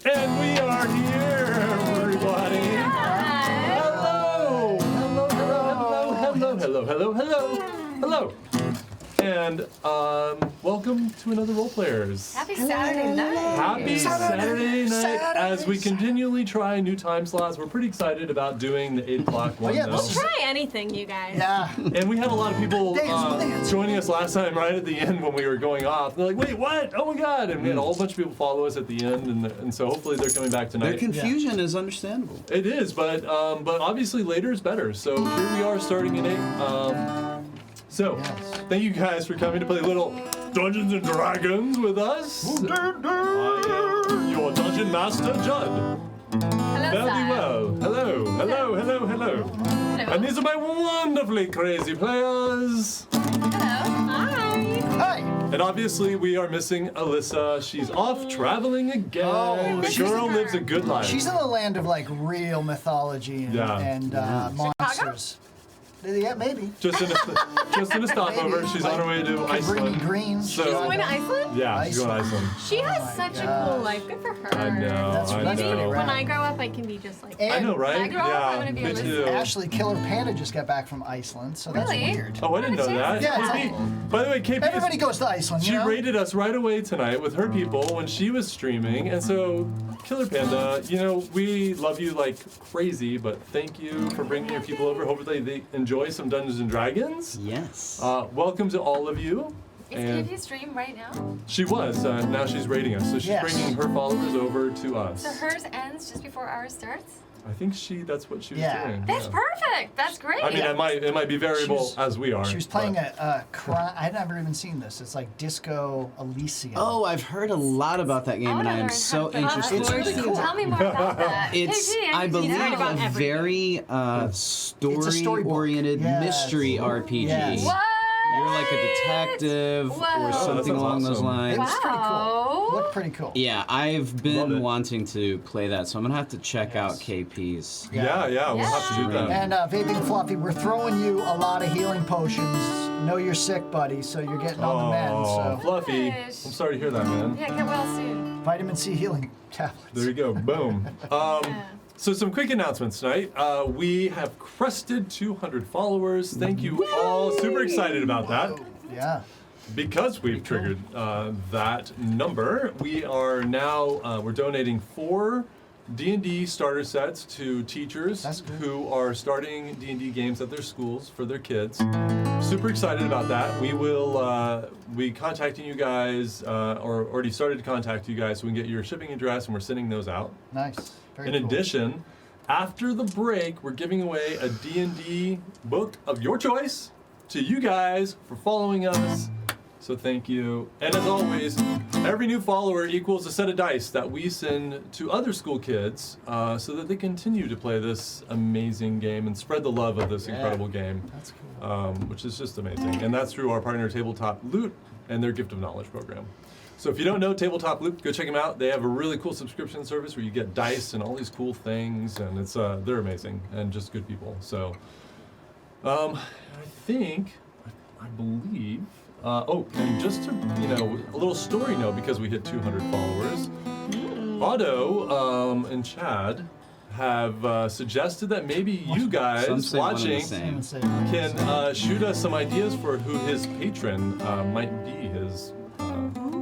And we are here, everybody. Hello. Hello. And welcome to another Role Players. Happy Saturday night. Happy Saturday night. As we continually try new time slots, we're pretty excited about doing the 8 o'clock one. We'll try anything, you guys. Yeah. And we had a lot of people joining us last time right at the end when we were going off. They're like, wait, what? Oh my God. And we had a whole bunch of people follow us at the end. And so hopefully they're coming back tonight. Their confusion is understandable. It is, but obviously later is better. So here we are starting at 8. So, thank you guys for coming to play a little Dungeons and Dragons with us. I am your Dungeon Master, Judd. Hello, Very well. Hello. And these are my wonderfully crazy players. Hello. Hi. And obviously we are missing Alyssa. She's off traveling again. Oh, the girl lives a good life. She's in the land of like real mythology and monsters. Yeah, maybe. Just in a stopover. Maybe. She's on her way to Iceland. Greens. So, She's going to Iceland? Yeah, she's going to Iceland. She has such a cool life. Good for her. I know. That's know. When I grow up, I can be just like I know, right? When I grow up, I want to be me Alyssa. too. Ashley, Killer Panda just got back from Iceland, so that's Really? weird. Oh, I didn't know that. Yeah, KP, by the way, KP Everybody goes to Iceland, she you know? rated us right away tonight with her people when she was streaming, and so Killer Panda, we love you like crazy, but thank you for bringing your people over. Hopefully they enjoy some Dungeons and Dragons. Yes. Welcome to all of you. Is KP stream right now? She was. Now she's rating us, so she's bringing her followers over to us. So hers ends just before ours starts? I think that's what she was doing. That's perfect. That's great. I mean, it might be variable as we are. She was playing a crime. I'd never even seen this. It's like Disco Elysium. Oh, I've heard a lot about that game, and I am so interested. It's really cool. Tell me more about that. It's, KP, I believe, about a very story-oriented mystery RPG. Yes. What? You're like a detective Whoa. or something along those It lines. was pretty cool. Wow. Looked pretty cool. Yeah, I've been it. wanting to play that, so I'm gonna have to check out KP's. Yeah, we'll have to do that. And Vaping Fluffy, we're throwing you a lot of healing potions. Know you're sick, buddy, so you're getting on the mend. So Fluffy. I'm Gosh. sorry to hear that, man. Yeah, get well soon. vitamin C healing tablets. There you go. Boom. So some quick announcements tonight. We have crested 200 followers. Thank you all. Super excited about that. Yeah. Because we've triggered that number, we are now we're donating 4 D&D starter sets to teachers who are starting D&D games at their schools for their kids. Super excited about that. We will be contacting you guys, or already started to contact you guys, so we can get your shipping address, and we're sending those out. Nice. Very In cool. addition, after the break, we're giving away a D&D book of your choice to you guys for following us. So thank you. And as always, every new follower equals a set of dice that we send to other school kids so that they continue to play this amazing game and spread the love of this incredible game. That's cool. Which is just amazing. And that's through our partner Tabletop Loot and their Gift of Knowledge program. So if you don't know Tabletop Loot, go check them out. They have a really cool subscription service where you get dice and all these cool things, and it's they're amazing and just good people. So I believe. And just to a little story note, because we hit 200 followers. Otto and Chad have suggested that maybe you guys watching can shoot us some ideas for who his patron might be, his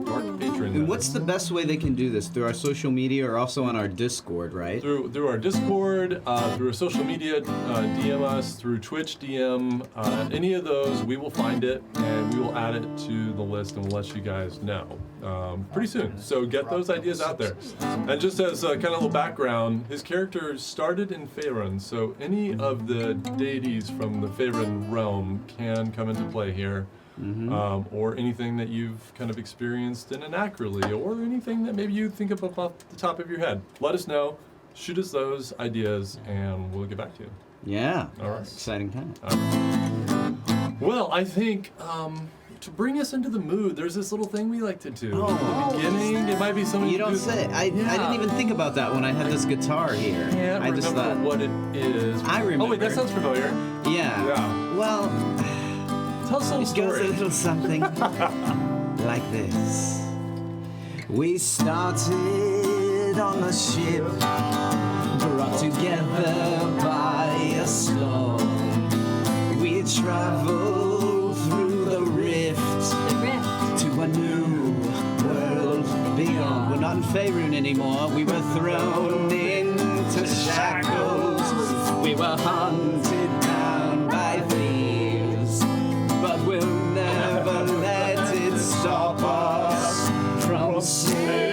dark patron. And what's the best way they can do this? Through our social media or also on our Discord, right? Through our Discord, through our social media, DM us, through Twitch DM, any of those, we will find it and we will add it to the list and we'll let you guys know pretty soon. So get those ideas out there. And just as kind of a little background, his character started in Faerun, so any of the deities from the Faerun realm can come into play here. Or anything that you've kind of experienced in Anacrally, or anything that maybe you think of off the top of your head. Let us know, shoot us those ideas, and we'll get back to you. Yeah. All right. Exciting time. Well, I think to bring us into the mood, there's this little thing we like to do at the beginning. It might be something You don't say. I didn't even think about that when I had this guitar here. I just remember thought what it is. I remember. Oh wait, that sounds familiar. Yeah. Yeah. Well, Tell us a little it goes a story. little something like this. We started landed on the ship, brought together by a storm. We traveled through the rift The rift. to a new world beyond. We're not in Faerun anymore. We were thrown into shackles. We were hunted down by thieves, but we'll never let it stop us from saving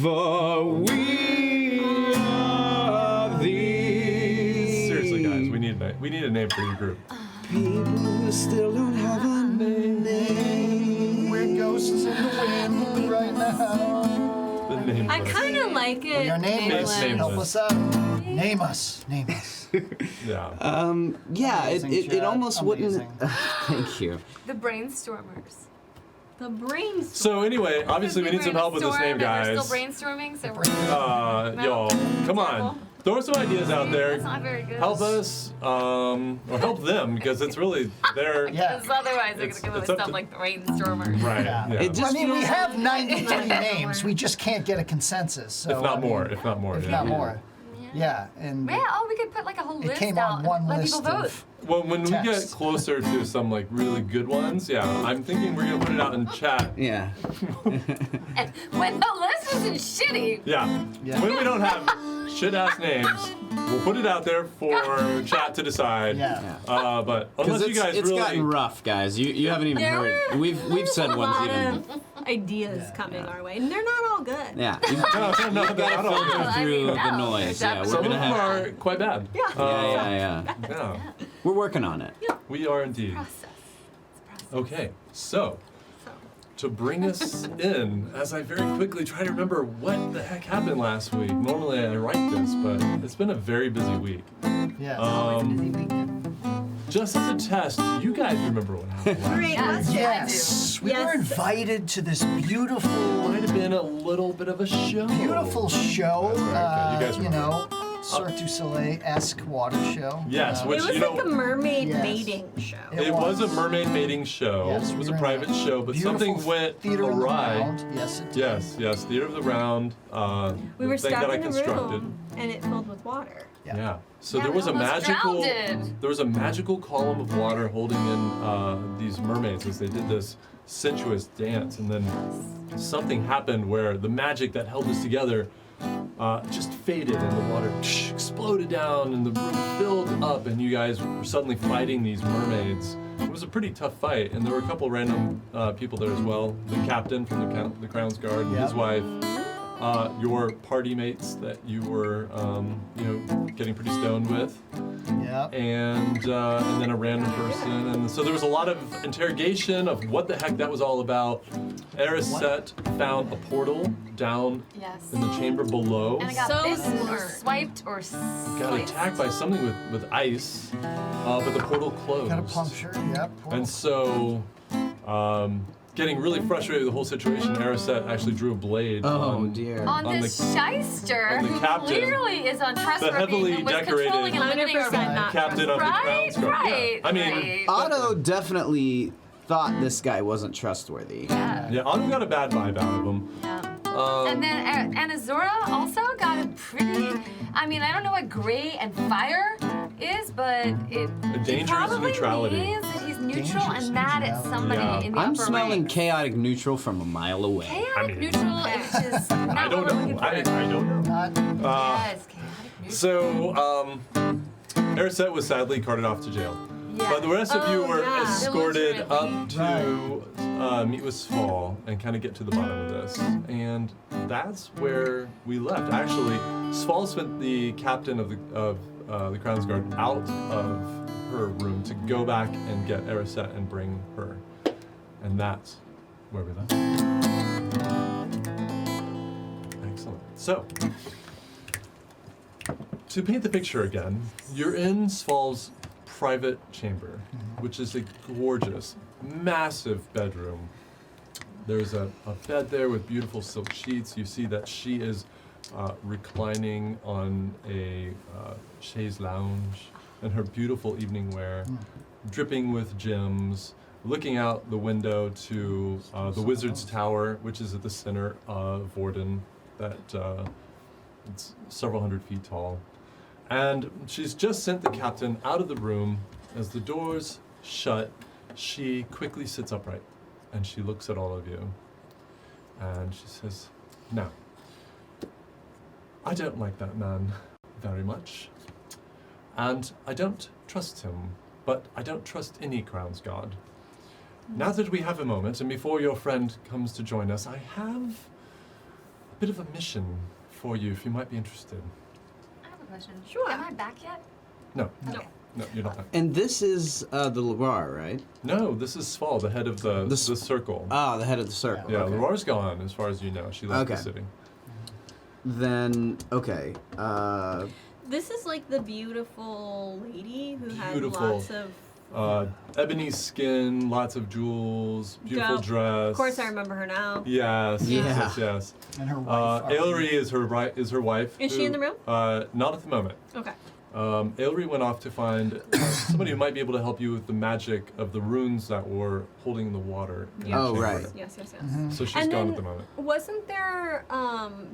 For we are these Seriously, guys, we need a name for your group. people who still don't have a name. We're ghosts in the wind right now. The name. I kind of like it. We are nameless. Nameless. Help us out. Name us. Name us. Yeah. Yeah, Amazing, it Chad. almost wouldn't. Amazing. Thank you. The brainstormers. The brainstormers. So anyway, obviously we need some help with this name, guys. We're still brainstorming, so we're No. Y'all, come on. Terrible. Throw some ideas out there. That's not very good. Help us, or help them, because it's really their. Yeah. Because otherwise they're It's- gonna come up it's with up stuff to- like brainstormers. Right. Yeah. Yeah. It just I mean, we feels- have 93 names. We just can't get a consensus. So, If not I mean, more. If not more. If yeah. not more. Yeah, and Yeah, oh, we could put like a whole it list came out on and one let list people vote. of. Well, when we get Text. closer to some like really good ones, yeah, I'm thinking we're gonna put it out in chat. Yeah. And when the list isn't shitty, Yeah. Yeah. When we don't have shit ass names, we'll put it out there for chat to decide. Yeah. But Because unless you guys it's really. gotten rough, guys. You haven't even There heard. were- We've said a ones lot even. of ideas Yeah. coming our way, and they're not all good. Yeah. You No, gotta not all filter good. I through mean, the no, noise. Yeah, we're Some of gonna them have. are quite bad. Yeah. Yeah. Yeah. We're working on it. We are indeed. process. It's process. Okay, so to bring us in, as I very quickly try to remember what the heck happened last week. Normally I write this, but it's been a very busy week. Yeah. Just as a test, do you guys remember what happened last Great week? question. Yes, we were Yes. invited to this beautiful, Might have been a little bit of a show. beautiful show. That's right, okay, you guys remember. Cirque du Soleil-esque water show. Yes, which It was you know. like a mermaid Yes. mating show. It was a mermaid mating show. Yes, It was we a were in private show, but beautiful something went theater in the awry. round. Yes, it did. Yes, Theater of the Round. We were thing stuck that I in a constructed. room, and it filled with water. Yeah. So Yeah, there we was a almost magical drowned. there was a magical column of water holding in these mermaids as they did this sensuous dance, and then something happened where the magic that held us together just faded, and the water exploded down, and the room filled up, and you guys were suddenly fighting these mermaids. It was a pretty tough fight, and there were a couple random people there as well. The captain from the Crown's Guard, and his Yep. wife. Your party mates that you were, getting pretty stoned with, Yeah. and then a random person, and so there was a lot of interrogation of what the heck that was all about. Erisset found a portal down Yes. in the chamber below. And I got So bitten or smart. swiped or Got sliced. attacked by something with ice, but the portal closed. Got a puncture. Yep. And so, getting really frustrated with the whole situation, Erisset actually drew a blade. Oh on, dear. On On this the- shyster on the who captain. clearly is untrustworthy, The heavily who was decorated- controlling and limiting our 100% not captain of the Right, Crown's Guard. right, Yeah. I mean, right. Otto definitely thought this guy wasn't trustworthy. yeah, Otto got a bad vibe out of him. Yeah. And then Anazora also got a pretty. I mean, I don't know what gray and fire is, but it dangerous probably neutrality. means that he's neutral Dangerous and mad at neutrality. somebody Yeah. in the I'm upper smelling ranks. chaotic neutral from a mile away. Chaotic I mean- neutral is just not I don't what we're know. looking for. I don't know. Not. Yes, chaotic neutral. So, Erisset was sadly carted off to jail. Yeah. But the rest of you Oh, were yeah. escorted up Belligerently. to meet with Sval and kind of get to the bottom of this. And that's where we left. Actually, Sval spent the captain of the Crown's Guard out of her room to go back and get Erisset and bring her. And that's where we left. Excellent. So, to paint the picture again, you're in Sval's private chamber, which is a gorgeous, massive bedroom. There's a bed there with beautiful silk sheets. You see that she is reclining on a chaise lounge in her beautiful evening wear, dripping with gems. looking out the window to the Wizard's Tower, which is at the center of Vordin, that it's several hundred feet tall. And she's just sent the captain out of the room. As the doors shut, she quickly sits upright and she looks at all of you. And she says, "Now, I don't like that man very much. And I don't trust him, but I don't trust any Crown's Guard. Now that we have a moment, and before your friend comes to join us, I have a bit of a mission for you, if you might be interested." I have a question. Sure. Am I back yet? No, Okay. no, you're not back. And this is the Loire, right? No, this is Sval, the head of the circle. Ah, the head of the circle. Yeah, okay. Laure's gone, as far as you know. She left the Okay. city. Then, okay. This is like the beautiful lady who had Beautiful. lots of. Ebony skin, lots of jewels, beautiful Dope. dress. Of course, I remember her now. Yes, Yeah. yes, yes. And her wife. Ailry is her wife. Is she in the room? Not at the moment. Okay. Ailry went off to find somebody who might be able to help you with the magic of the runes that were holding the water. in the Yeah. Oh, chamber. right. Yes, yes, yes. Mhm. So she's And gone then at the moment. Wasn't there,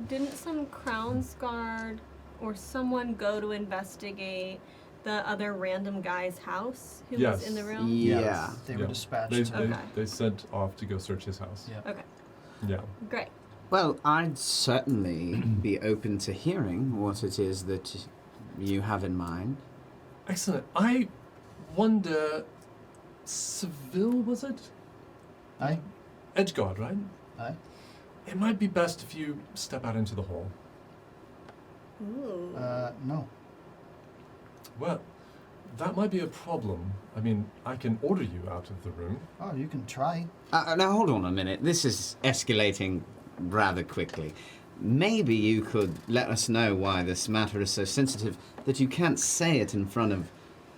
didn't some Crown's Guard or someone go to investigate the other random guy's house who Yes. was in the room? Yeah. They were dispatched. They sent off to go search his house. Yeah. Okay, Yeah. great. Well, I'd certainly be open to hearing what it is that you have in mind. Excellent. I wonder, Seville, was it? Aye. Edgeguard, right? Aye. It might be best if you step out into the hall. Ooh. No. Well, that might be a problem. I mean, I can order you out of the room. Oh, you can try. Now, hold on a minute. This is escalating rather quickly. Maybe you could let us know why this matter is so sensitive that you can't say it in front of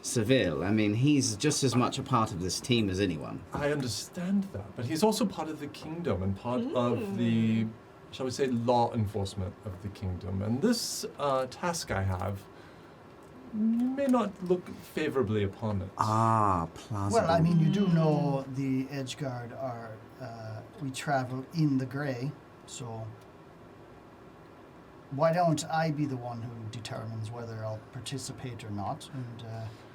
Seville. I mean, he's just as much a part of this team as anyone. I understand that, but he's also part of the kingdom and part of the, shall we say, law enforcement of the kingdom. And this task I have may not look favorably upon it. Ah, plausible. Well, I mean, you do know the Edgeguard are. We travel in the grey, so. Why don't I be the one who determines whether I'll participate or not? And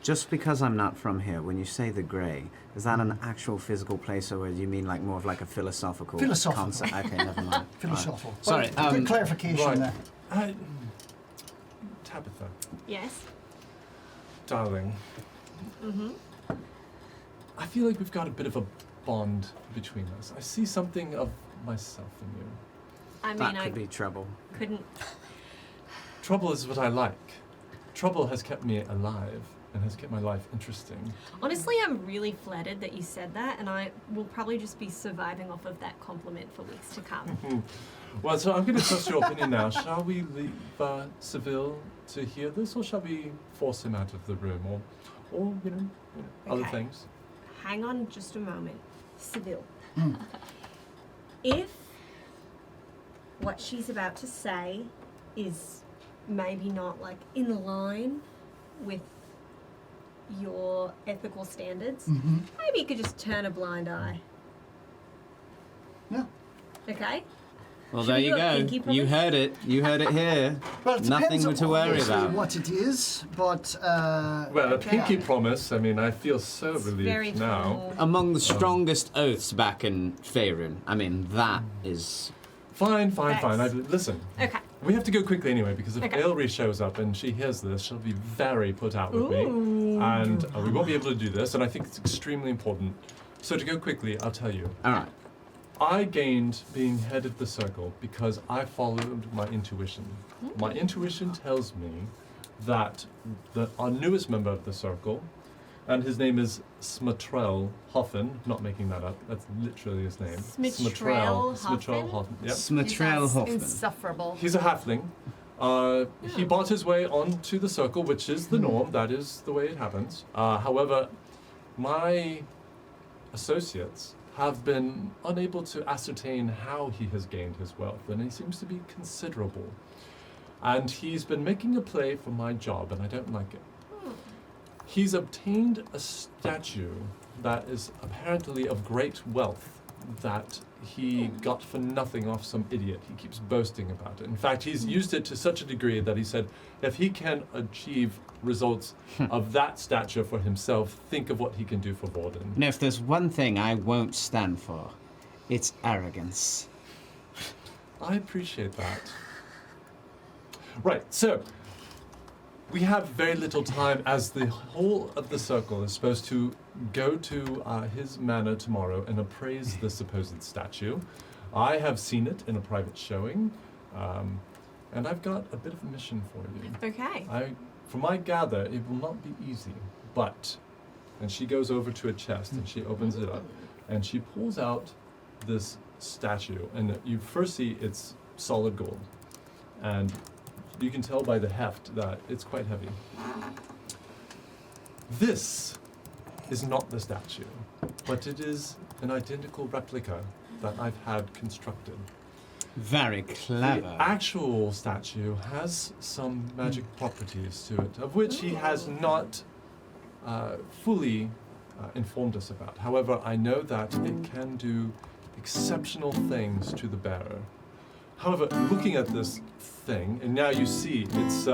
Just because I'm not from here, when you say the grey, is that an actual physical place, or do you mean like more of like a philosophical concept? Okay, never mind. philosophical. All right. Sorry. Well, good clarification Right. there. Tabitha, Yes. darling, Mm-hmm. I feel like we've got a bit of a bond between us. I see something of myself in you. I mean, That I could be trouble. couldn't. Trouble is what I like. Trouble has kept me alive and has kept my life interesting. Honestly, I'm really flattered that you said that, and I will probably just be surviving off of that compliment for weeks to come. Well, so I'm going to trust your opinion now. Shall we leave Seville to hear this, or shall we force him out of the room, or other Okay. things? Hang on just a moment. Seville. Mm. If what she's about to say is maybe not like in line with your ethical standards, Mm-hmm. maybe you could just turn a blind eye. Yeah. Okay? Well, Should there we you do a go. pinky You promise? heard it. You heard it here. Well, it Nothing depends to worry obviously about. what it is, but Well, a Okay. pinky promise. I mean, I feel so It's relieved very now. formal. Among the strongest oaths back in Faerun. I mean, that is... Fine. Thanks. Listen, Okay. we have to go quickly anyway, because if Okay. Ailry shows up and she hears this, she'll be very put out with me. Ooh. And we won't be able to do this, and I think it's extremely important. So to go quickly, I'll tell you. All right. I gained being head of the circle because I followed my intuition. My intuition tells me that our newest member of the circle, and his name is Smatrell Hoffen, not making that up, that's literally his name. Smatrell Smatrell Hoffen? Hoffen, yep. Smatrell That's Hoffman. insufferable. He's a halfling. He bought his way onto the circle, which is the norm, that is the way it happens. However, my associates have been unable to ascertain how he has gained his wealth, and he seems to be considerable. And he's been making a play for my job, and I don't like it. He's obtained a statue that is apparently of great wealth that he got for nothing off some idiot. He keeps boasting about it. In fact, he's used it to such a degree that he said, if he can achieve results of that stature for himself, think of what he can do for Vordin. And if there's one thing I won't stand for, it's arrogance. I appreciate that. Right, so we have very little time as the whole of the circle is supposed to go to his manor tomorrow and appraise the supposed statue. I have seen it in a private showing, and I've got a bit of a mission for you. Okay. From I gather, it will not be easy, but, and she goes over to a chest and she opens it up, and she pulls out this statue, and you first see it's solid gold, and you can tell by the heft that it's quite heavy. This is not the statue, but it is an identical replica that I've had constructed. Very clever. The actual statue has some magic properties to it, of which he has not fully informed us about. However, I know that it can do exceptional things to the bearer. However, looking at this thing, and now you see, it's,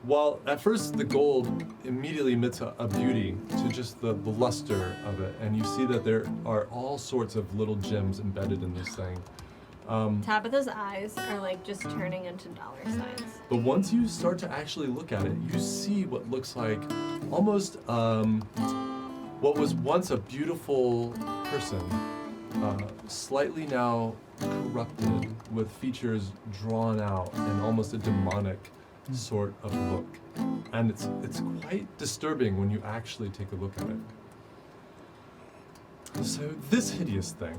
while at first the gold immediately emits a beauty to just the luster of it, and you see that there are all sorts of little gems embedded in this thing. Tabitha's eyes are like just turning into dollar signs. But once you start to actually look at it, you see what looks like almost what was once a beautiful person, slightly now corrupted with features drawn out and almost a demonic sort of look. And it's quite disturbing when you actually take a look at it. So this hideous thing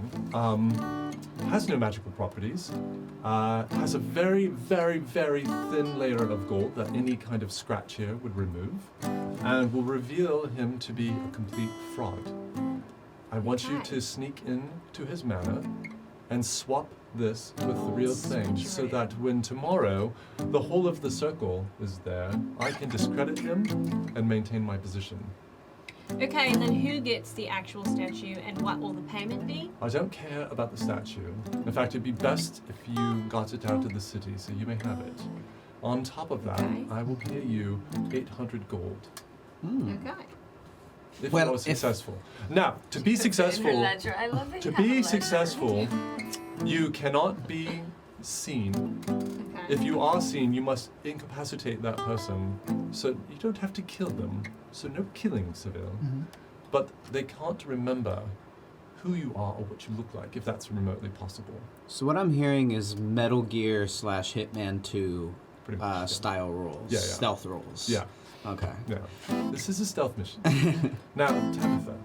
has no magical properties, has a very, very, very thin layer of gold that any kind of scratch here would remove, and will reveal him to be a complete fraud. I want you to sneak in to his manor and swap this with the real thing, so that when tomorrow the whole of the circle is there, I can discredit him and maintain my position. Okay, and then who gets the actual statue and what will the payment be? I don't care about the statue. In fact, it'd be best if you got it out of the city, so you may have it. On top of that, Okay. I will pay you 800 gold. Okay. If Well, you are if- successful. Now, to be successful, I love that to you have a be ledger. successful, you cannot be seen. Okay. If you are seen, you must incapacitate that person, so you don't have to kill them. So no killing, Seville. But they can't remember who you are or what you look like, if that's remotely possible. So what I'm hearing is Metal Gear / Hitman 2 Pretty much, yeah. style rolls, Yeah, yeah. stealth rolls. Yeah, Okay. yeah. This is a stealth mission. Now, Tabitha,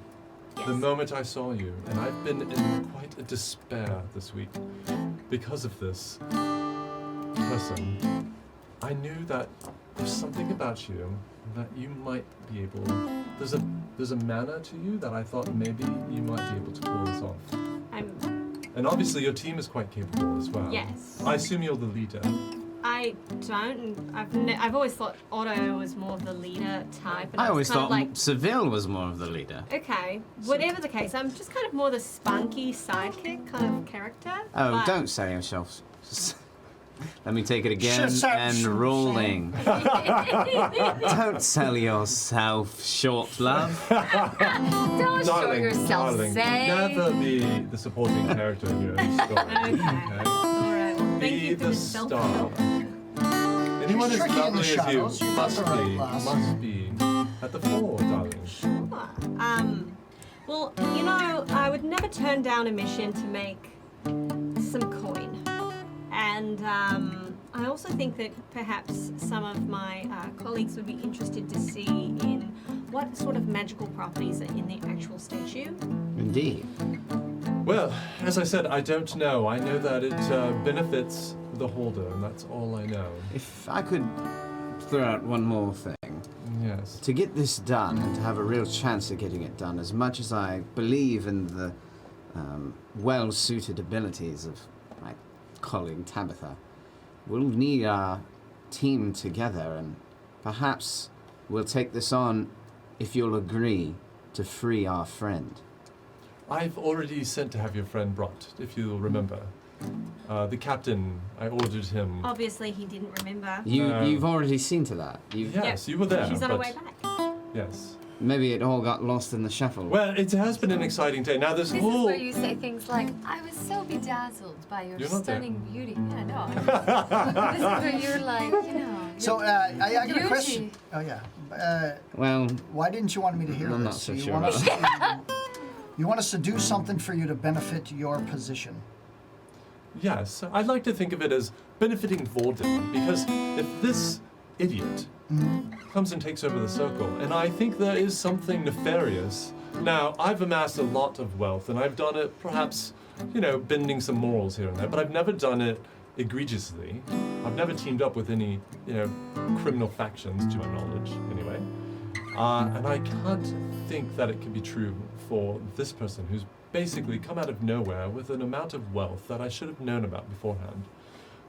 the moment I saw you, and I've been in quite a despair this week because of this person, I knew that there's something about you that you might be able. There's a manner to you that I thought maybe you might be able to pull this off. And obviously your team is quite capable as well. Yes. I assume you're the leader. I don't. I've always thought Otto was more of the leader type. And I always was kind thought of like, Seville was more of the leader. okay, whatever the case, I'm just kind of more the spunky sidekick kind of character. Oh, but- don't sell yourself. Let me take it again Shut up, and shut up. rolling. Don't sell yourself short, love. Don't show yourself, darling, say. never be the supporting character here in the story. Okay. All right. Well, thank Be you for the the star. self-help. Anyone as tricky in the lovely as you shadows. You got the right class. must be at the fore, darling. Well, you know, I would never turn down a mission to make some coin. And I also think that perhaps some of my colleagues would be interested to see in what sort of magical properties are in the actual statue. Indeed. Well, as I said, I don't know. I know that it benefits the holder, and that's all I know. If I could throw out one more thing. Yes. To get this done and to have a real chance of getting it done, as much as I believe in the well-suited abilities of my colleague Tabitha, we'll need our team together, and perhaps we'll take this on, if you'll agree, to free our friend? I've already sent to have your friend brought, if you'll remember. The captain, I ordered him. Obviously, he didn't remember. You've already seen to that. Yes, you were there. She's on her but- way back. Yes. Maybe it all got lost in the shuffle. Well, it has been an exciting day. Now, this This is whole. where you say things like, I was so bedazzled by your You're not there. stunning beauty. Yeah, no. This is where you're like, you know. So I got a Beauty. question. Oh yeah. Well, Why didn't you want me to hear I'm this? not so you sure want us about to, you want us to do something for you to benefit your position. Yes, I'd like to think of it as benefiting Vordin, because if this idiot comes and takes over the circle, and I think there is something nefarious. Now, I've amassed a lot of wealth, and I've done it perhaps, bending some morals here and there, but I've never done it egregiously. I've never teamed up with any, criminal factions, to my knowledge, anyway. And I can't think that it can be true for this person who's basically come out of nowhere with an amount of wealth that I should have known about beforehand.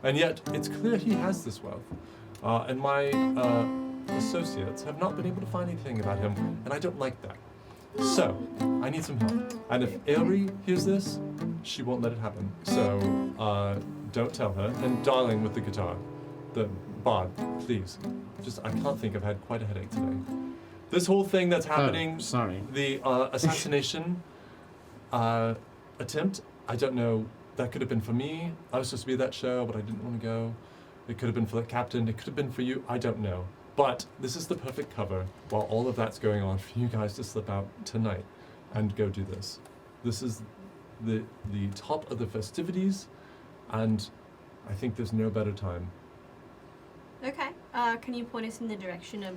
And yet, it's clear he has this wealth. And my associates have not been able to find anything about him, and I don't like that. So, I need some help. And if Ailey hears this, she won't let it happen. So, don't tell her. And darling with the guitar, the bard, please. I can't think. I've had quite a headache today. This whole thing that's happening, sorry. the assassination attempt, I don't know. That could have been for me. I was supposed to be at that show, but I didn't want to go. It could have been for the captain. It could have been for you. I don't know. But this is the perfect cover while all of that's going on for you guys to slip out tonight and go do this. This is the top of the festivities, and I think there's no better time. Okay. Can you point us in the direction of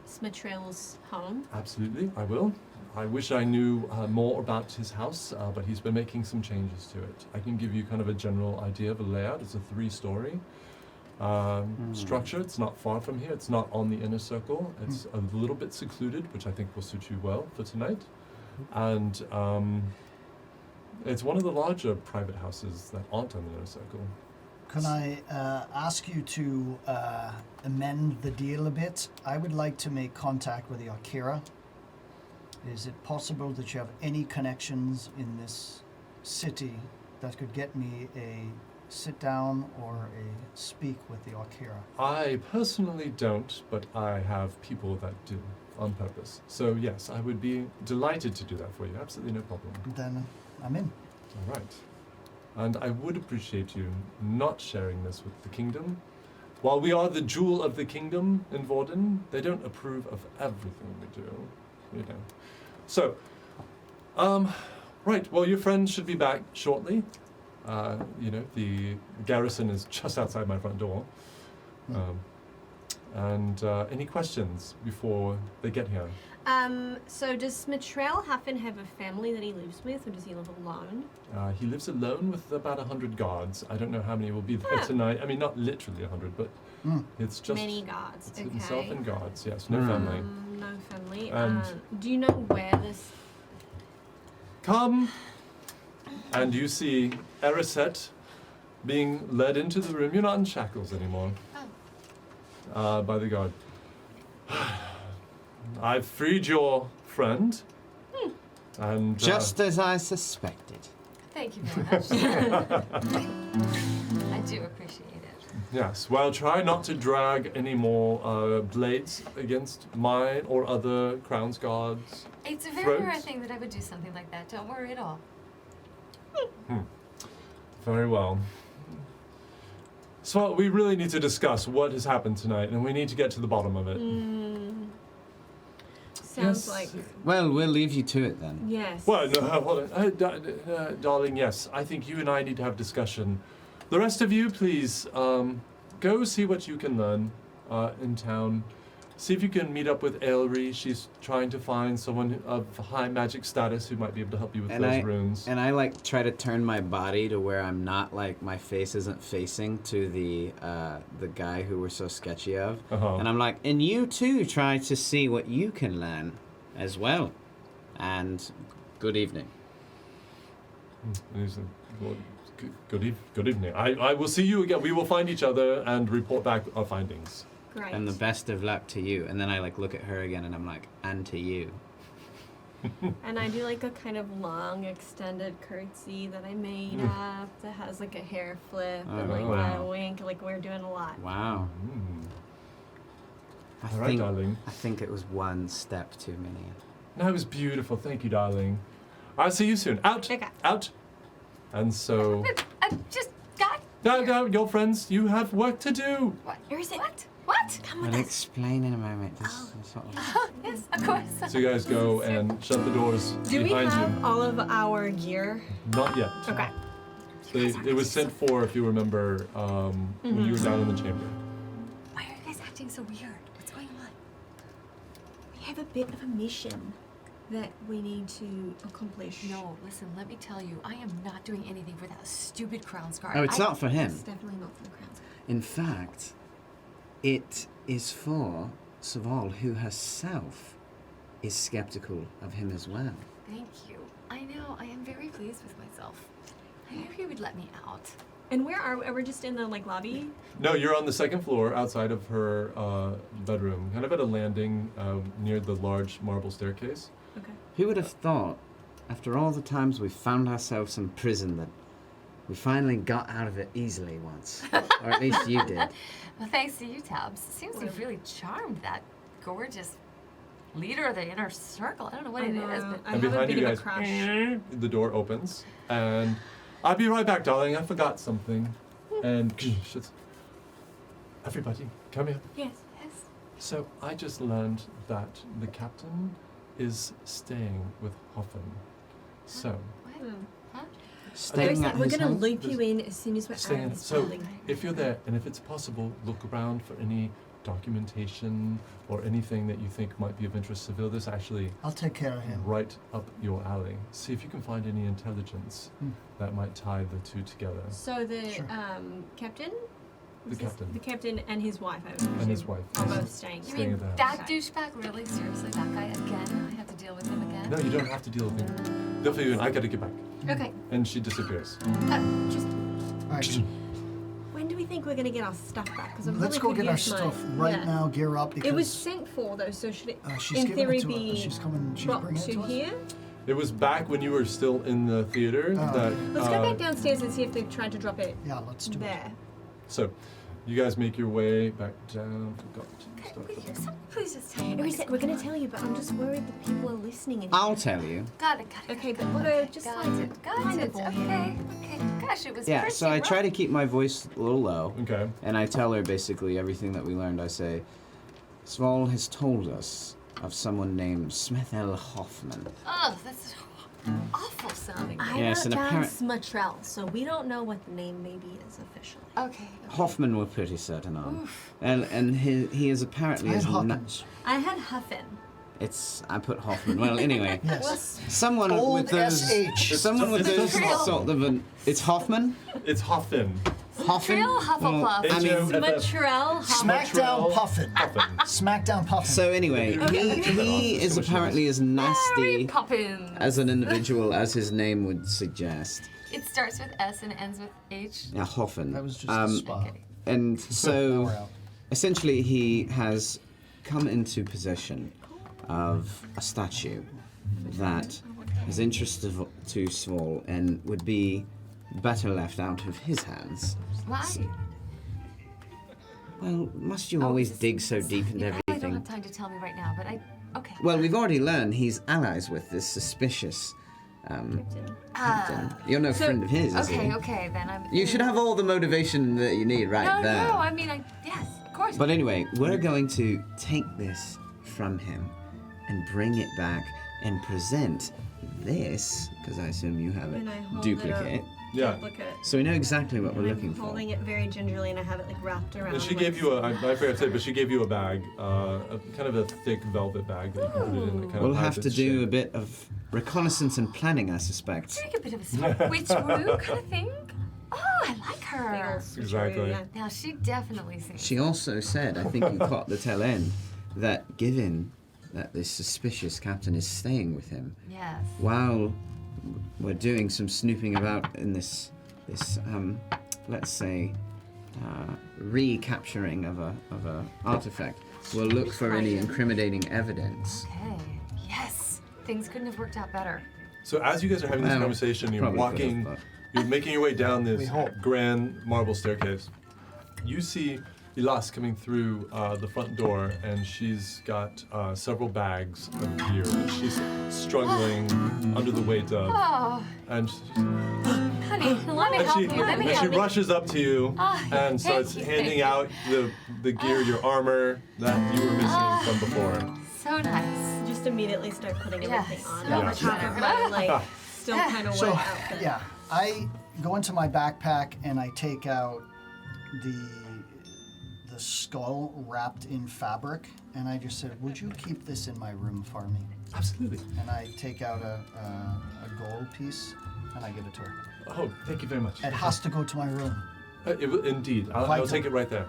Smatrell's home? Absolutely, I will. I wish I knew more about his house, but he's been making some changes to it. I can give you kind of a general idea of a layout. It's a 3-story structure. It's not far from here. It's not on the inner circle. It's a little bit secluded, which I think will suit you well for tonight. And it's one of the larger private houses that aren't on the inner circle. Can I ask you to amend the deal a bit? I would like to make contact with the Akira. Is it possible that you have any connections in this city that could get me a sit down or a speak with the Akira? I personally don't, but I have people that do on purpose. So yes, I would be delighted to do that for you. Absolutely no problem. Then I'm in. All right. And I would appreciate you not sharing this with the kingdom. While we are the jewel of the kingdom in Vordin, they don't approve of everything we do, So, right, well, your friends should be back shortly. The garrison is just outside my front door. Any questions before they get here? So does Smatrell happen to have a family that he lives with, or does he live alone? He lives alone with about 100 guards. I don't know how many will be there tonight. I mean, not literally 100, but it's just many guards. it's Okay. himself and guards. Yes, no family. No family. And- Do you know where this? Come, and you see Erisette being led into the room. You're not in shackles anymore. By the guard. I've freed your friend, and Just as I suspected. Thank you very much. I do appreciate it. yes. Well, try not to drag any more blades against mine or other Crown's guards. It's a very rare Throats? thing that I would do something like that. Don't worry at all. Very well. So we really need to discuss what has happened tonight, and we need to get to the bottom of it. Sounds Yes. like Well, we'll leave you to it then. yes. Well, no, hold on. Darling, yes, I think you and I need to have discussion. The rest of you, please, go see what you can learn in town. See if you can meet up with Ailey. She's trying to find someone of high magic status who might be able to help you with those runes. And I try to turn my body to where I'm not my face isn't facing to the guy who we're so sketchy of. Uh-huh. And I'm like, and you too try to see what you can learn as well. And good evening. And he's like, well, good evening. I will see you again. We will find each other and report back our findings. Great. And the best of luck to you. And then I look at her again and I'm like, and to you. And I do like a kind of long extended curtsy that I made up that has like a hair flip and like wow. a wink, like we're doing a lot. Wow. All right, darling. I think it was one step too many. No, it was beautiful. Thank you, darling. I'll see you soon. Out. Okay. Out. And so, I just got. no, your friends, you have work to do. What? Where is it? What? Come I'll explain in a moment. Sort of... Oh, yes, of course. So you guys go and shut the doors Do we behind have you. all of our gear? Not yet. Okay. It was sent for, if you remember, when you were down in the chamber. Why are you guys acting so weird? What's going on? We have a bit of a mission that we need to accomplish. No, listen, let me tell you, I am not doing anything for that stupid crown scar. Oh, it's not for him. It's definitely not for the crowns. In fact, it is for Saval, who herself is skeptical of him as well. Thank you. I know, I am very pleased with myself. I knew he would let me out. And where are we? Are we just in the like lobby? No, you're on the second floor outside of her bedroom, kind of at a landing near the large marble staircase. Okay. Who would have thought, after all the times we found ourselves in prison, that we finally got out of it easily once? Or at least you did. Well, thanks to you, Tabs. It seems you've really charmed that gorgeous leader of the inner circle. I don't know what it is, but I And have a behind bit you of guys- a crush. The door opens, and I'll be right back, darling. I forgot something. And everybody, come here. Yes. yes. So I just learned that the captain is staying with Hoffen. So What? Huh? Staying at We're his gonna home? loop you in as soon as we're out staying. of this So building. if you're there, and if it's possible, look around for any documentation or anything that you think might be of interest. Seville, this actually I'll take care of him. right up your alley. See if you can find any intelligence that might tie the two together. So the Sure. captain? The Was this- captain The captain and his wife, I would and his presume, wife. are both staying. You Staying mean at the house. that Okay. douchebag? Really? Seriously, that guy again? I have to deal with him again? No, you don't have to deal with him. They'll fill you in. I gotta get back. Okay. Mm. And she disappears. Just All right, When do we think we're gonna get our stuff back? Because let's go get our stuff right now. Gear up because It was sent for though, so should it she's in giving theory it to be us. She's coming. She's brought bringing it to to us. here? It was back when you were still in the theater that. Let's go back downstairs and see if they've tried to drop it Yeah, let's do it. there. So, you guys make your way back down. Forgot to start will you from- somebody please just tell me? Every what's sec, we're going gonna on? tell you, but I'm just worried that people are listening. And I'll tell you. Got it. Okay, but we're just Got like it. Got kind it. of boring. Okay. Gosh, it was Yeah, pretty so I try rough. to keep my voice a little low. Okay. And I tell her basically everything that we learned. I say, Sval has told us of someone named Smethel Hoffman. Ugh, that's awful sounding. I Yes, wrote and down apparent- Smatrell, so we don't know what the name maybe is officially. Okay. Hoffman we're pretty certain on. And he is apparently I had is Hawkins. I had Huffin. It's I put Hoffman. Well, anyway, Yes. someone Old with those SH. someone with It's those real. sort of an it's Hoffman. It's Hoffin. Hoffman. Real Hufflepuff. Well, I mean, Smatrell. Smackdown Puffin. Hoffin. Smackdown Puffin. So anyway, he is apparently as Mary nasty Poppins. as an individual as his name would suggest. It starts with S and ends with H. Yeah, Hoffman. That was just a spot. Okay. And Now so we're out. essentially he has come into possession of a statue that is interesting to Sval and would be better left out of his hands. Why? Well, must you always dig so deep into You probably don't everything? have time to tell me right now, but okay. Well, we've already learned he's allies with this suspicious captain. You're no friend of his, is he? Okay, then I'm. You should have all the motivation that you need right No, there. no, I mean, yes, of course. But anyway, we're going to take this from him and bring it back and present this, because I assume you have And I a hold duplicate. Yeah. Duplicate. So we know exactly what we're I'm looking for. holding it very gingerly, and I have it like wrapped around. And she my gave you I sleeve. forgot to say, but she gave you a bag, a kind of a thick velvet bag that you can put it in. That kind We'll of have hides to its do a shape. bit of reconnaissance and planning, I suspect. Like a bit of a switcheroo kind of thing. Oh, I like Big her. old switcheroo, Exactly. yeah. Now she definitely thinks. She also said, I think you caught the tail end, that given that this suspicious captain is staying with him, Yes. while we're doing some snooping about in this let's say recapturing of a artifact, we'll look for any incriminating evidence. Okay. Yes. things couldn't have worked out better. So as you guys are having this Well, conversation, you're probably walking, could've, you're making your way down this We hope. grand marble staircase. You see Ilas coming through the front door, and she's got several bags of gear that she's struggling under the weight of. Oh, And she's, honey, let me help you. Let me and she help you. rushes up to you and starts thank you, handing thank out the gear, your armor that you were missing from before. So nice. Just immediately start putting Yes. everything on. Yeah. On top of my, like, still kind of So, wet outfit. yeah, I go into my backpack and I take out the skull wrapped in fabric, and I just said, "Would you keep this in my room for me?" Absolutely. And I take out a gold piece and I give it to her. Oh, thank you very much. It has to go to my room. Indeed, I'll Vital. take it right there.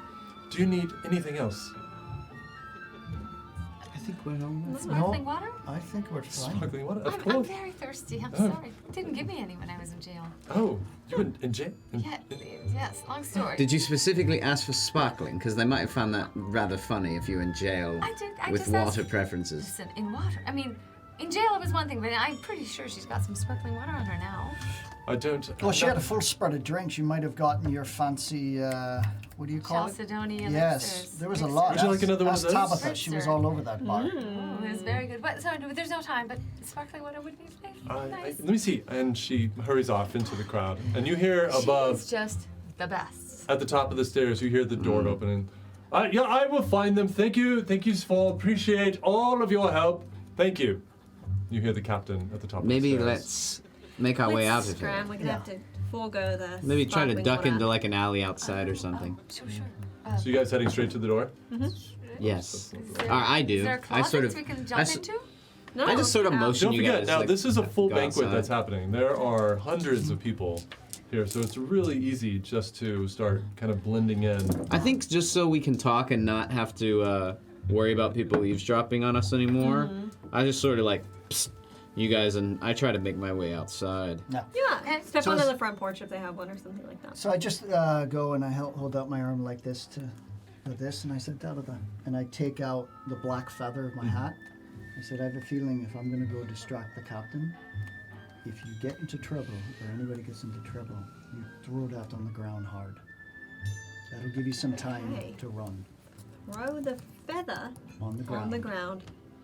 Do you need anything else? I think we're on. Sparkling water? I think we're fine. Sparkling water, of I'm course. very thirsty. I'm Oh. sorry. Didn't give me any when I was in jail. Oh, you were in jail? Yeah, yes, long story. Did you specifically ask for sparkling? Because they might have found that rather funny if you were in jail I with just water asked- preferences. Listen, in water. I mean, in jail it was one thing, but I'm pretty sure she's got some sparkling water on her now. I don't. Well, she had a full spread of drinks. You might have gotten your fancy, what do you call it? Chalcedonian Yes, elixirs. there was a lot. Would you like another one of Ask those? Tabitha, she was all over that bar. Oh, it was very good. But sorry, there's no time. But sparkling water would be nice. Let me see. And she hurries off into the crowd. And you hear She's above, just the best. at the top of the stairs, you hear the door opening. Yeah, I will find them. Thank you. Thank you, Sval. Appreciate all of your help. Thank you. You hear the captain at the top Maybe of the stairs. let's make our way out of here. We're gonna have to forego the. Maybe try to sparkling duck water. into like an alley outside or something. Sure, sure. So you guys heading straight to the door? Yes. Is there, I do. Is there a I closet sort of. we can I jump s- into? No, I just sort of out. motion Don't you forget, guys. now like, this is a full go banquet outside. that's happening. There are hundreds of people here, so it's really easy just to start kind of blending in. I think just so we can talk and not have to worry about people eavesdropping on us anymore, I just sort of like, psst, you guys, and I try to make my way outside. Yeah. Yeah, Okay. step So onto it's- the front porch if they have one or something like that. So I just go and I hold out my arm like this to this, and I said, Tabitha, and I take out the black feather of my hat. I said, I have a feeling if I'm going to go distract the captain, if you get into trouble or anybody gets into trouble, you throw that on the ground hard. That'll give you some time Okay. to run Throw the feather on the ground, on the ground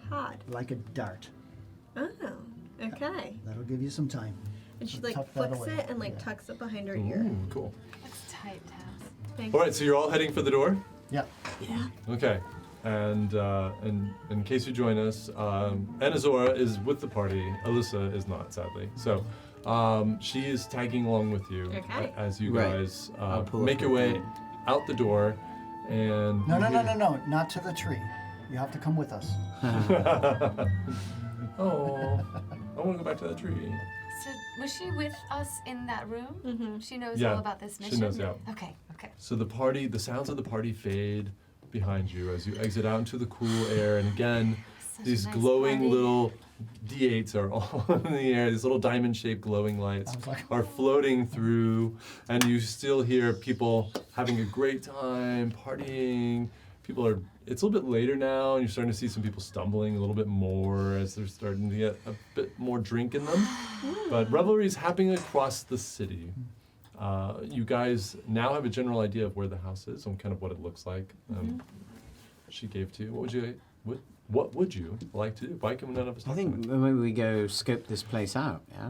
hard. like a dart. Oh, okay. That'll give you some time. And she So like tuck that flicks away. it and like Yeah. tucks it behind her ear. Ooh, cool. That's tight, Tabs. Thank All right, so you're all heading for the door? Yeah. Okay. And in case you join us, Anazora is with the party. Alyssa is not, sadly. So she is tagging along with you Okay. as you Right. guys I'll pull make up your with way you. out the door. And No, not to the tree. You have to come with us. Oh, I want to go back to that tree. So was she with us in that room? Mm-hmm. She knows Yeah, all about this she mission? knows, yeah. Okay, okay. So the sounds of the party fade behind you as you exit out into the cool air. And again, Such a these nice glowing party. little D8s are all in the air. These little diamond-shaped glowing lights I was like, are floating through, and you still hear people having a great time, partying. People are. It's a little bit later now, and you're starting to see some people stumbling a little bit more as they're starting to get a bit more drink in them. But revelry is happening across the city. You guys now have a general idea of where the house is and kind of what it looks like. She gave to you. What would you like to do? Why can none of us I talk think about it? maybe we go scope this place out, yeah?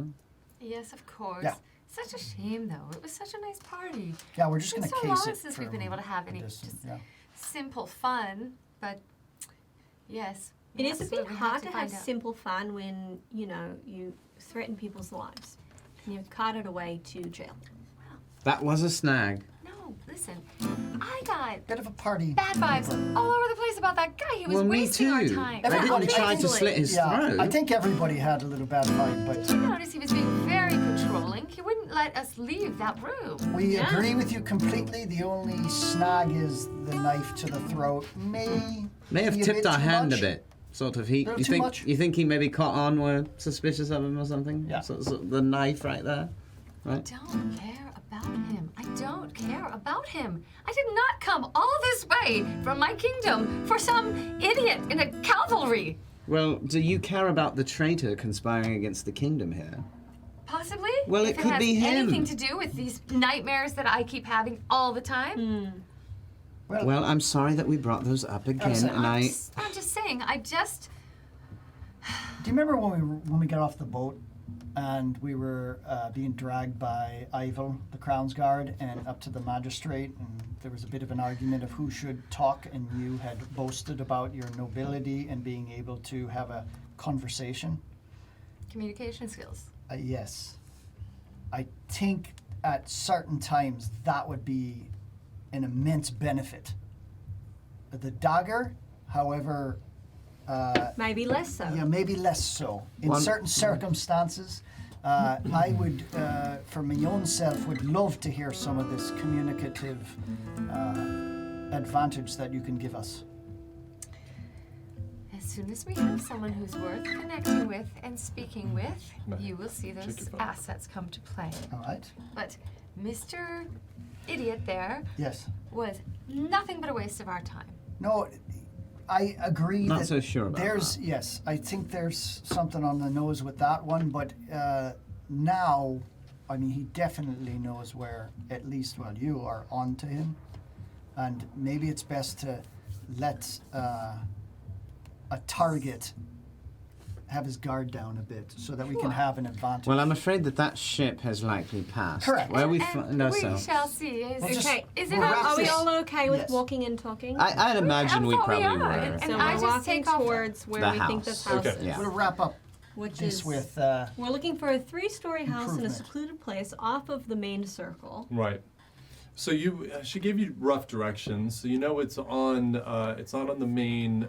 Yes, of course. Yeah. Such a shame, though. It was such a nice party. yeah, we're just It's going to been so case long it since for we've been able to have any distance, just yeah. simple fun, but yes. It we is a bit absolutely hard to have find out. simple fun when, you know, you threaten people's lives. And you're carted away to jail. That was a snag. No, listen. I got Bit of a party. bad vibes all over the place about that guy. He was Well, me wasting our too. time. I Everybody didn't try to basically- slit his Yeah, throat. I think everybody had a little bad vibe, but You notice he was being very controlling. He wouldn't let us leave that room. we Yeah. agree with you completely. The only snag is the knife to the throat. May May have be a tipped bit our too hand much. a bit. Sort of. He. Little You too think? much? You think he maybe caught on? We're suspicious of him or something? Yeah. So the knife right there. I Right. don't care about him. I don't care about him. I did not come all this way from my kingdom for some idiot in a cavalry. Well, do you care about the traitor conspiring against the kingdom here? Possibly. Well, if it could has be him. anything to do with these nightmares that I keep having all the time. Well, I'm sorry that we brought those up again, sorry. and I'm just saying. Do you remember when we got off the boat and we were being dragged by Ivel, the Crown's Guard, and up to the magistrate, and there was a bit of an argument of who should talk, and you had boasted about your nobility and being able to have a conversation? Communication skills. Yes. I think at certain times that would be an immense benefit. The dagger, however, Maybe less so. yeah, maybe less so. In certain circumstances, I would, for my own self, would love to hear some of this communicative advantage that you can give us. As soon as we have someone who's worth connecting with and speaking with, you will see Check those your phone. assets come to play. All right? But Mr. Idiot there Yes. was nothing but a waste of our time. No, I agree. Not that so sure about there's, that. yes, I think there's something on the nose with that one, but now, I mean, he definitely knows where, at least, well, you are on to him, and maybe it's best to let a target have his guard down a bit so that we can have an advantage. Well, I'm afraid that ship has likely passed. Correct. Where we And no, we so shall see. Well, just- Okay. Is it we'll all- wrap Are we this- all okay with Yes. walking and talking? I'd imagine we I thought we probably are, were. and so I we're just walking take off towards where the we think this house. house Okay. is. Yeah. We'll wrap up Which this is with, we're looking for a 3-story house in a Improvement. secluded place off of the main circle. Right. So she gave you rough directions. So you know it's not on the main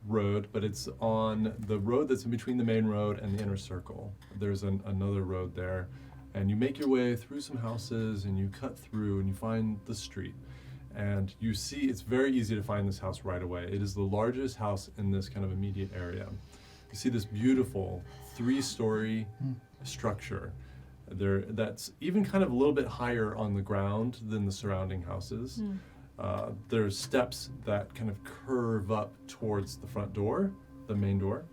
road, but it's on the road that's in between the main road and the inner circle. There's another road there, and you make your way through some houses and you cut through and you find the street. And you see it's very easy to find this house right away. It is the largest house in this kind of immediate area. You see this beautiful 3-story structure that's even kind of a little bit higher on the ground than the surrounding houses. There's steps that kind of curve up towards the front door, the main door.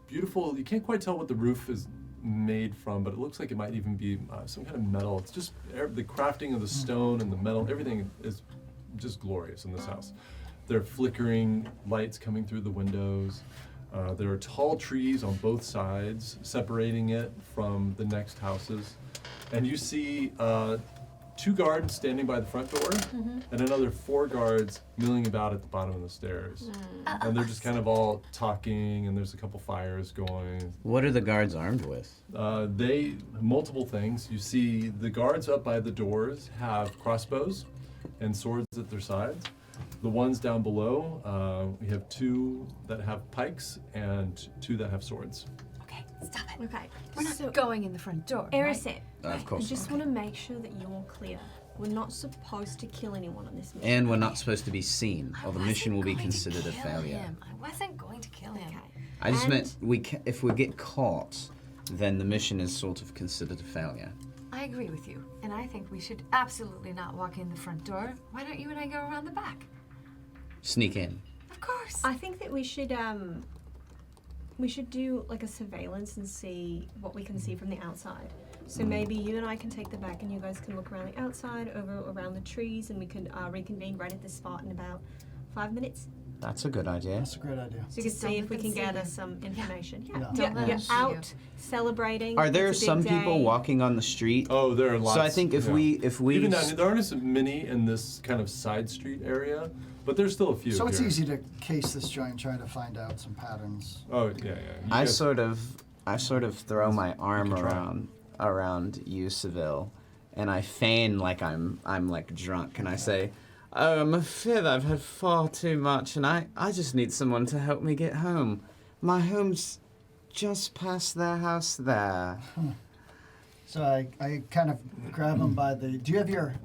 Beautiful. You can't quite tell what the roof is made from, but it looks like it might even be some kind of metal. It's just the crafting of the stone and the metal, everything is just glorious in this house. There are flickering lights coming through the windows. There are tall trees on both sides separating it from the next houses. And you see 2 guards standing by the front door and another 4 guards milling about at the bottom of the stairs. And they're just kind of all talking, and there's a couple fires going. What are the guards armed with? Multiple things. You see the guards up by the doors have crossbows and swords at their sides. The ones down below, we have 2 that have pikes and 2 that have swords. Okay, stop it. Okay. We're not so, going in the front door. right? Erised, Of I course just not. want to make sure that you're clear. We're not supposed to kill anyone on this mission. And we're not supposed to be seen, I or the wasn't mission will be going to considered a kill failure. him. I wasn't going to kill him. Okay. I just And- meant if we get caught, then the mission is sort of considered a failure. I agree with you, and I think we should absolutely not walk in the front door. Why don't you and I go around the back? Sneak in. Of course. I think that we should do like a surveillance and see what we can see from the outside. So maybe you and I can take the back, and you guys can look around the outside, around the trees, and we can reconvene right at this spot in about 5 minutes. That's a good idea. That's a great idea. So you can Just don't see let if we them can see gather you. some information. Yeah. Yeah, Don't let you're them see you. out celebrating. Are there It's a big some people day. walking on the street? Oh, there are lots. So I think if yeah. we Even down, there aren't as many in this kind of side street area, but there's still a few. So it's here. easy to case this joint, trying to find out some patterns. Oh yeah, yeah. You I guys- sort of throw my arm can try. around you, Seville, and I feign like I'm like drunk, and I say, "Oh, I'm afraid I've had far too much, and I just need someone to help me get home. My home's just past their house there." So I kind of grab him by the. Do you have your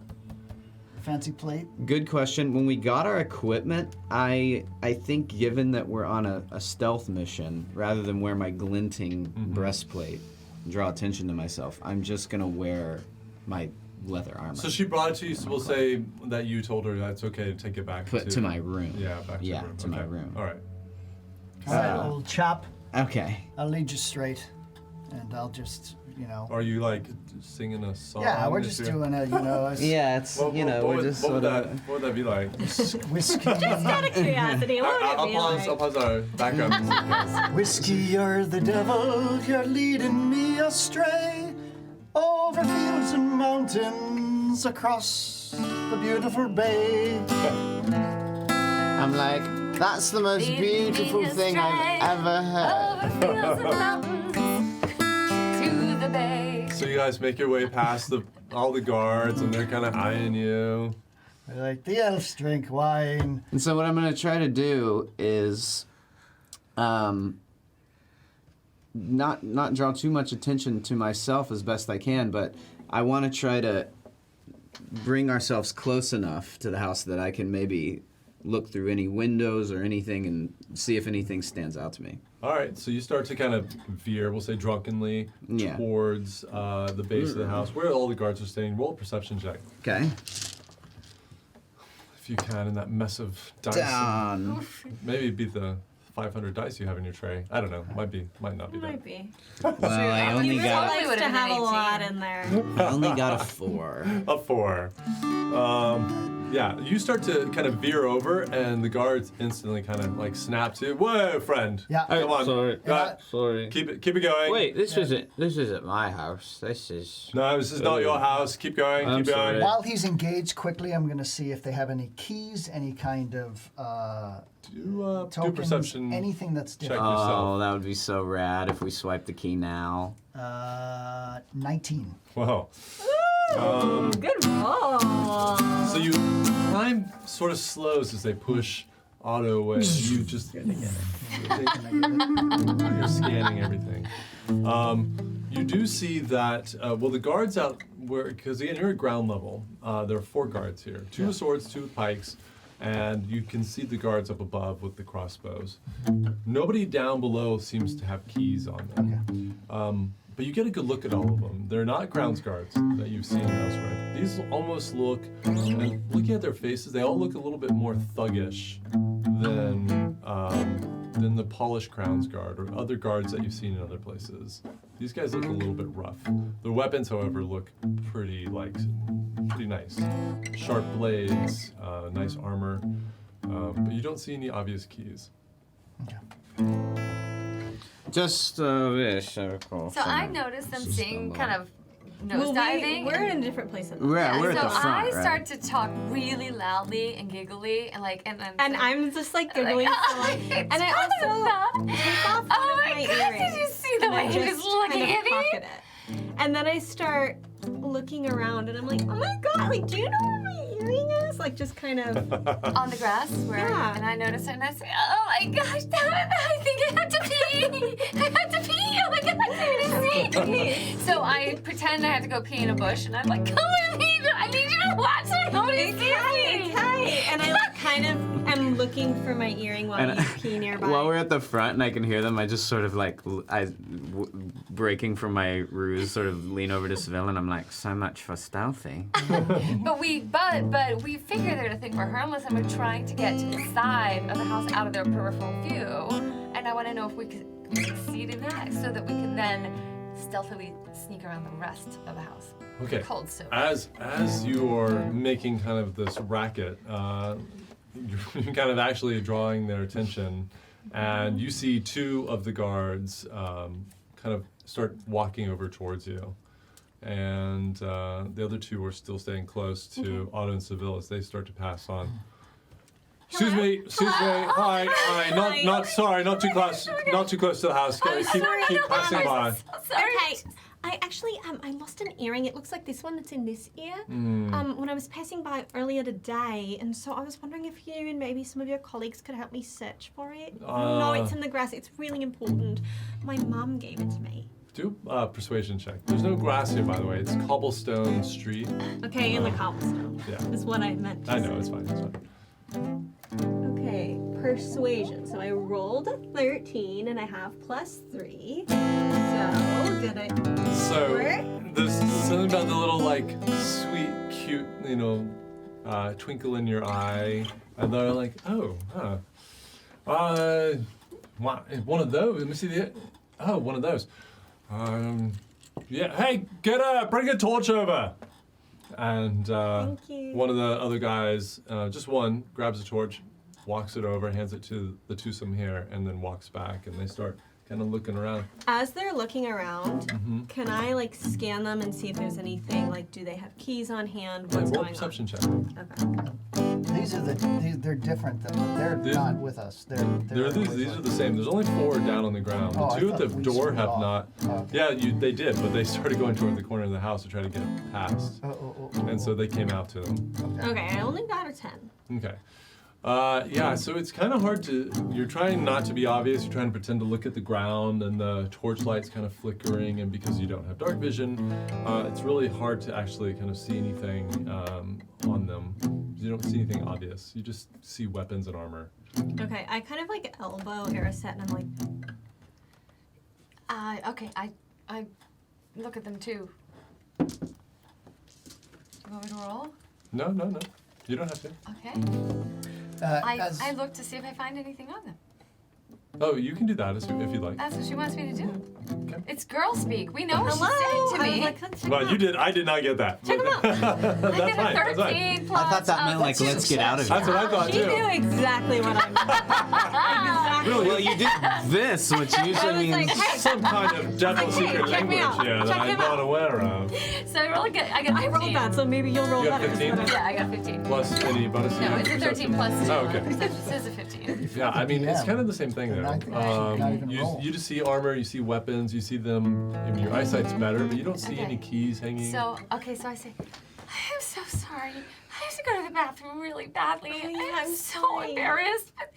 fancy plate? Good question. When we got our equipment, I think given that we're on a stealth mission, rather than wear my glinting breastplate and draw attention to myself, I'm just gonna wear my leather armor. So she brought it to you. So we'll say that you told her that it's okay to take it back Put to my room. Yeah, back to Yeah, your room. to my Okay. room. All right. All right, old chap. Okay. I'll lead you straight, and I'll just, Are you like singing a song? Yeah, we're as just you're- doing a, Yeah, it's What, we're just what sort would of. that, what would that be like? whiskey. Out of curiosity, what would I'll it be pause. like? I'll pause our backup. Whiskey, you're the devil. You're leading me astray over fields and mountains across the beautiful bay. I'm like, that's the most beautiful thing I've ever heard. Over fields and mountains to the bay. So you guys make your way past all the guards, and they're kind of eyeing you. They're like, the elves drink wine. And so what I'm gonna try to do is, not draw too much attention to myself as best I can, but I want to try to bring ourselves close enough to the house that I can maybe look through any windows or anything and see if anything stands out to me. All right, so you start to kind of veer, we'll say drunkenly, Yeah. towards the base of the house where all the guards are staying. Roll a perception check, Okay. if you can, in that mess of dice. Down. Maybe beat the 500 dice you have in your tray. I don't know. Might not be that. Might be. Well, I only He got likes would've to been have a 18. lot in there. I only got a 4. A 4. Yeah, you start to kind of veer over, and the guards instantly kind of like snap to, "Whoa, friend! Yeah. Come on, Sorry. Sorry. keep it going." Wait, this isn't my house. This is. No, this is not your house. Keep going. I'm Keep going. sorry. While he's engaged, quickly, I'm going to see if they have any keys, any kind of Do tokens, perception anything that's check different. Oh, yourself. that would be so rad if we swiped the key now. 19. Wow. Good roll. So time sort of slows as they push Otto away. You just you're scanning everything. You do see that the guards out because again you're at ground level. There are 4 guards here, 2 with swords, 2 with pikes, and you can see the guards up above with the crossbows. Nobody down below seems to have keys on them. But you get a good look at all of them. They're not grounds guards that you've seen elsewhere. These almost look, and looking at their faces, they all look a little bit more thuggish than the polished grounds guard or other guards that you've seen in other places. These guys look a little bit rough. Their weapons, however, look pretty nice. Sharp blades, nice armor, but you don't see any obvious keys. Just this, of course. So I noticed them seeing kind of Well, nosediving. we're in a different place in the Yeah, we're so at the front, I right? start to talk really loudly and giggly and And I'm just like giggling. And I also take off one Oh of my my God, earrings. did you see the and way I he was just looking kind of at me? pocket it. And then I start looking around and I'm like, oh my God, like, do you know where my earring is? Like, just kind of. on the grass where, Yeah. and I notice it and I say, oh my gosh, I think I have to pee. I have to pee. Oh my gosh, I'm gonna see. So I pretend I have to go pee in a bush and I'm like, come with me. I need you to watch me. Nobody sees me. Okay. And I like kind of am looking for my earring while And you pee nearby. while we're at the front and I can hear them, I just sort of like, breaking from my ruse, sort of lean over to Seville and I'm like, so much for stealthy. But we figure they're to think we're harmless and we're trying to get to the side of the house out of their peripheral view. And I want to know if we could succeed in that so that we can then stealthily sneak around the rest of the house. Okay. Cold soup. As you're making kind of this racket, you're kind of actually drawing their attention, and you see 2 of the guards kind of start walking over towards you, and the other 2 are still staying close to Otto and Seville as they start to pass on. Excuse me. Hi. Not sorry. Not too close to the house. Keep passing by. Okay. I actually, I lost an earring. It looks like this one that's in this ear. When I was passing by earlier today, and so I was wondering if you and maybe some of your colleagues could help me search for it. No, it's in the grass. It's really important. My mum gave it to me. Do a persuasion check. There's no grass here, by the way. It's cobblestone street. Okay, in the cobblestone. Yeah. Is what I meant to I say. know. It's fine. Okay, persuasion. So I rolled a 13 and I have +3. So, did I So work? there's something about the little like sweet, cute, twinkle in your eye, and they're like, oh, huh. Wow, one of those. Let me see the. Oh, one of those. Yeah. Hey, bring a torch over. And Thank you. one of the other guys, just one, grabs a torch, walks it over, hands it to the twosome here, and then walks back, and they start kind of looking around. As they're looking around, can I like scan them and see if there's anything like, do they have keys on hand? What's Roll going perception check. on? Okay. They're different though. They're not with us. These are the same. There's only 4 down on the ground. Oh, The I 2 at the thought we door split have off. not. Oh, okay. Yeah, they did, but they started going toward the corner of the house to try to get past. And so they came out to them. Okay, I only got a 10. Okay. Yeah, so it's kind of hard to. You're trying not to be obvious. You're trying to pretend to look at the ground, and the torchlight's kind of flickering. And because you don't have dark vision, it's really hard to actually kind of see anything on them. You don't see anything obvious. You just see weapons and armor. Okay, I kind of like elbow Ariset and I'm like, Okay, I look at them too. Do you want me to roll? No. You don't have to. Okay. I look to see if I find anything on them. Oh, you can do that if you'd like. That's what she wants me to do. Okay. It's girl speak. We know what hello. she's saying to I was me. like, let's check Well, them you out. did. I did not get that. Check 'em out. I That's get fine. a That's fine. 13 plus. I thought that meant like, let's get out of here. That's what I thought She too. knew exactly what I meant. Exactly. Really? Well, you did this, which I usually was like, means. hey, Some kind of devil Hey, secret check me language out. here that Check I'm him not out. aware of. So I roll good. I get 15. I rolled that, so maybe you'll roll You got better. 15? Yeah, I got 15. Plus any bonus. No, it's a 13 plus 2. Oh, okay. Perception says a 15. Yeah, I mean, it's Yeah. kind of the same thing Then though. I think I should not even You roll. just see armor, you see weapons, you see them. I mean, your eyesight's better, but you don't see Okay. any keys hanging. So I say, I'm so sorry. I have to go to the bathroom really badly. I'm so sorry. embarrassed. But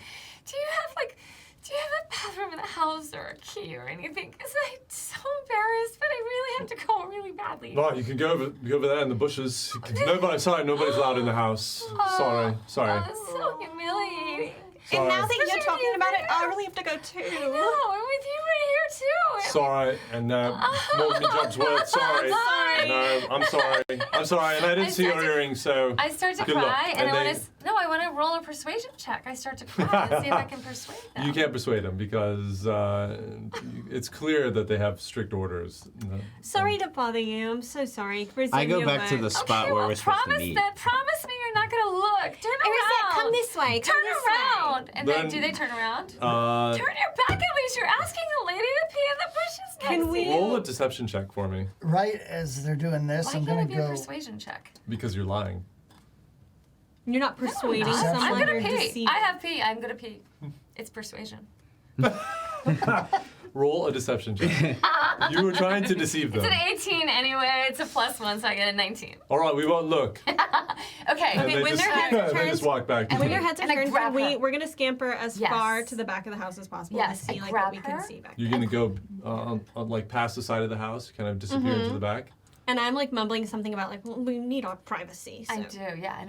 do you have a bathroom in the house or a key or anything? Because I'm so embarrassed, but I really have to go really badly. Oh, you can go over there in the bushes. Nobody's allowed in the house. Sorry. Oh, it's so humiliating. And now Sorry. that you're talking about it, I really have to go too. I know, I'm with you right here too. Sorry, and Morgan Job's word. Sorry. Sorry. No, I'm sorry. I'm sorry, and I didn't see your started- earrings, so. I start to Good luck. cry, and And I want to roll a persuasion check. I start to cry and see if I can persuade them. You can't persuade them because it's clear that they have strict orders. Sorry to bother you. I'm so sorry. I go back to the spot Okay, where well, we're supposed to promise meet. Promise me you're not gonna look. Turn around. Come this way. Come Turn this around. And then Then- do they turn around? Turn Uh, your back at least. You're asking a lady to pee in the bushes next Can we- to you. roll a deception check for me Right as they're doing this, Why I'm can't gonna it be a go. persuasion check? because you're lying. You're not persuading not. someone. I'm gonna You're pee. deceiving. I have pee. I'm gonna pee. It's persuasion. Roll a deception check. You were trying to deceive It's them. an 18 anyway. It's a +1, so I get a 19. All right, we won't look. Okay. And they when just, their heads are they just turned- walk back. And when your heads are And I turned, grab her. we're gonna scamper as Yes. far to the back of the house as possible Yes, to see I like grab what we can her. see back You're there. gonna go on like past the side of the house, kind of disappear into the back. And I'm like mumbling something about like, well, we need our privacy. So. I do, yeah,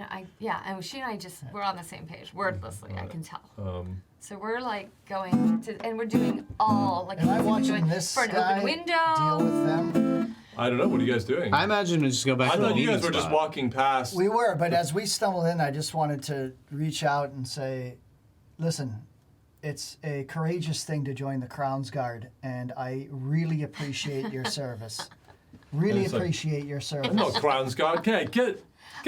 and she and I we're on the same page, wordlessly, I can tell. So we're like going to, and we're doing all like Am I we're watching doing this for an guy open window. deal with them? I don't know. What are you guys doing? I imagine we just go back I to the thought you meeting guys were just spot. walking past. We were, but as we stumbled in, I just wanted to reach out and say, listen, it's a courageous thing to join the Crown's Guard, and I really appreciate your service. Really It's like- appreciate your service. I'm not Crown's Guard. Okay, get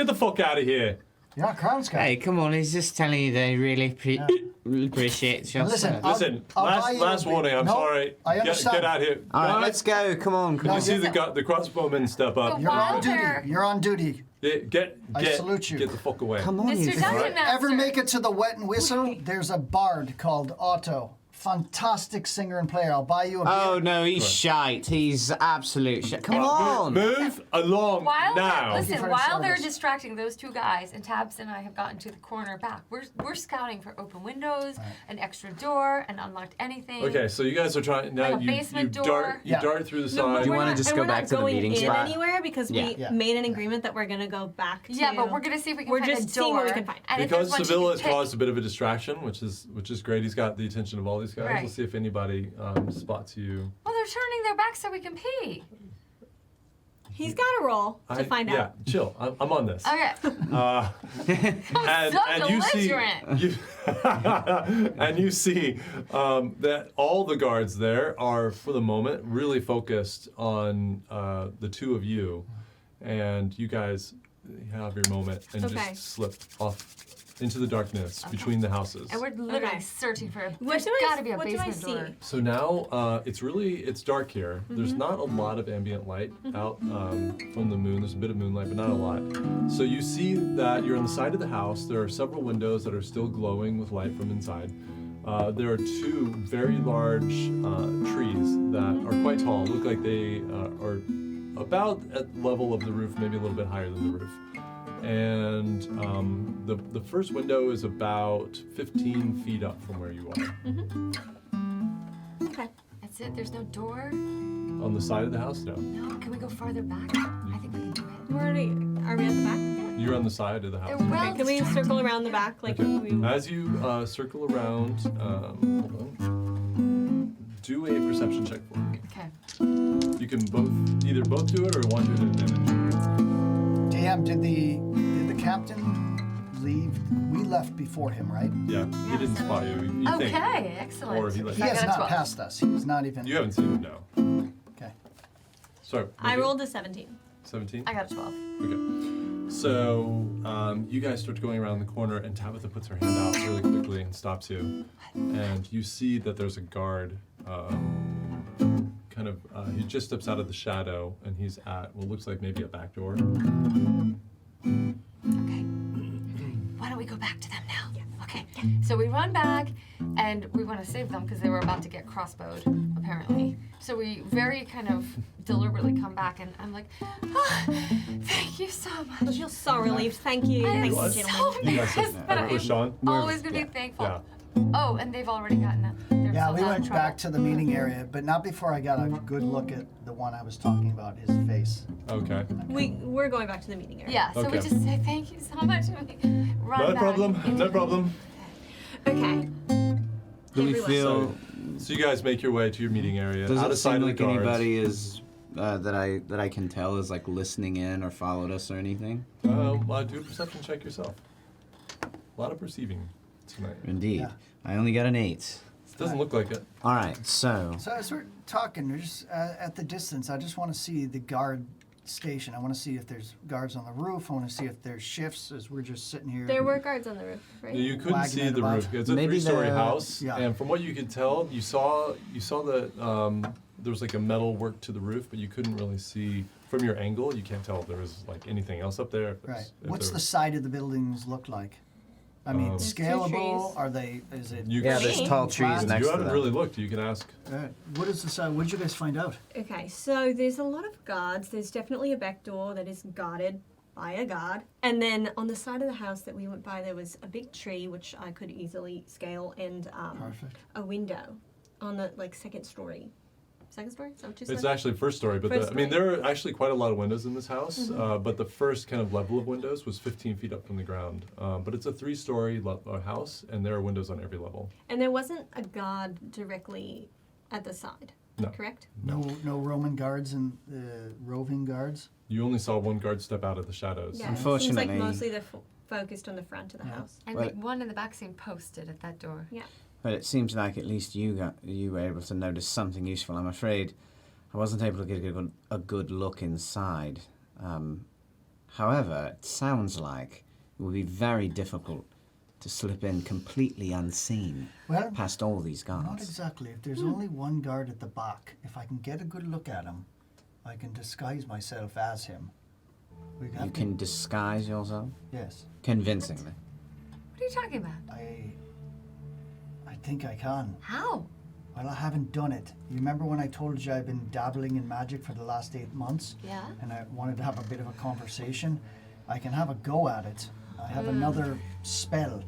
the fuck out of here. You're not Crown's Guard. Hey, come on, he's just telling you they really appreciate your Listen, service. Listen, I'll buy you last a warning. I'm no, sorry. I understand. Get out here. All right, Guys, let's go. Come on. Come No, on. You see the crossbowmen step up. But You're while on duty. they're- You're on duty. Get I salute you. Get the fuck away. Come on, Mr. you Dungeon Master. Ever make it to the Wet and Whistle? There's a bard called Otto. Fantastic singer and player. I'll buy you a beer. Oh no, he's shite. He's absolute shit. Come on. Move along While now. they're, listen, for the while they're service. distracting those two guys, and Tabs and I have gotten to the corner back, we're scouting for open windows, an extra door, an unlocked anything. Okay, so you guys are trying now. Like a You basement door. dart. You Yeah. dart through the No, but side. you we're wanna not- just and go we're back not to the going meeting in spot? anywhere because Yeah. we Yeah. made an agreement that we're gonna go back to. Yeah, but we're gonna see if we can We're find just a seeing door. what we can find. And if Because there's one Seville you has can pick- caused a bit of a distraction, which is great. He's got the attention of all these guys. Right. We'll see if anybody spots you. Well, they're turning their back so we can pee. He's got to roll to find Yeah, out. chill. I'm on this. Okay. And you see, and you see that all the guards there are, for the moment, really focused on the two of you, and you guys have your moment and Okay. just slip off into the darkness between the houses. And we're literally Okay. searching for. What There's do I- got to be a what do I basement door. see? So now it's dark here. There's not a lot of ambient light out from the moon. There's a bit of moonlight, but not a lot. So you see that you're on the side of the house. There are several windows that are still glowing with light from inside. There are two very large trees that are quite tall. Look like they are about at the level of the roof, maybe a little bit higher than the roof. And the first window is about 15 feet up from where you are. Okay. That's it. There's no door. On the side of the house, no. No. Can we go farther back? I think we can do it. Are we at the back? You're on the side of the house. They're well Can we distracted. circle around the back like Okay. we? As you circle around, hold on. Do a perception check for me. Okay. You can either both do it or one do it at advantage. DM, did the captain leave? We left before him, right? Yeah, he didn't spot you. You think. Okay. Excellent. Or he let He you. I has got a not 12. passed us. He's not even. You haven't seen him now. Okay. Sorry. I rolled a 17. 17? I got a 12. Okay. So you guys start going around the corner, and Tabitha puts her hand out really quickly and stops you. And you see that there's a guard. He just steps out of the shadow, and he's at what looks like maybe a back door. Okay. Why don't we go back to them now? Yeah. Okay. So we run back, and we want to save them because they were about to get crossbowed, apparently. So we very kind of deliberately come back, and I'm like, oh, thank you so I much. feel so relieved. Thank you. I am Thank you, What? gentlemen. so You guys embarrassed, have- but with Sean? I'm always going to Yeah. be thankful. Yeah. Oh, and they've already gotten Yeah, themselves we out of went trouble. back to the meeting area, but not before I got a good look at the one I was talking about, his face. Okay. We're going back to the meeting area. Yeah, so we Okay. just say thank you so much, and we run No back problem. into No the- problem. Okay. Do we Everyone. feel? So you guys make your way to your meeting area. Does out it of sight seem of the like guards. anybody is that I can tell is like listening in or followed us or anything? Do a perception check yourself. A lot of perceiving tonight. Indeed. Yeah. I only got an 8. Doesn't look like it. All right, so So as we're talking, we're just at the distance, I just want to see the guard station. I want to see if there's guards on the roof. I want to see if there's shifts as we're just sitting here. There were guards on the roof, right? You couldn't Wagging see it the about. roof. It's a Maybe three-story the- house, Yeah. and from what you could tell, you saw that there was like a metal work to the roof, but you couldn't really see from your angle. You can't tell if there was like anything else up there. If Right. it's- if What's there the was- side of the buildings look like? I mean, There's two scalable? trees. Are they? Is it? You yeah, can- there's tall trees Flat. next You to haven't them. really looked. You can ask. What is the side? What did you guys find out? Okay, so there's a lot of guards. There's definitely a back door that is guarded by a guard. And then on the side of the house that we went by, there was a big tree, which I could easily scale, and Perfect. a window on the second story. Second story? Is that what you It's said? actually first story, but First there are actually quite a lot of windows in this house. But the first kind of level of windows was 15 feet up from the ground. But it's a three-story house, and there are windows on every level. And there wasn't a guard directly at the side, No. correct? No Roman guards and roving guards. You only saw one guard step out of the shadows. Yeah, it seems Unfortunately- like mostly they're focused on the front of the house. And Well- like one in the back seemed posted at that door. Yeah. But it seems like at least you were able to notice something useful. I'm afraid I wasn't able to get a good look inside. However, it sounds like it would be very difficult to slip in completely unseen Well, past all these not guards. exactly. If there's only one guard at the back, if I can get a good look at him, I can disguise myself as him. We You can disguise yourself Yes, convincingly. What are you talking about? I think I can. How? Well, I haven't done it. You remember when I told you I've been dabbling in magic for the last 8 months? Yeah. And I wanted to have a bit of a conversation? I can have a go at it. I have another spell.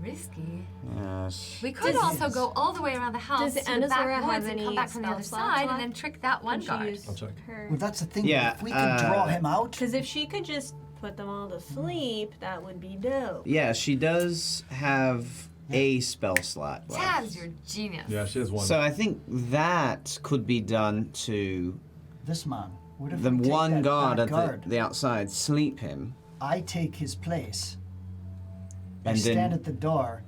Risky. Yes. We could Does- also go all the way around the house Does to the back Anazora have woods and come any back from the other spell slots side left? and then trick that one Could she guard. use I'll check. her- Well, that's the thing. Yeah, If we could draw him out, Because if she could just put them all to sleep, that would be dope. Yeah, she does have a spell slot left. Tabs, you're a genius. Yeah, she has one. So I think that could be done to this man, What if the we take one that guard back at guard? the outside, sleep him, I take his place. I And then- stand at the door.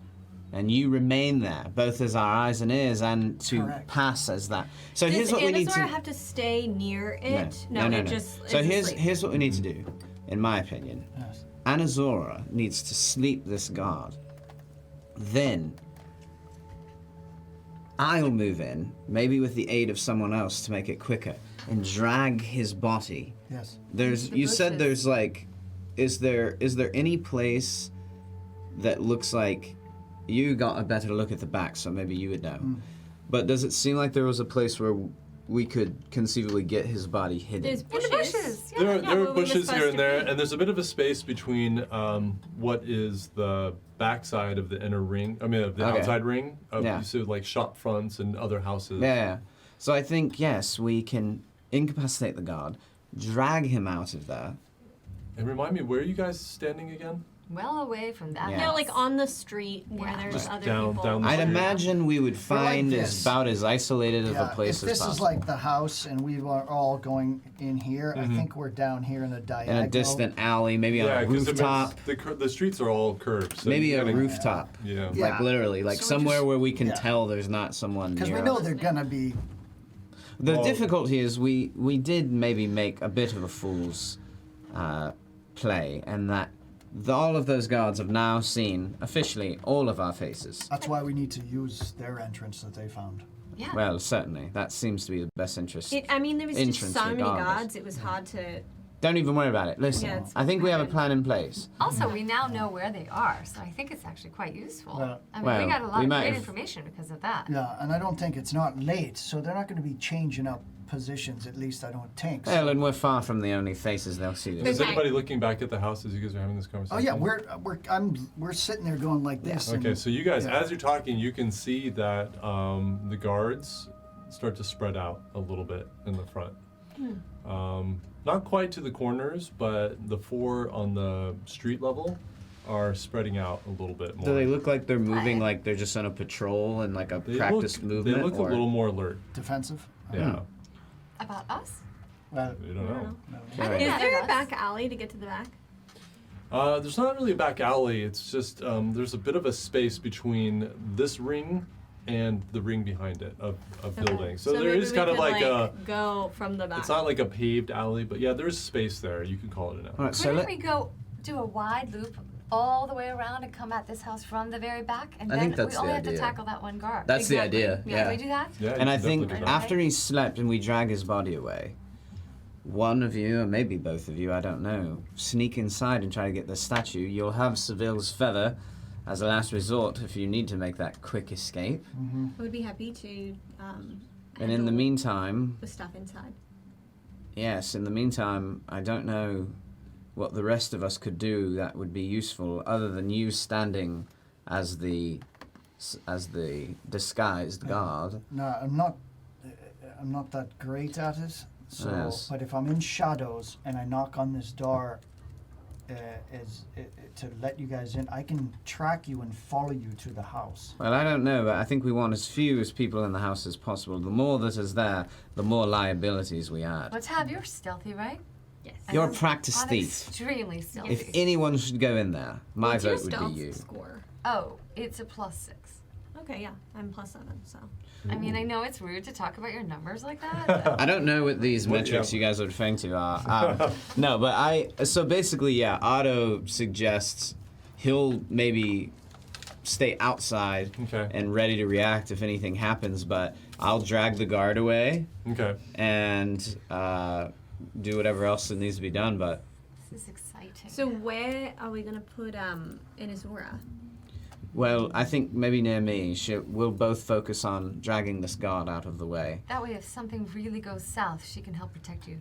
and you remain there, both as our eyes and ears, and to Correct. pass as that. So Does here's what we need to. Anazora have to stay near it? No. It just So is here's asleep. here's what we need to do, in my opinion. Yes. Anazora needs to sleep this guard. Then I'll move in, maybe with the aid of someone else to make it quicker, and drag his body. Yes. There's The you said bushes. there's like is there any place that looks like you got a better look at the back, so maybe you would know. But does it seem like there was a place where we could conceivably get his body hidden? There's In bushes. the bushes. Yeah. There Yeah, are where we were bushes here supposed and to there, be. and there's a bit of a space between what is the backside of the inner ring. I mean, of the Okay. outside ring. Of, Yeah. You see, like shop fronts and other houses. Yeah. So I think yes, we can incapacitate the guard, drag him out of there. And remind me, where are you guys standing again? Well away from that. Yeah. No, house. like on the street where Yeah. there's Just other down- people. down the I'd street. imagine we would We're like find this. about as isolated of a Yeah, place if as this is possible. like the house and we are all going in here, I think we're down here in a diagonal. in a distant alley, maybe on a 'cause rooftop, the streets are all curved. So maybe you a gotta- rooftop. Yeah. Yeah. Like literally, like So we somewhere just- where we can yeah. tell there's not someone Because near we know us. they're gonna be. The Well- difficulty is we did maybe make a bit of a fool's play, and that all of those guards have now seen officially all of our faces. That's why we need to use their entrance that they found. Yeah. Well, certainly that seems to be the best interest. I mean, there was just Entrance so many regardless. guards, it was hard to. Don't even worry about it. Listen, Yeah, it's I think we have a fine. plan in place. Also, we now know where they are, so I think it's actually quite useful. Well- I mean, Well, we got a lot we of might great have- information because of that. Yeah, and I don't think it's not late, so they're not going to be changing up positions. At least I don't think. Well, and we're far from the only faces they'll see this. Is Okay. anybody looking back at the house as you guys are having this Oh conversation? yeah, we're sitting there going like this. Okay, and- so you guys, yeah. as you're talking, you can see that the guards start to spread out a little bit in the front. Not quite to the corners, but the four on the street level are spreading out a little bit more. Do they look like they're moving like they're just on a patrol and like a They practiced look, movement? They look or? a little more alert. defensive. Yeah. About us? Well, You don't know. All right. Is Yeah, there a us. back alley to get to the back? There's not really a back alley. It's just there's a bit of a space between this ring and the ring behind it of buildings. So, there maybe is we kind of could, like a. go from the back. It's not like a paved alley, but yeah, there's space there. You could call it an alley. All right, so Couldn't let, we go do a wide loop all the way around and come at this house from the very back? And I then think that's we the only have to idea. tackle that one guard. That's the Exactly. idea. Can Yeah. we do that? Yeah, you And I can think definitely do that. after he's slept and we drag his body away, one of you, or maybe both of you, I don't know, sneak inside and try to get the statue. You'll have Seville's feather as a last resort if you need to make that quick escape. I would be happy to. And in the handle meantime, the stuff inside. yes, in the meantime, I don't know what the rest of us could do that would be useful other than you standing as the disguised guard. no, I'm not that great at it. So, Yes. but if I'm in shadows and I knock on this door, to let you guys in, I can track you and follow you to the house. Well, I don't know, but I think we want as few as people in the house as possible. The more that is there, the more liabilities we add. Let's have you're stealthy, right? Yes. You're a I'm- practiced I'm thief. Extremely stealthy. If anyone should go in there, my What's your vote would be stealth you. Score. Oh, it's a +6. Okay, yeah, I'm +7, so. I mean, I know it's rude to talk about your numbers like that. I don't know what these What- metrics yeah. you guys are referring to are. No, but so basically, yeah, Otto suggests he'll maybe stay outside Okay. and ready to react if anything happens, but I'll drag the guard away Okay. and do whatever else that needs to be done, but This is exciting. So where are we gonna put Inazura? well, I think maybe near me. We'll both focus on dragging this guard out of the way. that way, if something really goes south, she can help protect you.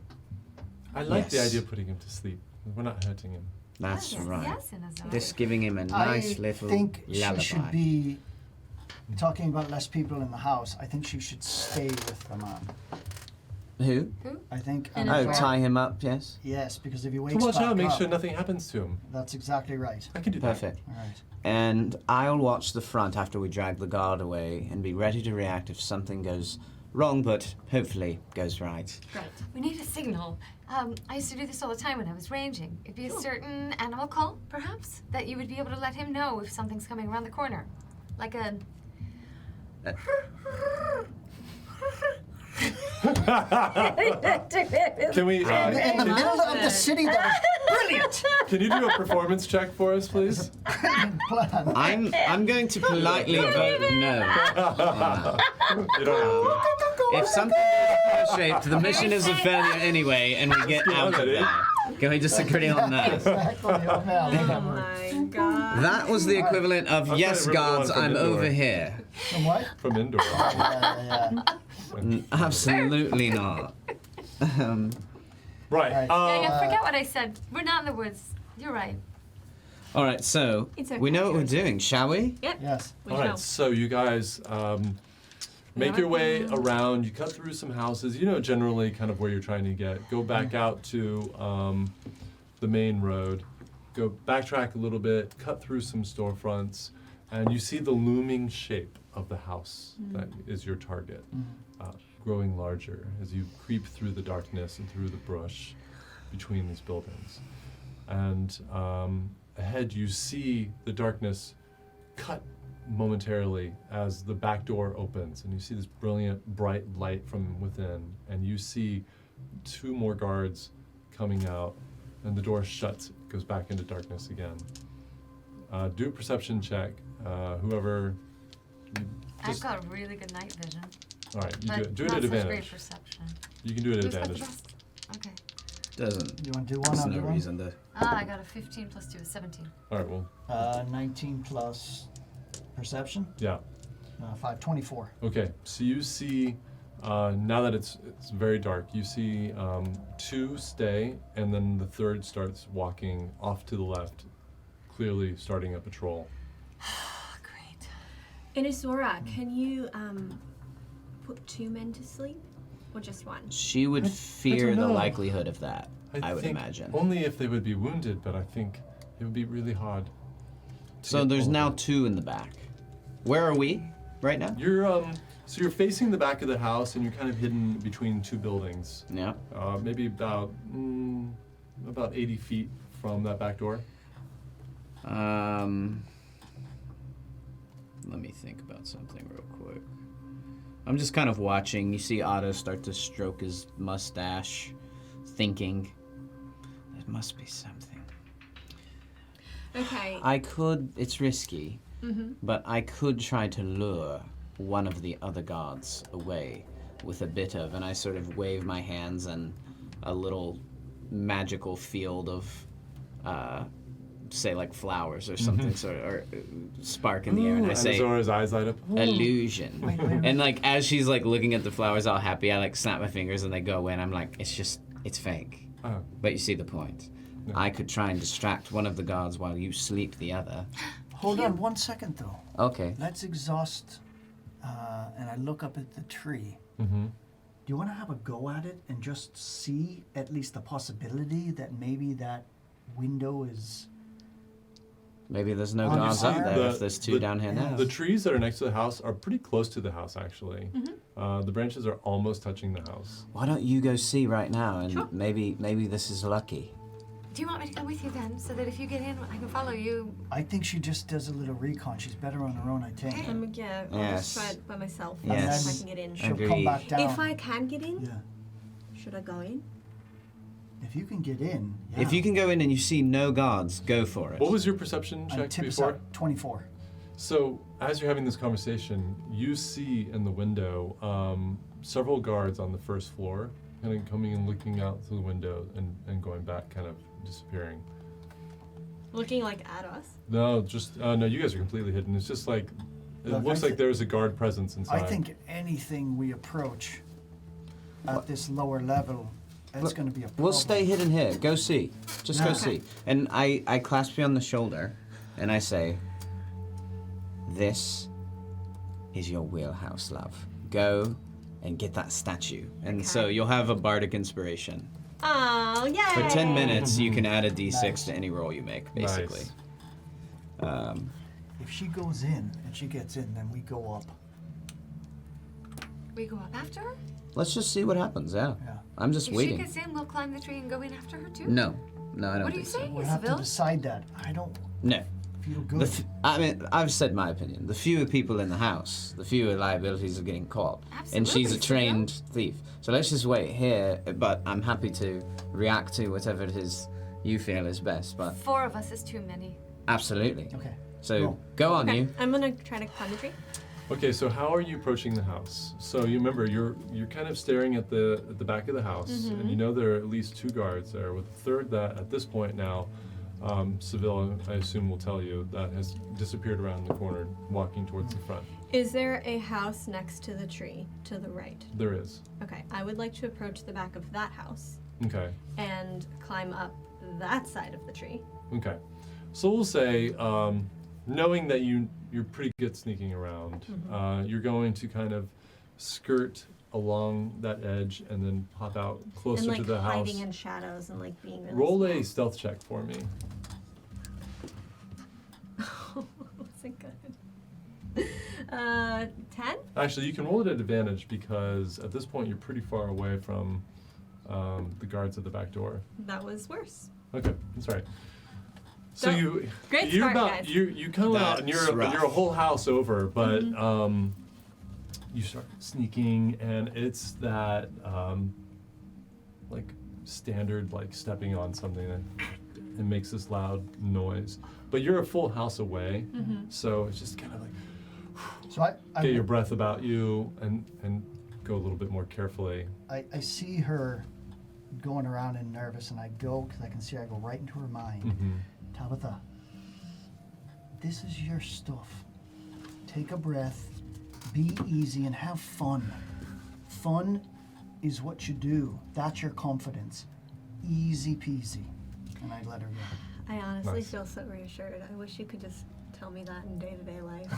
I like the Yes. idea of putting him to sleep. We're not hurting him. That's yes, right. Yes, Inazuma. Just giving him a nice I little think lullaby. she should be talking about less people in the house. I think she should stay with the man. Who? I think. And Oh, Inazura? tie him up, yes? Yes, because if he So wakes watch back out, make up, sure nothing happens to him. that's exactly right. I can do that. Perfect. All right. And I'll watch the front after we drag the guard away and be ready to react if something goes Wrong, but hopefully goes right. Great. We need a signal. I used to do this all the time when I was ranging. It'd be a certain animal call, perhaps, that you would be able to let him know if something's coming around the corner. Like a... Can we? In the middle of the city, that was brilliant. Can you do a performance check for us, please? Plan. I'm going to politely vote no. You don't have to. If something is pear-shaped, the mission is a failure anyway, and we get out of there. Can we just agree on that? Exactly. Oh, man. Oh my god. That was the equivalent of, yes, really guards, want from I'm indoor. over here. From what? From indoor. Yeah. Absolutely not. Right. yeah, forget what I said. We're not in the woods. You're right. All right, so It's okay, we know what we're Joseph. doing, shall we? Yep. Yes. We All shall. right, so you guys make your way around. You cut through some houses. You know generally kind of where you're trying to get. Go back out to the main road. Go backtrack a little bit. Cut through some storefronts, and you see the looming shape of the house that is your target, growing larger as you creep through the darkness and through the brush between these buildings. And ahead, you see the darkness cut momentarily as the back door opens, and you see this brilliant, bright light from within, and you see 2 more guards coming out, and the door shuts, goes back into darkness again. Do a perception check. Whoever. I've got really good night vision. All right, you But do it not at such great advantage. perception. You can do it at Who's got the advantage. best? Okay. Doesn't. You want to do one? There's I'll no do one? reason to. I got a 15 plus 2 is 17. All right, well, 19 plus perception. yeah. 5, 24. Okay, so you see, now that it's very dark, you see 2 stay, and then the third starts walking off to the left, clearly starting a patrol. Great. Inisora, can you put 2 men to sleep? Or just 1? She would fear don't the know. likelihood of that, I would think imagine. Only if they would be wounded, but I think it would be really hard. to So get there's all now of them. 2 in the back. Where are we right now? You're so you're facing the back of the house, and you're kind of hidden between 2 buildings. Yeah. Maybe about 80 feet from that back door. Let me think about something real quick. I'm just kind of watching. You see Otto start to stroke his mustache, thinking, there must be something. Okay. It's risky, but I could try to lure one of the other guards away with a bit of, and I sort of wave my hands and a little magical field of, say like flowers or something, sort of, or spark in the air, and I say, Zora's eyes light up. illusion. Wait. And like as she's like looking at the flowers all happy, I like snap my fingers and they go away, and I'm like, it's fake. Oh. But you see the point. Yeah. I could try and distract one of the guards while you sleep the other. Hold on 1 second, though. Okay. Let's exhaust. And I look up at the tree. Mm-hmm. Do you want to have a go at it and just see at least the possibility that maybe that window is... Maybe there's no Oh, you guards see up there the- if there's 2 the- down here now. The trees that are next to the house are pretty close to the house, actually. The branches are almost touching the house. Why don't you go see right now, and Sure. maybe this is lucky. Do you want me to come with you then, so that if you get in, I can follow you? I think she just does a little recon. She's better on her own, I think. Yeah, I'll Yes. just try it by myself. Yes. See if I can get in. She'll come Agreed. back down. If I can get in, Yeah. should I go in? If you can get in, yeah. If you can go in and you see no guards, go for it. What was your perception I check tip us before? up 24. So, as you're having this conversation, you see in the window several guards on the first floor, kind of coming and looking out through the window and going back, kind of disappearing. Looking like at us. No, just no. You guys are completely hidden. It's just like it Look, looks I like there's a guard presence inside. I think anything we approach at this lower level, it's Look, going to be a problem. We'll stay hidden here. Go see. Just go Yeah. see. And I clasp you on the shoulder and I say, this is your wheelhouse, love. Go and get that statue. And so you'll have a bardic inspiration. Oh, yay! For 10 minutes, you can add a d6 Nice. to any roll you make, basically. Nice. If she goes in and she gets in, then we go up. We go up after her? Let's just see what happens, yeah. Yeah. I'm just If waiting. she gets in, we'll climb the tree and go in after her too? No, I don't What do you think so. say, We'll have to Isabel? decide that. I don't No. feel The good. I mean, I've said my opinion. The fewer people in the house, the fewer liabilities of getting caught. And she's a Absolutely, trained thief. So let's just wait here, but I'm happy to react to whatever it is you feel is best. But 4 of us is too many. absolutely. Okay. So Roll. go on, Okay, you. I'm gonna try to climb the tree. Okay, so how are you approaching the house? So you remember you're kind of staring at the back of the house, and you know there are at least 2 guards there, with the third that at this point now, Seville, I assume, will tell you that has disappeared around the corner, walking towards the front. Is there a house next to the tree to the right? There is. Okay, I would like to approach the back of that house Okay. and climb up that side of the tree. Okay. So we'll say, knowing that you're pretty good sneaking around, you're going to kind of skirt along that edge and then pop out closer And like to the house. hiding in shadows and like being really Roll a small. stealth check for me. Wasn't good. 10? Actually, you can roll it at advantage because at this point you're pretty far away from the guards at the back door. That was worse. Okay, that's right. So So, you great you're start, about guys. you come out and That's you're rough. a whole house over, but you start sneaking and it's that like standard like stepping on something that it makes this loud noise. But you're a full house away, so it's just kind of like So I get your breath about you and go a little bit more carefully. I see her going around and nervous, and I go, because I can see I go right into her mind. Mhm. Tabitha, this is your stuff. Take a breath, be easy, and have fun. Fun is what you do. That's your confidence. Easy peasy. And I let her go. I honestly Nice. feel so reassured. I wish you could just tell me that in day-to-day life.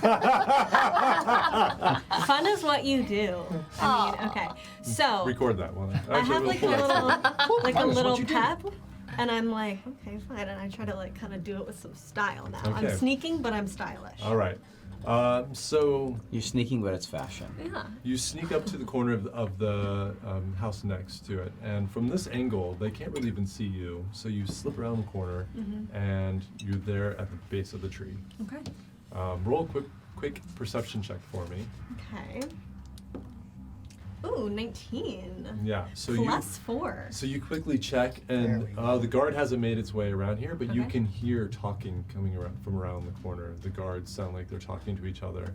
Fun is what you do. I mean, okay. So Record that one. I have we'll like a pull that. little, like a Fun is little what you do. pep, and I'm like, okay, fine. And I try to like kind of do it with some style now. Okay. I'm sneaking, but I'm stylish. All right. So You're sneaking, but it's fashion. Yeah. you sneak up to the corner of the house next to it, and from this angle, they can't really even see you. So you slip around the corner, and you're there at the base of the tree. Okay. Roll a quick perception check for me. Okay. Ooh, 19. Yeah. So Plus 4. So you quickly check, There and we go. the guard hasn't made its way around here, but you Okay. can hear talking coming around from around the corner. The guards sound like they're talking to each other,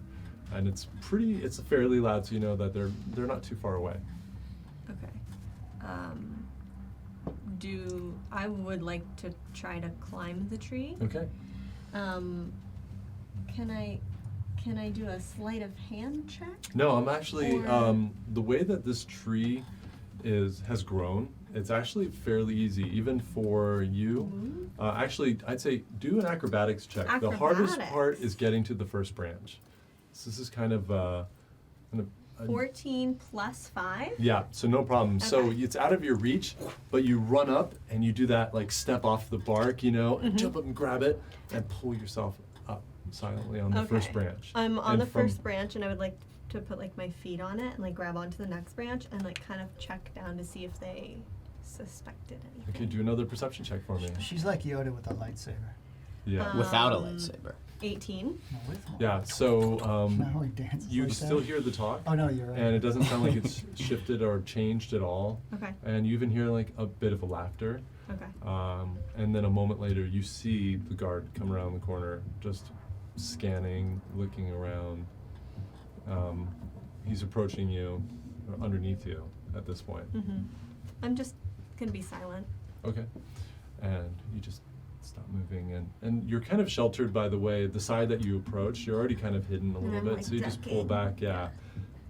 and it's fairly loud, so you know that they're not too far away. Okay. I would like to try to climb the tree. Okay. Can I do a sleight of hand check? No, I'm actually Or- the way that this tree has grown. It's actually fairly easy, even for you. Actually, I'd say do an acrobatics check. The hardest part Acrobatics. is getting to the first branch. So this is kind of a 14 plus 5? yeah, so no problem. So Okay. it's out of your reach, but you run up and you do that like step off the bark, and jump up and grab it and pull yourself up silently on the first Okay. branch. I'm on And the from- first branch, and I would like to put like my feet on it and like grab onto the next branch and like kind of check down to see if they suspected anything. Okay, do another perception check for me. She's like Yoda with a lightsaber. Yeah. Without a lightsaber. 18. No, with one. Yeah, so Now he dances you like still that. hear the talk, Oh, no, you're right. and it doesn't sound like it's shifted or changed at all. Okay. And you even hear like a bit of a laughter. Okay. And then a moment later, you see the guard come around the corner, just scanning, looking around. He's approaching you, underneath you at this point. I'm just gonna be silent. Okay. And you just stop moving, and you're kind of sheltered by the side that you approach. You're already kind of hidden a And little I'm, bit, like, so you just pull ducking. back,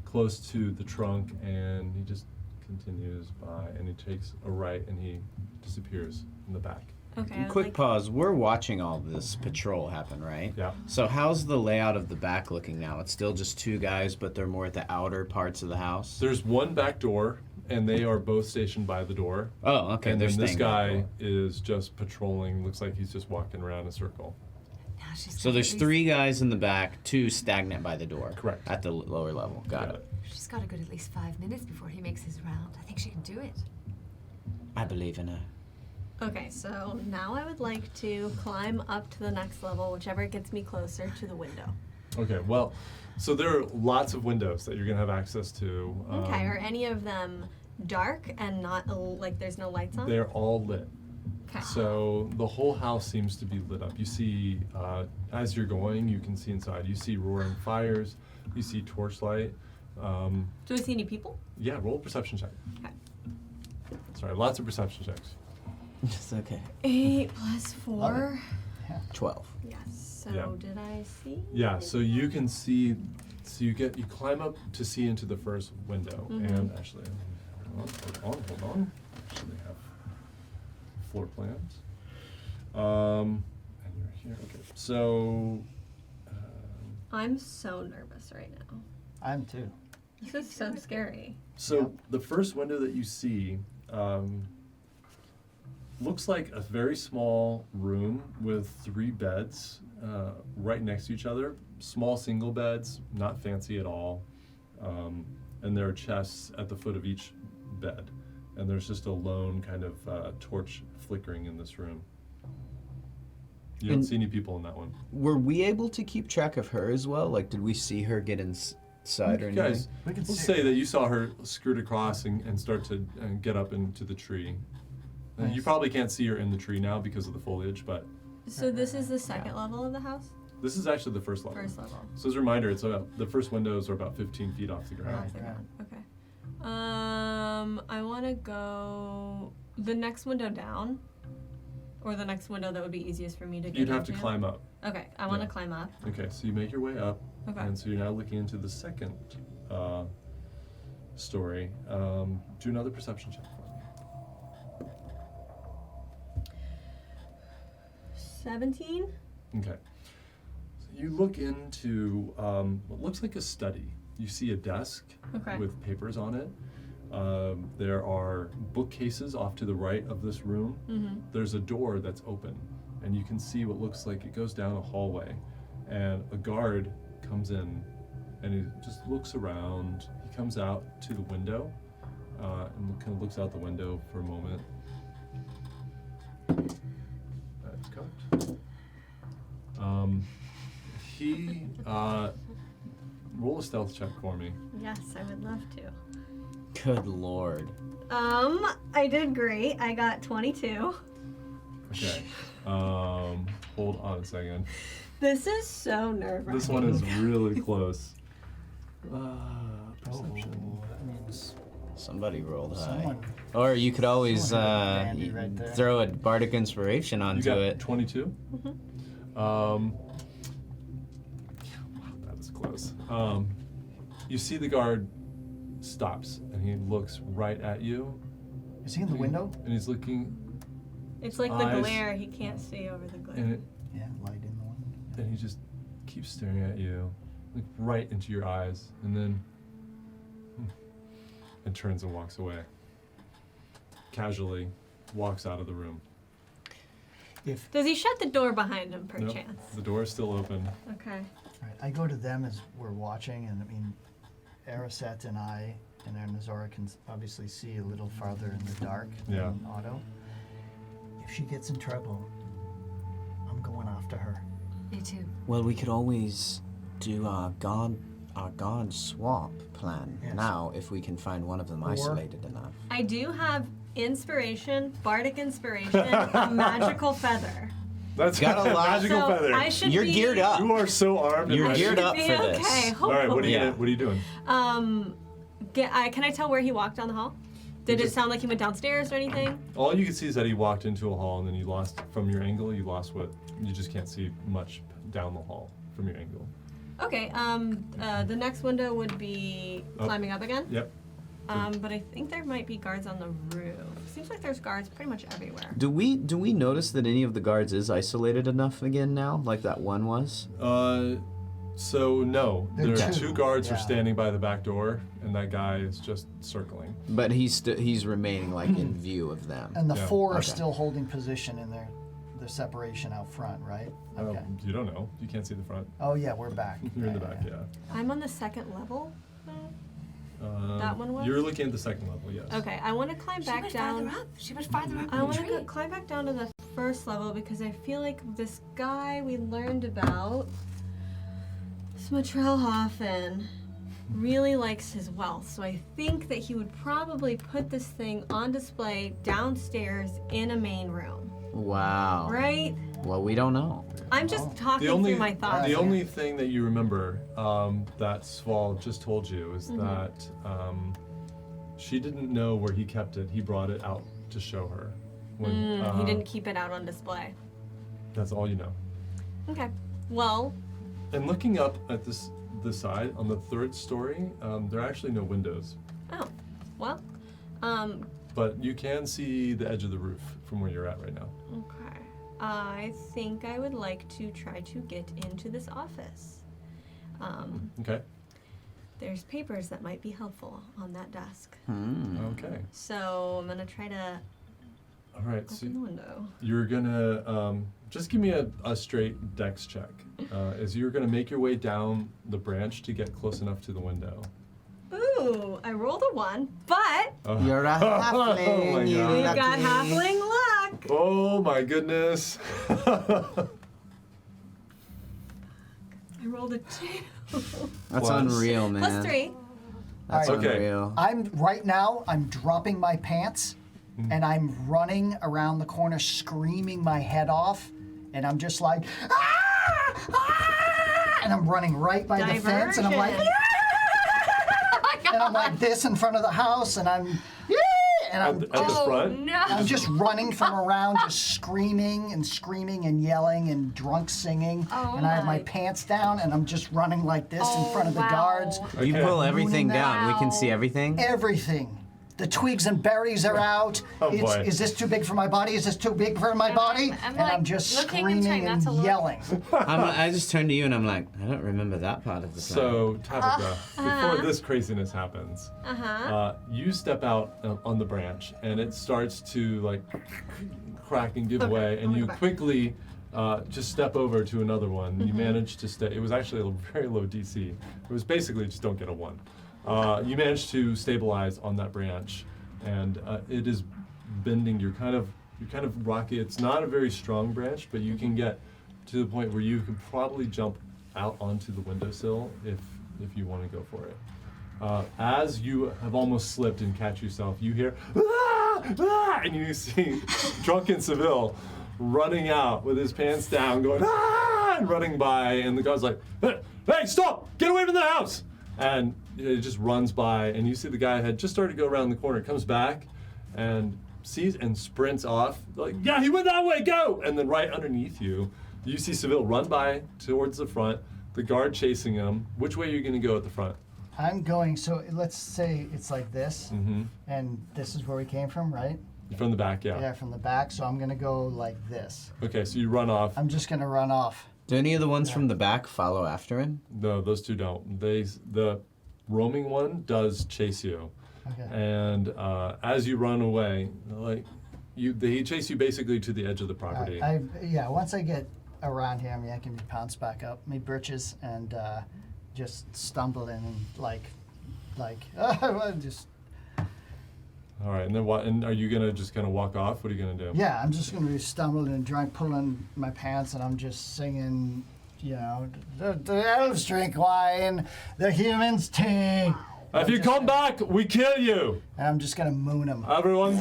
close to the trunk, and he just continues by, and he takes a right, and he disappears in the back. Okay. I would Quick like- pause. We're watching all this patrol happen, right? Yeah. So how's the layout of the back looking now? It's still just 2 guys, but they're more at the outer parts of the house? There's one back door, and they are both stationed by the door. Oh, okay. And They're then this staying back guy door. is just patrolling. Looks like he's just walking around in a circle. Now she's So gonna there's be- 3 guys in the back, 2 stagnant by the door. Correct. At the lower level. Got it. She's got a good at least 5 minutes before he makes his round. I think she can do it. I believe in her. Okay, so now I would like to climb up to the next level, whichever gets me closer to the window. Okay, well, so there are lots of windows that you're gonna have access to. Okay, are any of them dark and not like there's no lights on? They're all lit. Okay. So the whole house seems to be lit up. You see, as you're going, you can see inside. You see roaring fires. You see torchlight. Do I see any people? Yeah, roll a perception check. Okay. Sorry, lots of perception checks. It's okay. 8 plus 4. 12. Yes. So Yeah. did I see? Yeah, so you can see. So you climb up to see into the first window, and actually, hold on. Actually, have floor plans. And you're here. Okay, so. I'm so nervous right now. I'm too. This is so scary. So the first window that you see looks like a very small room with 3 beds right next to each other. Small single beds, not fancy at all. And there are chests at the foot of each bed. And there's just a lone kind of torch flickering in this room. You don't And- see any people in that one. Were we able to keep track of her as well? Like, did we see her get inside or anything? Guys, We can we'll see- say that you saw her skirt across and start to get up into the tree. You Nice. probably can't see her in the tree now because of the foliage, but So this is the second level of the house? this is actually the first level. First level. So as a reminder, it's about the first windows are about 15 feet off the ground. Off the ground. Okay. I want to go the next window down, or the next window that would be easiest for me to get You'd have to into? climb up. Okay, I want to Yeah. climb up. Okay, so you make your way up, Okay. and so you're now looking into the second story. Do another perception check for me. 17? Okay. So you look into what looks like a study. You see a desk Okay. with papers on it. There are bookcases off to the right of this room. Mm-hmm. There's a door that's open, and you can see what looks like it goes down a hallway, and a guard comes in, and he just looks around. He comes out to the window, and kind of looks out the window for a moment. That's cocked. He roll a stealth check for me. Yes, I would love to. Good lord. I did great. I got 22. Okay. Hold on a second. This is so nerve-wracking. This one is really close. Oh, that means Somebody rolled high. someone. Or you could always Someone hit a dandy right there. throw a bardic inspiration You onto got it. 22? Wow, that was close. You see the guard stops, and he looks right at you, Is he in the window? and he's looking, It's like the Eyes. glare. He can't see over the glare. and, Yeah, light in the window. and he just keeps staring at you, like right into your eyes, and then and turns and walks away. Casually walks out of the room. If Does he shut the door behind him, Nope, perchance? the door is still open. Okay. right, I go to them as we're watching, and I mean, Ariset and I and Ernazora can obviously see a little farther in the dark Yeah. than Otto. If she gets in trouble, I'm going after her. Me too. Well, we could always do our god swap plan Yes. now if we can find one of them Or- isolated enough. I do have inspiration, bardic inspiration, magical feather. That's Got a lot. magical So feather. I should You're be, geared up. You are so armed. You're and geared ready. up be for okay, this. All right, what are you Yeah. what are you doing? Can I tell where he walked down the hall? Did it just- sound like he went downstairs or anything? All you can see is that he walked into a hall, and then you lost from your angle. You lost what you just can't see much down the hall from your angle. Okay. The next window would be Up. climbing up again. Yep. But I think there might be guards on the roof. Seems like there's guards pretty much everywhere. Do we notice that any of the guards is isolated enough again now, like that one was? So no, There there are are two, two guards who are yeah. standing by the back door, and that guy is just circling. But he's remaining like in view of them. And the Yeah. 4 are Okay. still holding position in their separation out front, right? Okay. You don't know. You can't see the front. Oh yeah, we're back. You're in the Yeah, back, yeah. yeah. I'm on the second level. That one was? You're looking at the second level, yes. Okay, I want to climb She back went down. farther up. She went farther up. I in want the to tree. climb back down to the first level because I feel like this guy we learned about, Smatrellhoffen, really likes his wealth. So I think that he would probably put this thing on display downstairs in a main room. Wow. Right? Well, we don't know. I'm just talking The only, through my thoughts. the here. only thing that you remember that Sval just told you is Mm-hmm. that she didn't know where he kept it. He brought it out to show her. When, He didn't keep it out on display. That's all you know. Okay. Well, And looking up at the side on the third story, there are actually no windows, oh, well, but you can see the edge of the roof from where you're at right now. okay. I think I would like to try to get into this office. Okay. There's papers that might be helpful on that desk. Okay. So I'm gonna try to All right. So open the window. you're gonna just give me a straight dex check. As you're gonna make your way down the branch to get close enough to the window. Ooh, I rolled a 1, but You're a halfling. Oh my you God. we've lucky. got halfling luck. Oh my goodness. I rolled a 2. That's Plus. unreal, man. Plus 3. That's Alright. Okay. unreal. I'm dropping my pants, and I'm running around the corner screaming my head off, and I'm just like, ah! Ah! And I'm running right by the fence, and I'm like, Diversion. and I'm like this in front of the house, and I'm, yeah! And I'm At the front? No. I'm just running from around, just screaming and yelling and drunk singing. Oh and I have my my. pants down and I'm just running like this in Oh, front of the wow. guards. You Okay. pull everything Mooning down. We can out. see everything. Everything. The twigs and berries are out. Oh, boy. Is this too big for my body? Is this too big for my body? I'm and I'm like just looking and trying screaming not and to look. yelling. I just turn to you and I'm like, I don't remember that part of the plan. So, Tabitha, before this craziness happens, you step out on the branch and it starts to like crack and give way, and I'm gonna you go back. quickly just step over to another one. You manage to stay. It was actually a very low DC. It was basically just don't get a 1. You managed to stabilize on that branch, and it is bending. You're kind of rocky. It's not a very strong branch, but you can get to the point where you can probably jump out onto the windowsill if you want to go for it. As you have almost slipped and catch yourself, you hear "Ah! Ah!" and you see drunken Seville running out with his pants down, going "Ah!" and running by, and the guy's like, "Hey, stop! Get away from the house!" And it just runs by, and you see the guy had just started to go around the corner, comes back, and sees and sprints off. Like, yeah, he went that way, go! And then right underneath you, you see Seville run by towards the front, the guard chasing him. Which way are you going to go at the front? I'm going, so let's say it's like this, and this is where we came from, right? From the back, yeah. Yeah, from the back, so I'm gonna go like this. Okay, so you run off. I'm just gonna run off. Do any of the ones from the back follow after him? No, those two don't. The roaming one does chase you, Okay. and as you run away, like they chase you basically to the edge of the property. Once I get around here, I'm yanking my pants back up, my britches, and just stumble in and like, just, All right, and then what? And are you gonna just kind of walk off? What are you gonna do? yeah, I'm just gonna be stumbling and drunk, pulling my pants, and I'm just singing, you know, the elves drink wine, the humans tea. If you come back, we kill you. And I'm just gonna moon them. Everyone,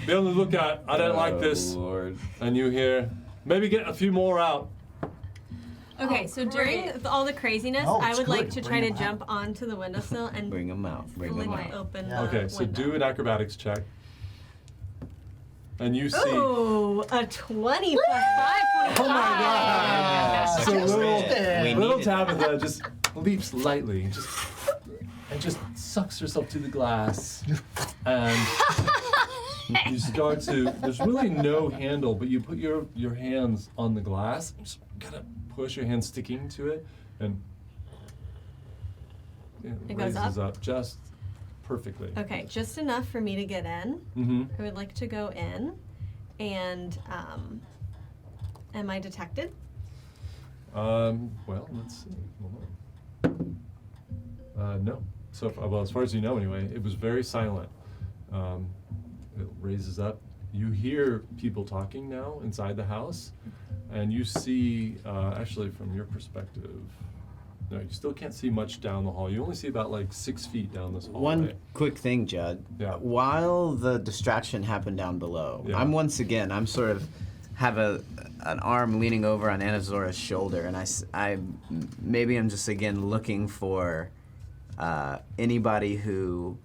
be on the lookout. I don't like this. Lord. And you hear, maybe get a few more out. Okay, so during great. all the craziness, Oh, I it's would like good. to Bring try to 'em out. jump onto the windowsill and Bring them out. Bring them flick out. open Yeah. the Okay, so window. do an acrobatics check. And you see. Ooh, a 20 plus 5.5. Oh my God! So Just little, there. We little need it. Tabitha just leaps lightly, and just sucks herself to the glass, and you start to. There's really no handle, but you put your hands on the glass, and just kind of push your hand sticking to it, and It goes raises up just perfectly. Okay, just enough for me to get in. Mm-hmm. I would like to go in, and am I detected? Well, let's see. Hold on. No. So, well, as far as you know, anyway, it was very silent. It raises up. You hear people talking now inside the house, and you see, actually, from your perspective, no, you still can't see much down the hall. You only see about like 6 feet down this hallway. One quick thing, Judd. Yeah. While the distraction happened down below, Yeah. I'm sort of have an arm leaning over on Anazora's shoulder, and maybe I'm just again looking for anybody who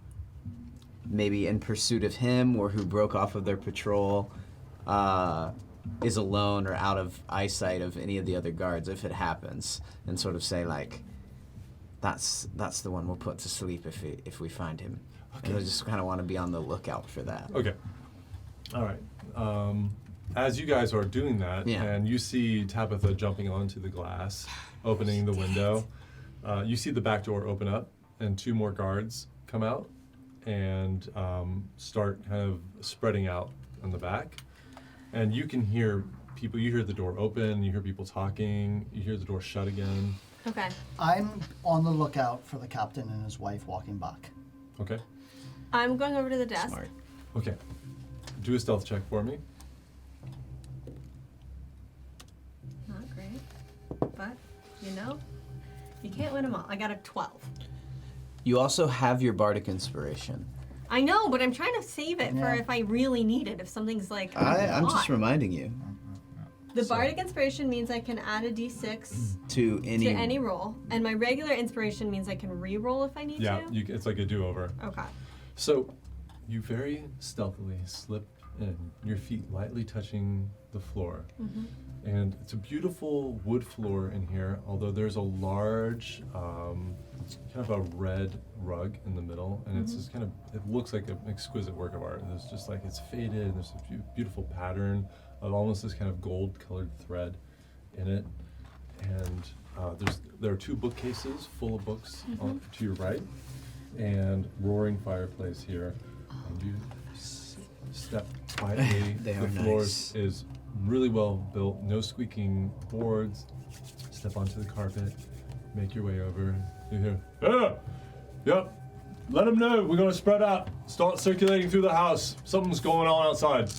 maybe in pursuit of him or who broke off of their patrol is alone or out of eyesight of any of the other guards if it happens, and sort of say like, that's the one we'll put to sleep if we find him. Okay. And I just kind of want to be on the lookout for that. Okay. All right. As you guys are doing that, Yeah. and you see Tabitha jumping onto the glass, opening the window, you see the back door open up, and 2 more guards come out and start kind of spreading out on the back. And you can hear people, you hear the door open, you hear people talking, you hear the door shut again. Okay. I'm on the lookout for the captain and his wife walking back. Okay. I'm going over to the desk. Smart. Okay. Do a stealth check for me. Not great, but you can't win them all. I got a 12. You also have your bardic inspiration. I know, but I'm trying to save it for Yeah. if I really need it. If something's like I'm just odd. reminding you The bardic inspiration means I can add a d6 to any. to any roll, and my regular inspiration means I can re-roll if I need Yeah, to. it's like a do-over. Okay. So, you very stealthily slip in, your feet lightly touching the floor. Mm-hmm. And it's a beautiful wood floor in here, although there's a large, kind of a red rug in the middle, and it's just kind of, it looks like an exquisite work of art. There's just like, it's faded, and there's a beautiful pattern of almost this kind of gold-colored thread in it. And there are 2 bookcases full of books to your right, and roaring fireplace here. And you step quietly. They The are floor nice. is really well built, no squeaking boards. Step onto the carpet, make your way over. You hear, yep, let them know we're gonna spread out, start circulating through the house. Something's going on outside.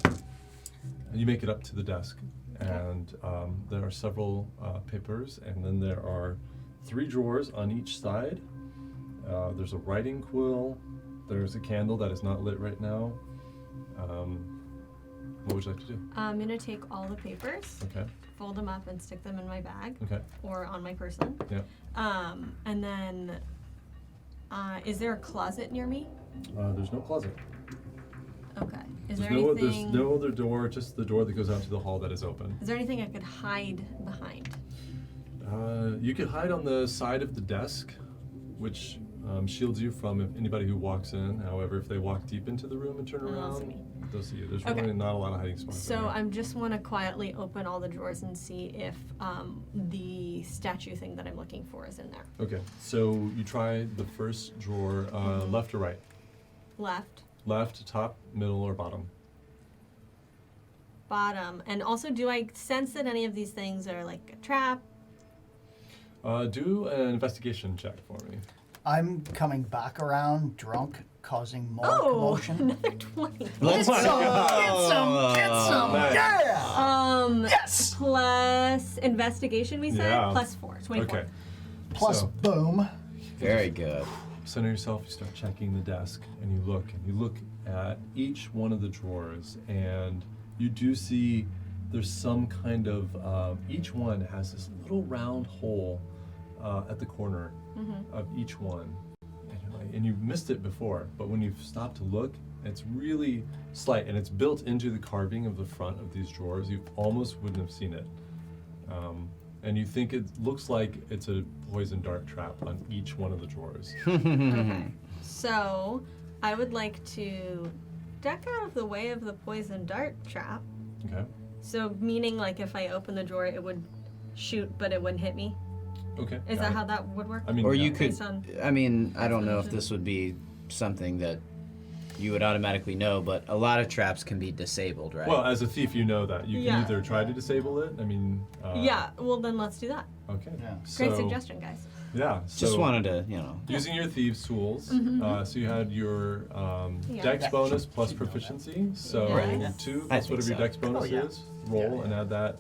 And you make it up to the desk, and there are several papers, and then there are 3 drawers on each side. There's a writing quill. There's a candle that is not lit right now. What would you like to do? I'm gonna take all the papers, Okay. fold them up, and stick them in my bag Okay. or on my person. Yeah. And then, is there a closet near me? There's no closet. Okay. Is There's there anything? There's no other door, just the door that goes out to the hall that is open. Is there anything I could hide behind? You could hide on the side of the desk, which shields you from anybody who walks in. However, if they walk deep into the room and turn They'll around, see me. they'll see you. There's Okay. really not a lot of hiding spots. So in there. I just want to quietly open all the drawers and see if the statue thing that I'm looking for is in there. Okay, so you try the first drawer, left or right? Left, Left, top, middle, or bottom? bottom, and also, do I sense that any of these things are like a trap? Do an investigation check for me. I'm coming back around, drunk, causing more Oh, commotion. another 20. Let's Get some, get some, Nice. yeah! Yes! Plus investigation, we said? Yeah. Plus 4, 24. Okay. Plus, So, boom. Very good. center yourself, you start checking the desk, and you look at each one of the drawers, and you do see there's some kind of, each one has this little round hole at the corner of each one. And you're like, and you missed it before, but when you've stopped to look, it's really slight, and it's built into the carving of the front of these drawers. You almost wouldn't have seen it. And you think it looks like it's a poison dart trap on each one of the drawers. Okay. So, I would like to duck out of the way of the poison dart trap. Okay. So, meaning like if I open the drawer, it would shoot, but it wouldn't hit me. Okay. Is got that it. how that would work? I mean, Or yeah. you could, Based on I mean, I don't know if explanation. this would be something that you would automatically know, but a lot of traps can be disabled, right? Well, as a thief, you know that. You can Yeah. either try to disable it. I mean. yeah, well then let's do that. Okay. Yeah. So, Great suggestion, guys. Yeah. Just So wanted to, you know. using your thieves tools. So you had your Yeah. dex That bonus should- plus should know that. proficiency. So Right. 2 I plus think whatever your so. dex bonus Oh, yeah. is. Roll Yeah, and yeah. add that.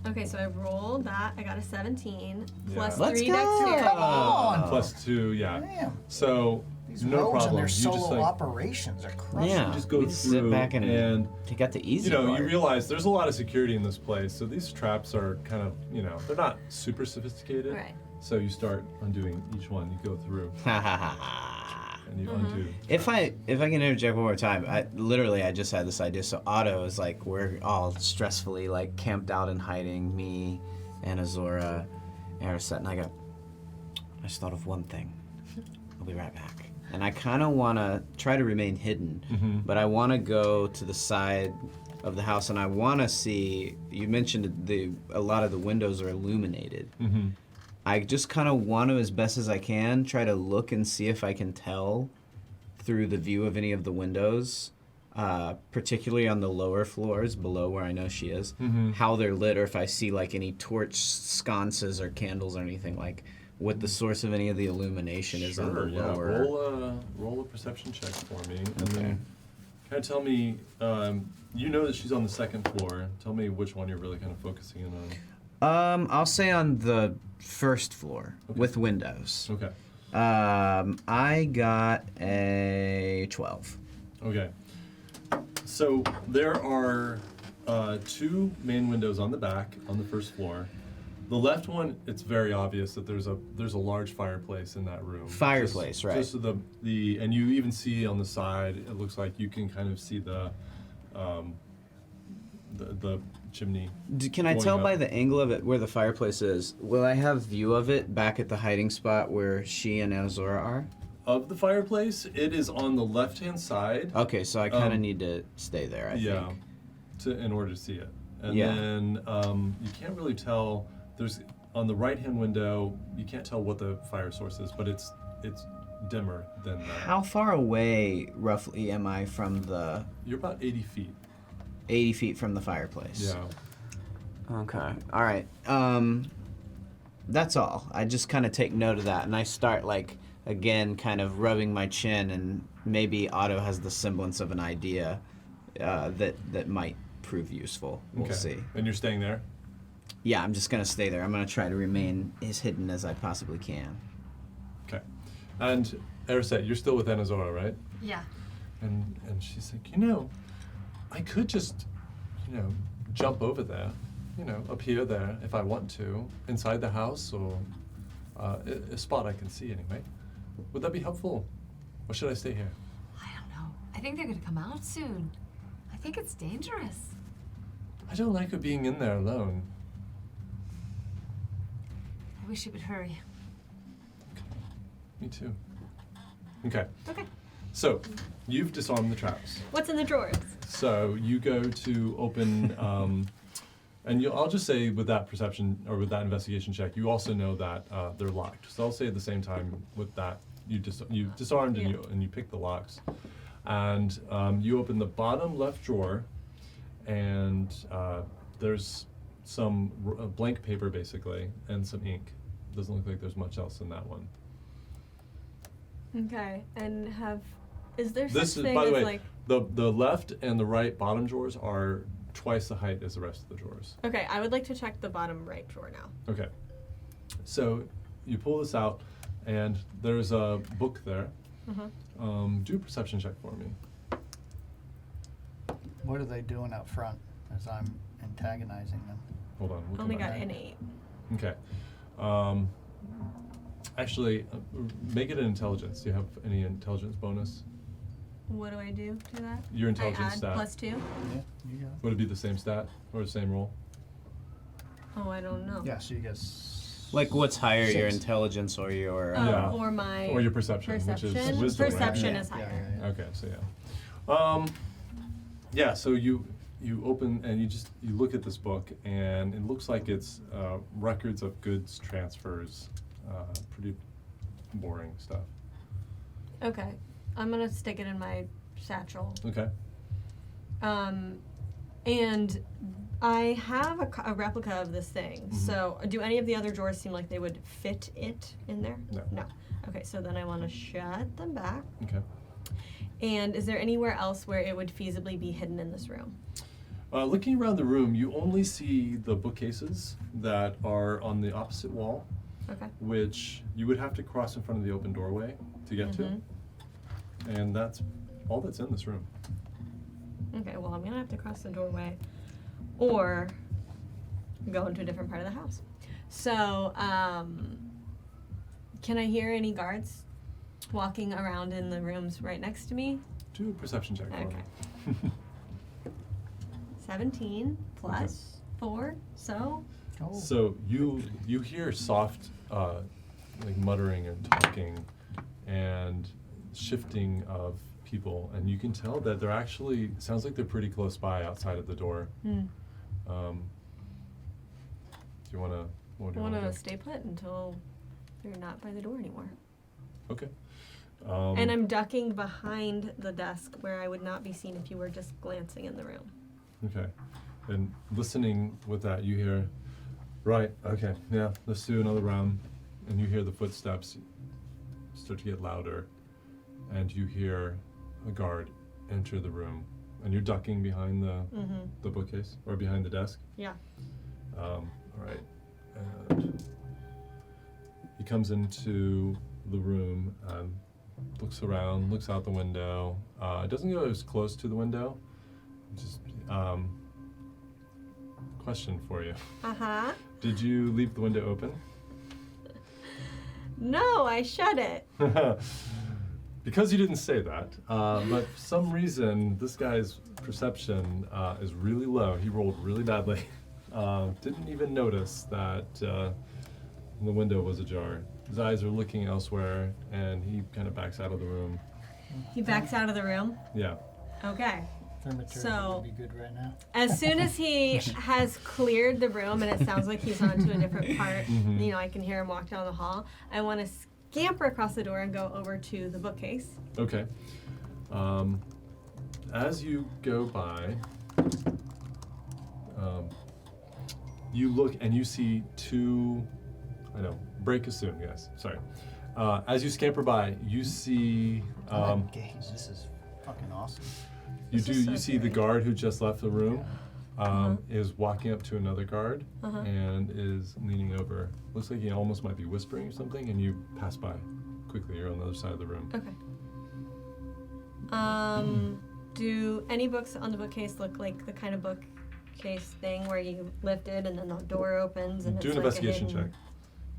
Okay, so I rolled that. I got a 17 plus Yeah. Let's 3 go. dexterity. Come on. Plus 2, yeah. Damn. So These no rogues problem. and their You solo just like operations are crushing. Yeah. just go we through sit back and take out the easy you know, part. you realize there's a lot of security in this place, so these traps are kind of, you know, they're not super sophisticated. Right. So you start undoing each one. You go through Ha ha ha ha. and you undo. If I can interject one more time, I just had this idea. So Otto is like, we're all stressfully like camped out and hiding, me, and Azora, Ariset, and I go, I just thought of one thing. I'll be right back. And I kind of want to try to remain hidden, but I want to go to the side of the house, and I want to see. You mentioned a lot of the windows are illuminated. I just kind of want to, as best as I can, try to look and see if I can tell through the view of any of the windows, particularly on the lower floors below where I know she is, how they're lit, or if I see like any torch sconces or candles or anything, like what the source of any of the illumination is on the Sure, yeah. lower. Roll a perception check for me. And Okay. then kind of tell me, you know that she's on the second floor. Tell me which one you're really kind of focusing in on. I'll say on the first floor with windows. Okay. I got a 12. Okay. So there are 2 main windows on the back on the first floor. The left one, it's very obvious that there's a large fireplace in that room. Fireplace, right. Just the and you even see on the side, it looks like you can kind of see the chimney. Can I going tell up. by the angle of it where the fireplace is? Will I have view of it back at the hiding spot where she and Azora are? Of the fireplace, it is on the left-hand side. Okay, so I kind of need to stay there, I Yeah, think. in order to see it. And Yeah. then you can't really tell. There's on the right-hand window. You can't tell what the fire source is, but it's dimmer than that. How far away, roughly, am I from the You're about 80 feet. 80 feet from the fireplace? Yeah. Okay. All right. That's all. I just kind of take note of that, and I start like again, kind of rubbing my chin, and maybe Otto has the semblance of an idea that might prove useful. We'll Okay. see. And you're staying there. Yeah, I'm just gonna stay there. I'm gonna try to remain as hidden as I possibly can. Okay. And Ariset, you're still with Anazora, right? Yeah. And she's like, I could just, jump over there, appear there if I want to, inside the house or a spot I can see anyway. Would that be helpful? Or should I stay here? I don't know. I think they're gonna come out soon. I think it's dangerous. I don't like her being in there alone. I wish it would hurry. Me too. Okay. Okay. So, you've disarmed the traps. What's in the drawers? So you go to open, and I'll just say with that perception or with that investigation check, you also know that they're locked. So I'll say at the same time with that, you disarmed Yeah. and you pick the locks, and you open the bottom left drawer, and there's some blank paper basically and some ink. Doesn't look like there's much else in that one. Okay. And is there This such is, thing by the as way, like? the left and the right bottom drawers are twice the height as the rest of the drawers. Okay, I would like to check the bottom right drawer now. Okay. So you pull this out, and there's a book there. Do a perception check for me. What are they doing up front as I'm antagonizing them? Hold on. we'll come Only back. got an 8. Okay. Actually, make it an intelligence. Do you have any intelligence bonus? What do I do to that? Your intelligence I add stat. +2. Yeah, you got it. Would it be the same stat or the same roll? Oh, I don't know. Yeah, so you get Like, what's higher, your 6. intelligence or your? Yeah. Or my Or your perception, which is perception. wisdom, right? Perception Yeah, is yeah, higher. yeah, yeah. Okay, so yeah. So you open and you look at this book, and it looks like it's records of goods transfers, pretty boring stuff. Okay, I'm gonna stick it in my satchel. Okay. And I have a replica of this thing. So do any of the other drawers seem like they would fit it in there? No. Okay, so then I want to shut them back. Okay. And is there anywhere else where it would feasibly be hidden in this room? Looking around the room, you only see the bookcases that are on the opposite wall, Okay. which you would have to cross in front of the open doorway to get to. And that's all that's in this room. Okay, well, I'm going to have to cross the doorway or go into a different part of the house. So, can I hear any guards walking around in the rooms right next to me? Do a perception check for me. Okay. 17 plus 4, so? Oh. So you hear soft like muttering and talking and shifting of people, and you can tell that they're actually, sounds like they're pretty close by outside of the door. Do you want to? I want to stay put until they're not by the door anymore. Okay. And I'm ducking behind the desk where I would not be seen if you were just glancing in the room. Okay. And listening with that, you hear, right, okay, yeah, let's do another round. And you hear the footsteps start to get louder, and you hear a guard enter the room. And you're ducking behind the bookcase, or behind the desk? Yeah. All right. And he comes into the room, looks around, looks out the window. Doesn't go as close to the window. Just question for you. Uh-huh. Did you leave the window open? No, I shut it. Because you didn't say that, but for some reason this guy's perception is really low. He rolled really badly. Didn't even notice that the window was ajar. His eyes are looking elsewhere, and he kind of backs out of the room. He backs out of the room? Yeah. Okay. Thermaturgy So- would be good right now. As soon as he has cleared the room and it sounds like he's on to a different part, you know, I can hear him walk down the hall, I want to scamper across the door and go over to the bookcase. Okay. As you go by, you look and you see two, break as soon, guys, sorry. As you scamper by, you see, Gaze, this is fucking awesome. you This is so see the scary. guard who just left the room, is walking up to another guard and is leaning over. Looks like he almost might be whispering or something, and you pass by quickly. You're on the other side of the room. Okay. Do any books on the bookcase look like the kind of bookcase thing where you lift it and then the door opens and Do it's an like investigation a hidden check.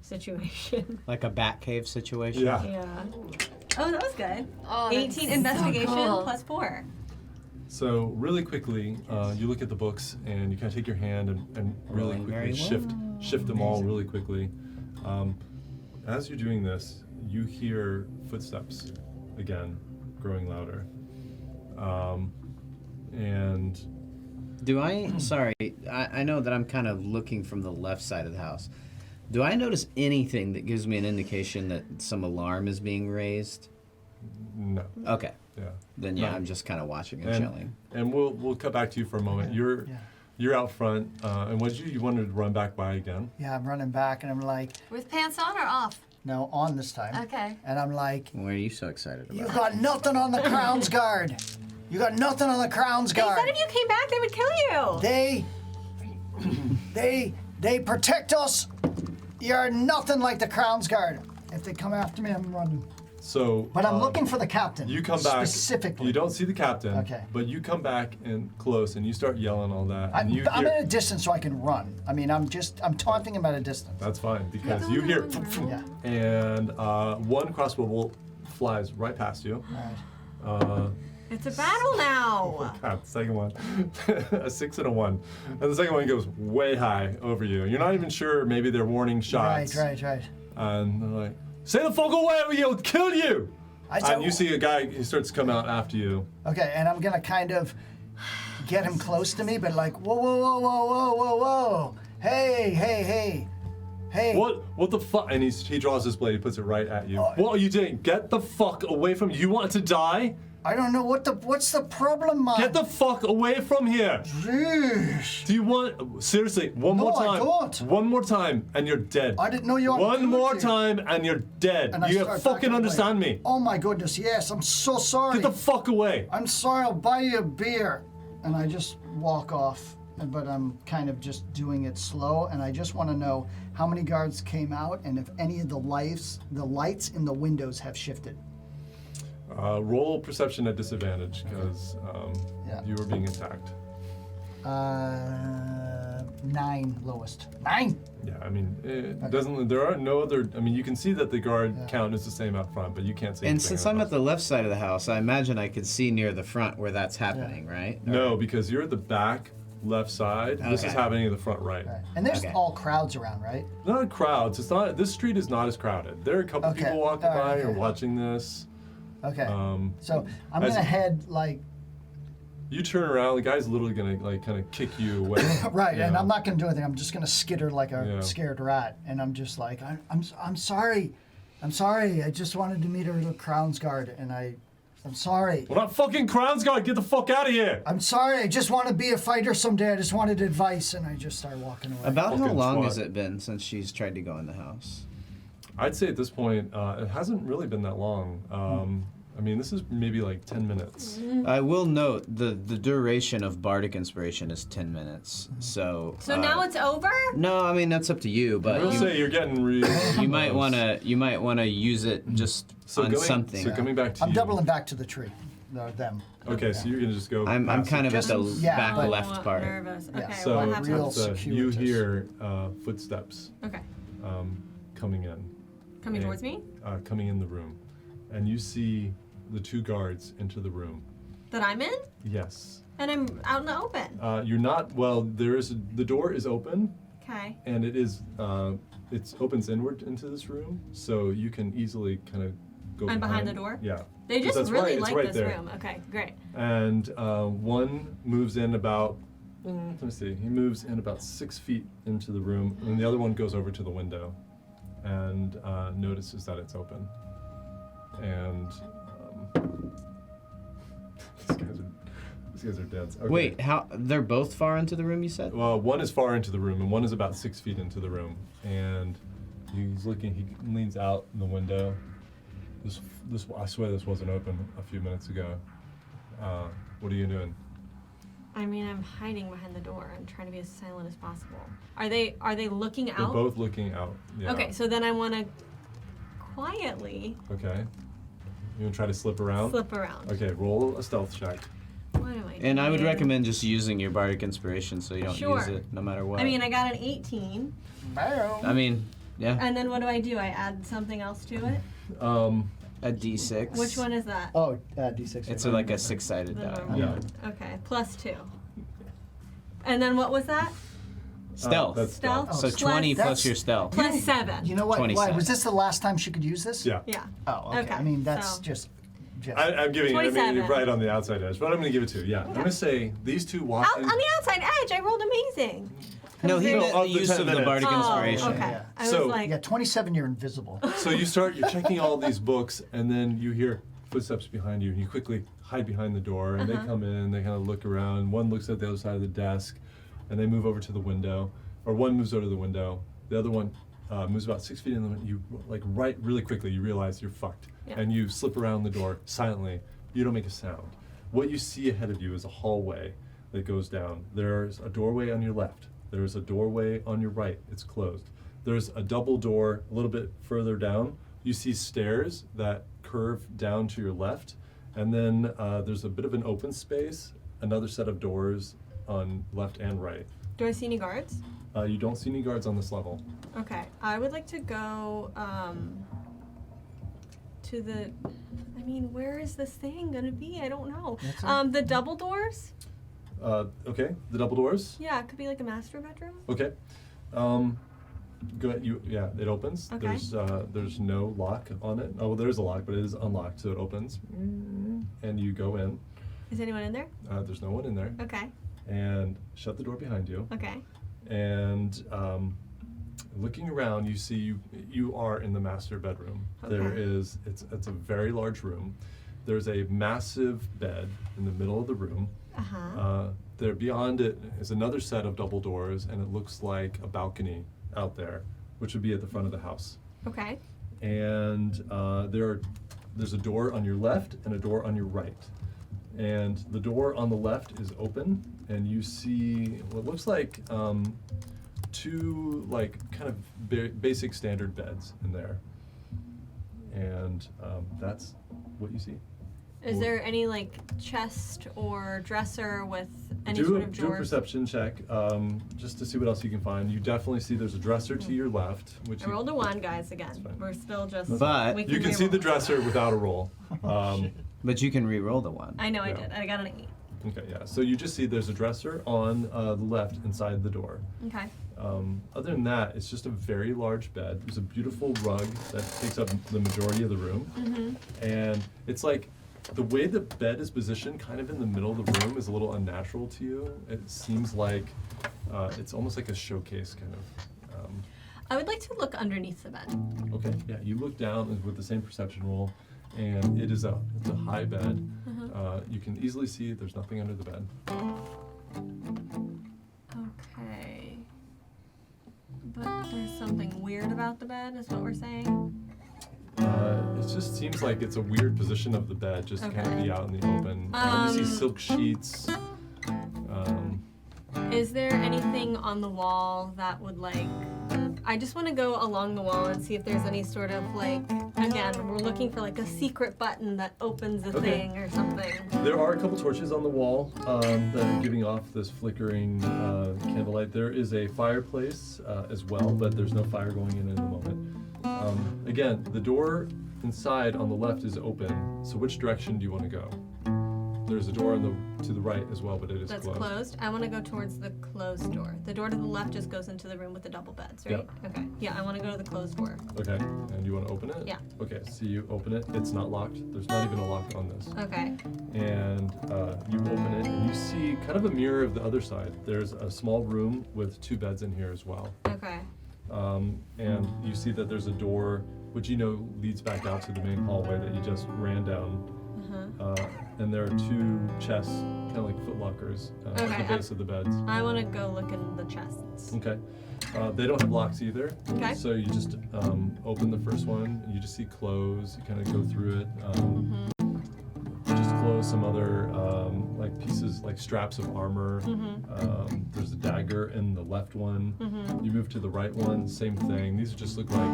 situation? Like a bat cave situation? Yeah. Yeah. Oh, that was good. Oh, that's 18 so investigation cool. plus 4. So really quickly, you look at the books and you kind of take your hand and really Rolling quickly very well. shift them all really quickly. As you're doing this, you hear footsteps again, growing louder. And Do I, sorry, I know that I'm kind of looking from the left side of the house. Do I notice anything that gives me an indication that some alarm is being raised? no, Okay. yeah. Then yeah, No. I'm just kind of watching and And, chilling. and we'll cut back to you for a moment. You're out front, and what did you wanted to run back by again? Yeah, I'm running back and I'm like, With pants on or off? no, on this time. Okay. And I'm like, What are you so excited about? you've got nothing on the Crown's Guard. You got nothing on the Crown's They Guard. said if you came back, they would kill you. They protect us. You're nothing like the Crown's Guard. If they come after me, I'm running. So, But I'm looking for the captain. You come back. specifically. You don't see the captain. Okay. But you come back and close, and you start yelling all that. And you I'm hear, at a distance so I can run. I mean, I'm taunting him at a distance. That's fine because you hear, Yeah. and one crossbow bolt flies right past you. All right. It's a battle now. God, the second one, a 6 and a 1, and the second one goes way high over you. You're not even sure. Maybe they're warning shots. Right. And they're like, "Say the fuck away, or he'll kill you!" I said- And you see a guy who starts to come out after you. Okay, and I'm gonna kind of get him close to me, but like, whoa. Hey. What the fuck? And he draws his blade, he puts it right at you. Oh. What are you doing? Get the fuck away from me. You want to die? I don't know what's the problem, man. Get the fuck away from here. Jeez. Do you want seriously one No, more I time? don't. One more time, and you're dead. I didn't know you were One more guilty. time, and you're dead. And I You start fucking backing away. understand me? Oh my goodness, yes. I'm so sorry. Get the fuck away. I'm sorry. I'll buy you a beer. And I just walk off. But I'm kind of just doing it slow, and I just want to know how many guards came out, and if any of the lights in the windows have shifted. Roll perception at disadvantage because Yeah. you were being attacked. 9 lowest. 9. Yeah, I mean, it doesn't. There are no other. I mean, you can see that the guard count is the same out front, but you can't see. And anything since out I'm at front. the left side of the house, I imagine I could see near the front where that's happening, right? No, because you're at the back left side. This is Okay. happening in the front right. Right. And there's Okay. all crowds around, right? Not crowds. It's not. This street is not as crowded. There are a couple Okay. people walking All right, by or okay. watching this. Okay. Um, So I'm as- gonna head like You turn around. The guy's literally gonna like kind of kick you away. right, you and know. I'm not gonna do anything. I'm just gonna skitter like a Yeah. scared rat, and I'm just like, I'm sorry, I'm sorry. I just wanted to meet a little Crown's Guard, and I'm sorry. We're not fucking Crown's Guard. Get the fuck out of here. I'm sorry. I just want to be a fighter someday. I just wanted advice, and I just started walking away. About how Fucking long twat. has it been since she's tried to go in the house? I'd say at this point, it hasn't really been that long. I mean, this is maybe like 10 minutes. I will note the duration of bardic inspiration is 10 minutes. So now it's over? No, I mean that's up to you, I but will say you're getting really. you might close. want to use it just on something. So coming back to I'm you. doubling back to the tree. No, them. Okay, so you're gonna just go. I'm past kind it. of at the Yeah, back but- left part. Nervous. Yeah. Okay, So what happened? Real you circuitous. hear footsteps Okay. coming in. Coming And, towards me? coming in the room, and you see the 2 guards enter the room. That I'm in? Yes. And I'm out in the open. You're not. Well, the door is open, Okay. and it opens inward into this room, so you can easily kind of go. I'm behind the door? Yeah. They 'Cause just that's really right, it's like right this there. room. Okay, great. And one moves in about. Let me see. He moves in about 6 feet into the room, and the other one goes over to the window, and notices that it's open. And these guys are dead. Okay. Wait, how they're both far into the room? You said? Well, one is far into the room, and one is about 6 feet into the room. And he's looking. He leans out the window. This. I swear this wasn't open a few minutes ago. What are you doing? I mean, I'm hiding behind the door. I'm trying to be as silent as possible. Are they looking They're out? both looking out. Yeah. Okay, so then I want to quietly Okay. You gonna try to slip around? slip around. Okay, roll a stealth check. What am I doing? And I would recommend just using your bardic inspiration so you don't Sure. use it no matter what. I mean, I got an 18. I mean, yeah, And then what do? I add something else to it? a d6. Which one is that? Oh, D6. It's like a 6-sided The die. normal Yeah. one. Okay, +2. And then what was that? Stealth. That's Stealth? So Plus- 20 plus That's- your stealth. +7. You know what? Why 27. was this the last time she could use this? Yeah. Yeah. Oh, okay. Okay, I mean, that's so- just. I'm giving it. I mean, 27. you're right on the outside edge, but I'm going to give it to you. Yeah. I'm going to say these 2 walk Out, in. on the outside edge, I rolled amazing. No, he No, meant of the the use 10 of the minutes. bardic Oh, inspiration. okay. Yeah. I was So- like, Yeah, 27, you're invisible. So you're checking all these books, and then you hear footsteps behind you, and you quickly hide behind the door, and they come in, they kind of look around. One looks at the other side of the desk, and they move over to the window, or one moves over to the window. The other one moves about 6 feet in the window. You really quickly, you realize you're fucked, Yeah. and you slip around the door silently. You don't make a sound. What you see ahead of you is a hallway that goes down. There's a doorway on your left. There's a doorway on your right. It's closed. There's a double door a little bit further down. You see stairs that curve down to your left. And then there's a bit of an open space, another set of doors on left and right. do I see any guards? You don't see any guards on this level. Okay, I would like to go to the. I mean, where is this thing gonna be? I don't know. The double doors. Okay, the double doors. Yeah, it could be like a master bedroom. Okay. Go ahead. Yeah, it opens. Okay. There's no lock on it. Oh, well, there's a lock, but it is unlocked, so it opens. And you go in. Is anyone in there? There's no one in there. Okay. And shut the door behind you. Okay. And looking around, you see you are in the master bedroom. There Okay. is it's a very large room. there's a massive bed in the middle of the room. There beyond it is another set of double doors, and it looks like a balcony out there, which would be at the front of the house. Okay. And there's a door on your left and a door on your right. And the door on the left is open, and you see what looks like two like kind of basic standard beds in there. And that's what you see. Is there any like chest or dresser with any Do sort a of drawers? perception check, just to see what else you can find. You definitely see there's a dresser to your left, which I rolled a 1, guys, again. fine. We're still just... But- we you can see re-roll. the dresser without a roll. But you can re-roll the 1. I know I Yeah. did. I got an 8. Okay, yeah. So you just see there's a dresser on the left inside the door. Okay. Other than that, it's just a very large bed. There's a beautiful rug that takes up the majority of the room. And it's like the way the bed is positioned kind of in the middle of the room is a little unnatural to you. It seems like it's almost like a showcase kind of. I would like to look underneath the bed. Okay, yeah, you look down with the same perception roll, and it's a high bed. You can easily see there's nothing under the bed. Okay. But there's something weird about the bed, is what we're saying? It just seems like it's a weird position of the bed, just to kind of Okay. be out in the open. You see silk sheets. Is there anything on the wall that would like... I just want to go along the wall and see if there's any sort of like... Again, we're looking for like a secret button that opens a Okay. thing or something. There are a couple torches on the wall that are giving off this flickering candlelight. There is a fireplace as well, but there's no fire going in at the moment. Again, the door inside on the left is open, so which direction do you want to go? There's a door to the right as well, but it is That's closed. closed. I want to go towards the closed door. The door to the left just goes into the room with the double beds, right? Yep. Okay. Yeah, I want to go to the closed door. Okay, and you want to open it? Yeah. Okay, so you open it. It's not locked. There's not even a lock on this. Okay. And you open it, and you see kind of a mirror of the other side. There's a small room with 2 beds in here as well. Okay. And you see that there's a door, which you know leads back out to the main hallway that you just ran down. And there are 2 chests, kind of like footlockers, at Okay, the base of the beds. I want to go look in the chests. Okay. They don't have locks either. Okay. So you just open the first one, and you just see clothes. You kind of go through it. Just clothes, some other like pieces, like straps of armor. There's a dagger in the left one. You move to the right one, same thing. These just look like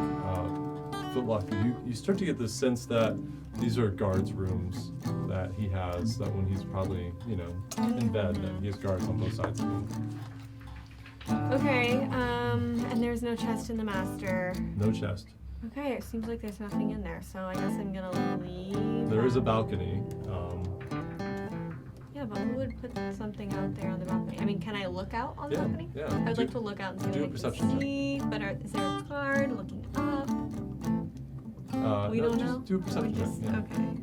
footlocker. You start to get the sense that these are guards' rooms that he has, that when he's probably, in bed, that he has guards on both sides of him. Okay, and there's no chest in the master. No chest. Okay, it seems like there's nothing in there, so I guess I'm gonna leave. There is a balcony. Yeah, but who would put something out there on the balcony? I mean, can I look out on the Yeah, balcony? yeah. I would Do- like to look out and see do a what I perception can check. see. But is there a guard looking up? We no, don't just know. do a perception check. Yeah. Okay.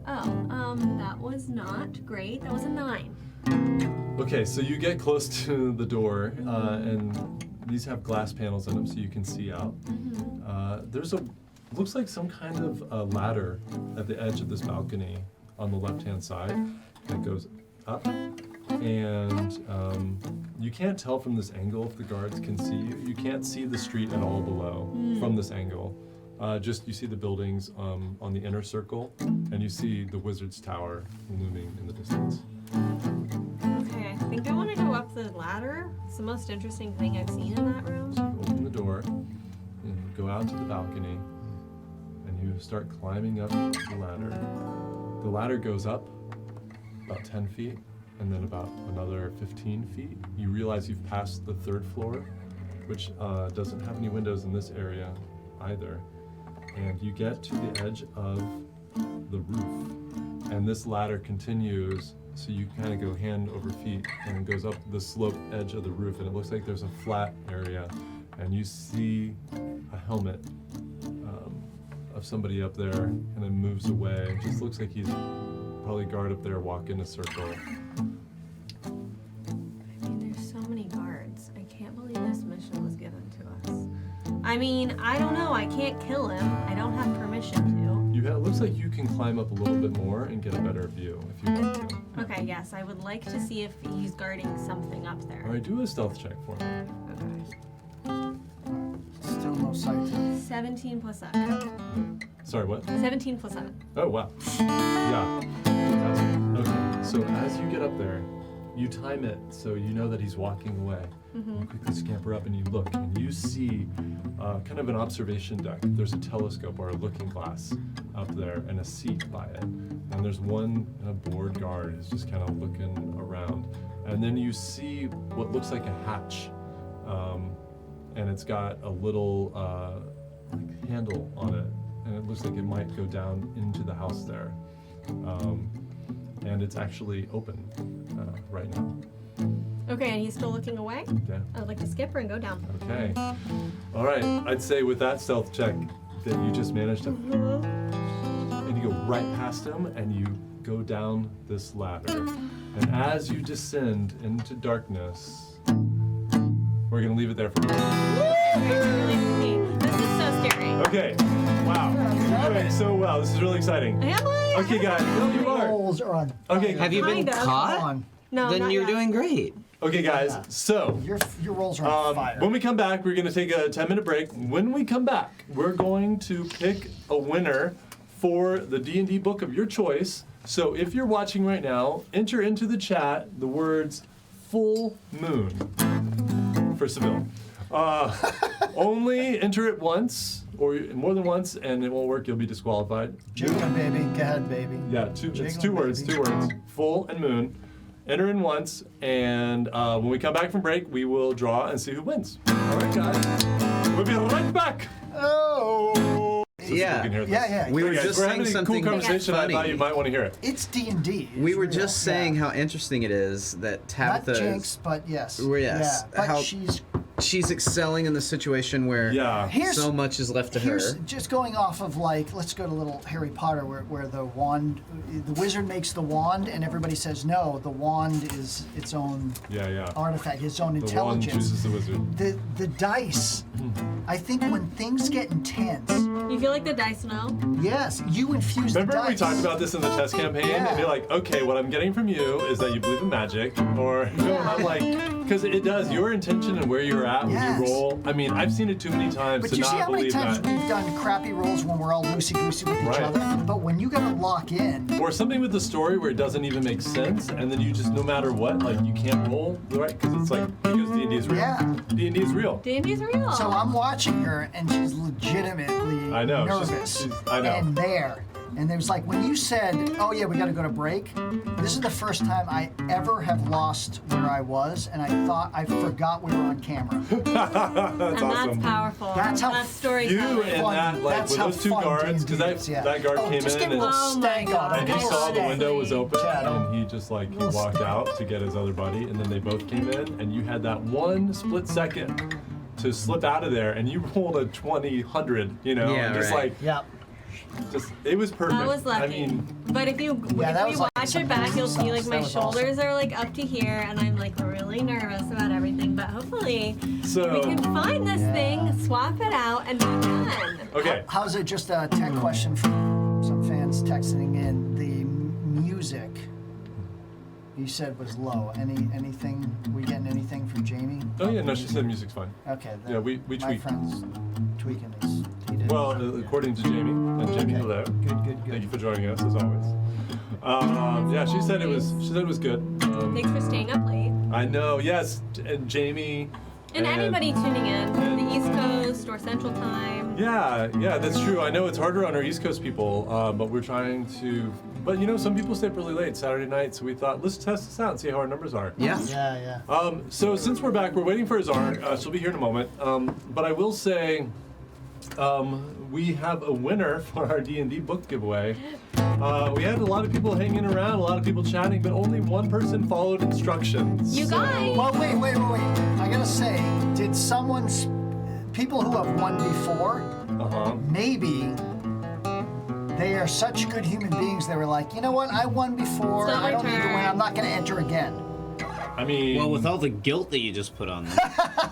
Oh, that was not great. That was a 9. Okay, so you get close to the door, and these have glass panels in them, so you can see out. There's looks like some kind of ladder at the edge of this balcony on the left-hand side that goes up, and you can't tell from this angle if the guards can see you. You can't see the street at all below from this angle. Just you see the buildings on the inner circle, and you see the wizard's tower looming in the distance. Okay, I think I want to go up the ladder. It's the most interesting thing I've seen in that room. So you open the door, and you go out to the balcony, and you start climbing up the ladder. The ladder goes up about 10 feet, and then about another 15 feet. You realize you've passed the 3rd floor, which doesn't have any windows in this area either. And you get to the edge of the roof, and this ladder continues, so you kind of go hand over feet, and it goes up the sloped edge of the roof, and it looks like there's a flat area, and you see a helmet of somebody up there, and then moves away. It just looks like he's probably a guard up there walking a circle. I mean, there's so many guards. I can't believe this mission was given to us. I mean, I don't know. I can't kill him. I don't have permission to. It looks like you can climb up a little bit more and get a better view if you want to. Okay, yes, I would like to see if he's guarding something up there. All right, do a stealth check for me. Okay. Still no sight. 17 plus 7. Sorry, what? 17 plus 7. Oh, wow. Yeah. Fantastic. Okay, so as you get up there, you time it so you know that he's walking away. You quickly scamper up and you look and you see kind of an observation deck. There's a telescope or a looking glass up there and a seat by it. And there's one board guard who's just kind of looking around. And then you see what looks like a hatch. And it's got a little like handle on it. And it looks like it might go down into the house there. And it's actually open right now. Okay, and he's still looking away? Yeah. I would like to skip her and go down. Okay. All right. I'd say with that stealth check that you just managed to, and you go right past him and you go down this ladder. And as you descend into darkness, we're gonna leave it there for a minute. This is so scary. Okay. Wow. You're doing so well. This is really exciting. Am I? Okay, guys. No, you are. Rolls are on. Okay. Have you been Kinda. caught? On. No, Then not you're yet. doing great. Okay, guys. Yeah. So. Your rolls are on fire. When we come back, we're going to take a 10-minute break. When we come back, we're going to pick a winner for the D&D book of your choice. So if you're watching right now, enter into the chat the words full moon for Seville. Only enter it once or more than once, and it won't work. You'll be disqualified. Jiggling, baby. Go ahead, baby. Yeah, it's Jiggling, two words, baby. 2 words. Full and moon. Enter in once, and when we come back from break, we will draw and see who wins. All right, guys. We'll be right back. Oh. So you can hear this. Yeah. We were Hey, guys, just we're saying having a cool something conversation. I funny. thought you might want to hear it. It's D&D. We were It's real. just saying Yeah. how interesting it is that Not Tabitha Jinx, but yes. Yes, Yeah, but how- she's excelling in the situation where Yeah. so much is left to her. Here's just going off of like, let's go to little Harry Potter where the wand, the wizard makes the wand and everybody says no, the wand is its own Yeah. artifact, its own The wand intelligence. chooses the wizard. The dice, I think when things get intense, You feel like the dice know? yes, you infuse Remember the dice. we talked about this in the test campaign? Yeah. And you're like, okay, what I'm getting from you is that you believe in magic. Or, you know, Yeah. I'm like, because it does, your intention and where you're at when Yes. you roll. I mean, I've seen it too many times But to you see not how many believe times that. we've done crappy rolls when we're all loosey-goosey with each Right. other? But when you gotta lock in, Or something with the story where it doesn't even make sense, and then you just, no matter what, like, you can't roll, right? Because it's like, because D&D is real. Yeah. D&D is real. D&D's real. so I'm watching her and she's legitimately I know, she's- nervous. I know. And there. And it was like when you said, oh yeah, we gotta go to break, this is the first time I ever have lost where I was, and I thought I forgot we were on camera. That's and awesome. that's powerful. That's how That's You storytelling. and that, like, That's with how those two fun guards, because D&D is, yeah. that guard came just in give a and, little Oh my stank on God. it. and he Little saw the stank. window was open, Chad, and he just, like, he walked out to get his other buddy, and then they both came in, and you had that one split second to slip out of there, and you rolled a 20-100, you know, Yeah, and just right. like, Yeah. just, it was perfect. That was lucky. I mean, but if you that if was you like watch some it back, you'll see like that my was shoulders are like up to here, and I'm like really nervous about everything. But hopefully So- we can find this Yeah. thing, swap it out, and be done. okay. How's it? Just a tech question from some fans texting in. The music you said was low. Anything? We getting anything from Jamie? Oh, yeah, no, she said music's fine. Okay. then Yeah, we my tweaked. friend's tweaking his. He did. Well, according to Jamie, and Jamie, Okay. hello. Good. Thank you for joining us, as always. Yeah, she said it was good. Thanks for staying up late. I know, yes, and Jamie. And anybody tuning in from the East Coast or Central Time. Yeah, that's true. I know it's harder on our East Coast people, but we're trying to. But you know, some people stay up really late Saturday night, so we thought let's test this out and see how our numbers are. Yeah. Yeah. So since we're back, we're waiting for Azar. She'll be here in a moment. But I will say, we have a winner for our D&D book giveaway. We had a lot of people hanging around, a lot of people chatting, but only one person followed instructions. You So- guys. Well, wait. I gotta say, did someone, people who have won before, maybe they are such good human beings, they were like, you know what, I won before, It's not I my don't need to turn. win, I'm not gonna enter again. I mean, Well, with all the guilt that you just put on them.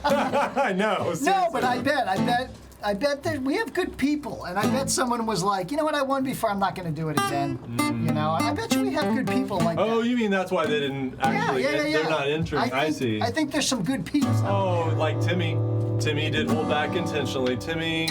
I know. No, seriously. but I bet I bet that we have good people, and I bet someone was like, you know what, I won before, I'm not going to do it again. You know, and I bet you we have good people like Oh, that. you mean that's why they didn't actually? They're not entering. I see. I think there's some good people. Oh, like Timmy. Timmy did hold back intentionally. Timmy,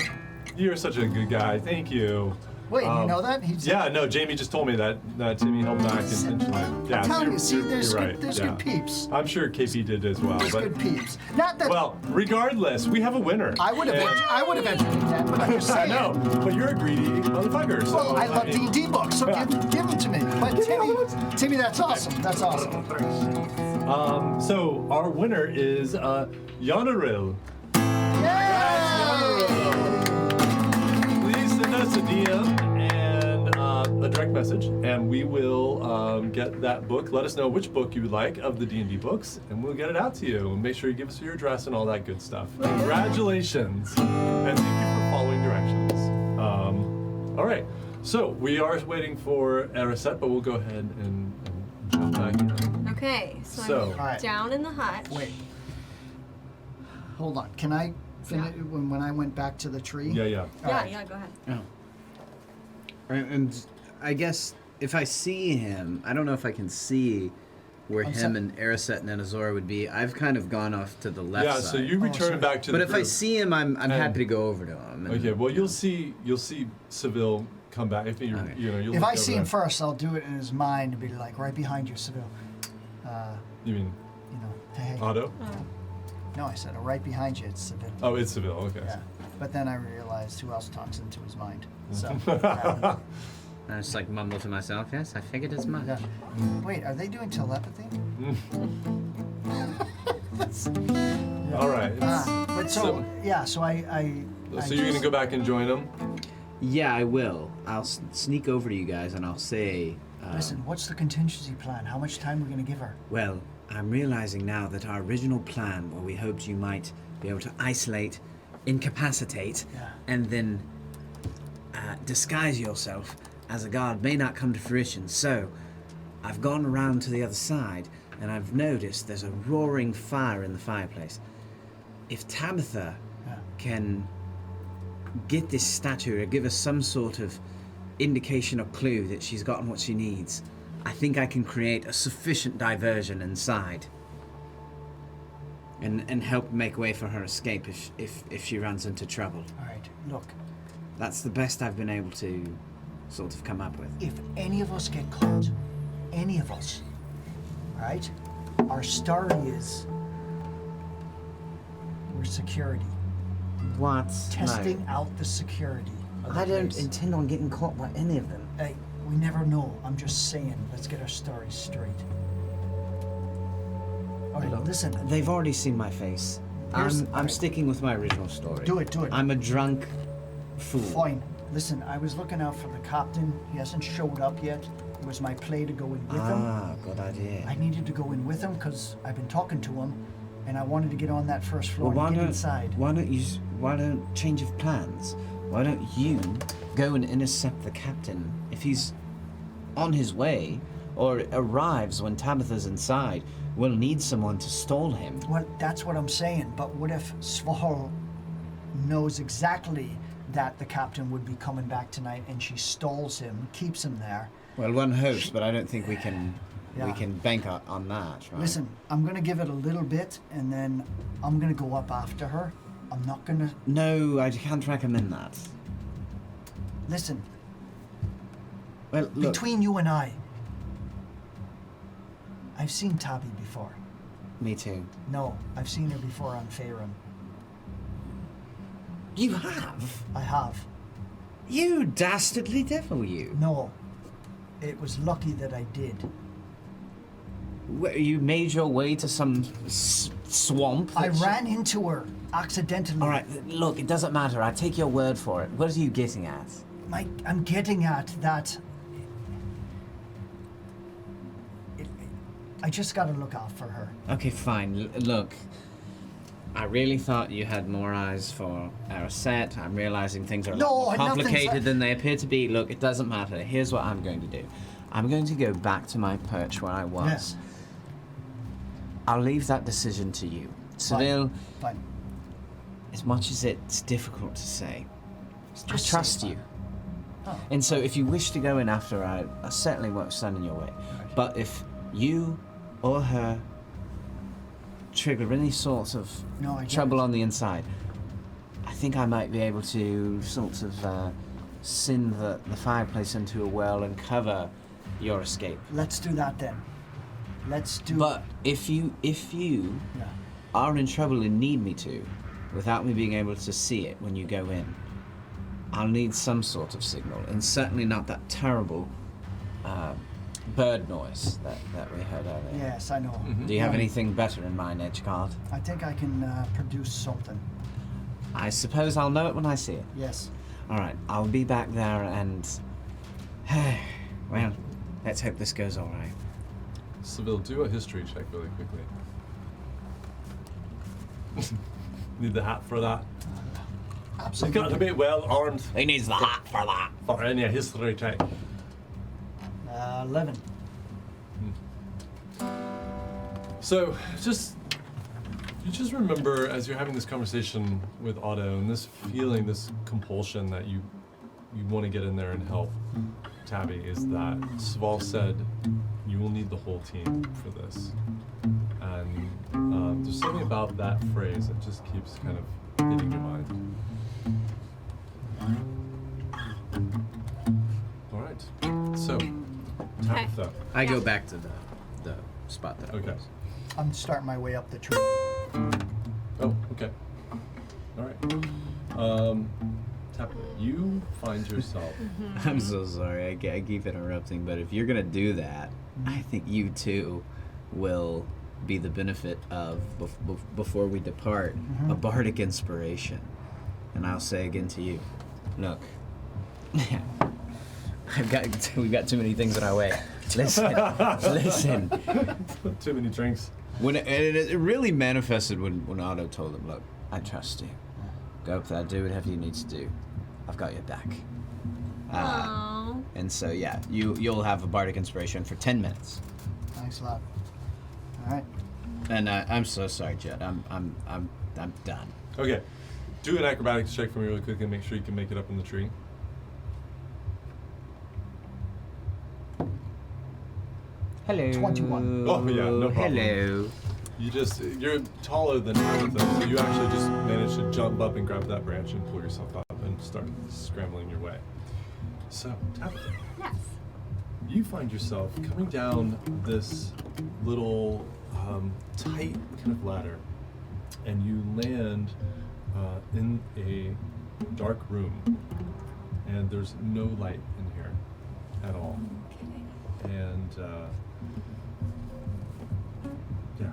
you're such a good guy. Thank you. Wait, you know that? He's, Yeah, no, Jamie just told me that Timmy held back intentionally. Yeah, I'm telling you, see, you're there's right. there's yeah. good peeps. I'm sure KP did as well. There's But good peeps. Not that well, regardless, we have a winner. I would have entered it then, but I'm just I saying. know, but you're a greedy motherfucker. So, Well, I love mean- D&D books, so give them to me. But Timmy, that's awesome. That's awesome. So our winner is Yanaril. Please send us a DM and a direct message, and we will get that book. Let us know which book you would like of the D&D books, and we'll get it out to you. And make sure you give us your address and all that good stuff. Congratulations, and thank you for following directions. All right, so we are waiting for Araset, but we'll go ahead and jump back in. Okay, so, So- I'm Alright. down in the hutch. Wait. Hold on. Can I finish when I went back to the tree? Yeah. Yeah, Alright. yeah, go ahead. Oh. And I guess if I see him, I don't know if I can see where I'm him sorry. and Araset and Anazora would be. I've kind of gone off to the left Yeah, side. so you return sorry. back to But the if I group. see him, I'm happy to go over to him. and- Okay, well you'll see Seville come back if you Okay. you'll If look I see over him there. first, I'll do it in his mind and be like, right behind you, Seville. You mean You know, hey. Otto? No, I said, right behind you, it's Seville. Oh, it's Seville. Okay. Yeah. But then I realized who else talks into his mind. So, I just like mumble to myself, yes, I figured as much. yeah. Wait, are they doing telepathy? All right. But So so I so you're gonna go back and join them? Yeah, I will. I'll sneak over to you guys and I'll say, Listen, what's the contingency plan? How much time are we going to give her? well, I'm realizing now that our original plan, where we hoped you might be able to isolate, incapacitate, Yeah. and then disguise yourself as a guard may not come to fruition. So, I've gone around to the other side, and I've noticed there's a roaring fire in the fireplace. If Tabitha Yeah. can get this statue or give us some sort of indication or clue that she's gotten what she needs, I think I can create a sufficient diversion inside and help make way for her escape if she runs into trouble. All right, look, That's the best I've been able to sort of come up with. if any of us get caught, any of us, all right, our story is we're security. What? Testing out the security. of the I don't place. intend on getting caught by any of them. Hey, we never know. I'm just saying, let's get our story straight. All right, listen. They've already seen my face. Here's- I'm alright. sticking with my original story. Do it. I'm a drunk fool. Fine. Listen, I was looking out for the captain. He hasn't showed up yet. It was my play to go in with him. Ah, good idea. I needed to go in with him because I've been talking to him, and I wanted to get on that first floor Well, and get inside. why don't change of plans? Why don't you go and intercept the captain? If he's on his way or arrives when Tabitha's inside, we'll need someone to stall him. Well, that's what I'm saying. But what if Svahol knows exactly that the captain would be coming back tonight, and she stalls him, keeps him there? Well, one hopes, but I don't think we can Yeah. bank on that, right? Listen, I'm gonna give it a little bit, and then I'm gonna go up after her. I'm not gonna No, I can't recommend that. listen. Well, look, Between you and I've seen Tabby before. me too. No, I've seen her before on Faerun. You have? I have. You dastardly devil, you. No, it was lucky that I did. You made your way to some swamp? I that's- ran into her accidentally. All right, look, it doesn't matter. I take your word for it. What are you getting at? I'm getting at that. I just gotta look out for her. Okay, fine. Look, I really thought you had more eyes for Araset. I'm realizing things are a lot No, more nothing's- complicated than they appear to be. Look, it doesn't matter. Here's what I'm going to do. I'm going to go back to my perch where I was. Yes. I'll leave that decision to you. Seville, Fine. as much as it's difficult to say, I Just trust say you. Oh. And so if you wish to go in after, I certainly won't stand in your way. But if you or her trigger any sorts of No, I get trouble it. on the inside, I think I might be able to sort of send the fireplace into a well and cover your escape. Let's do that then. Let's do. But if you Yeah. are in trouble and need me to, without me being able to see it when you go in, I'll need some sort of signal, and certainly not that terrible bird noise that we heard earlier. Yes, I know. Do you have Yeah. anything better in mind, Edgeguard? I think I can produce something. I suppose I'll know it when I see it. Yes. All right, I'll be back there, and well, let's hope this goes all right. Seville, do a history check really quickly. Need the hat for that. You've Absolutely. got to be well armed He needs the hat for that. for any history check. 11. So, you just remember as you're having this conversation with Otto and this feeling, this compulsion that you want to get in there and help Tabby, is that Sval said you will need the whole team for this. And there's something about that phrase that just keeps kind of hitting your mind. All right. So, Tabitha. I go back to the spot that I Okay. was. I'm starting my way up the tree. Oh, okay. All right. Tabitha, you find yourself. I'm so sorry. I keep interrupting, but if you're gonna do that, I think you too will be the benefit of before we depart a bardic inspiration. And I'll say again to you, look, we've got too many things in our way. Listen. Too many drinks. When it really manifested when Otto told him, look, I trust you. Go up there, do whatever you need to do. I've got your back. Aww. And so yeah, you'll have a bardic inspiration for 10 minutes. Thanks a lot. All right. And I'm so sorry, Jed. I'm done. Okay. Do an acrobatics check for me really quickly and make sure you can make it up in the tree. Hello. 21. Oh, yeah, no problem. Hello. You're taller than Tabitha, so you actually just managed to jump up and grab that branch and pull yourself up and start scrambling your way. So, Tabitha, Yes. you find yourself coming down this little tight kind of ladder, and you land in a dark room, and there's no light in here at all. And yeah,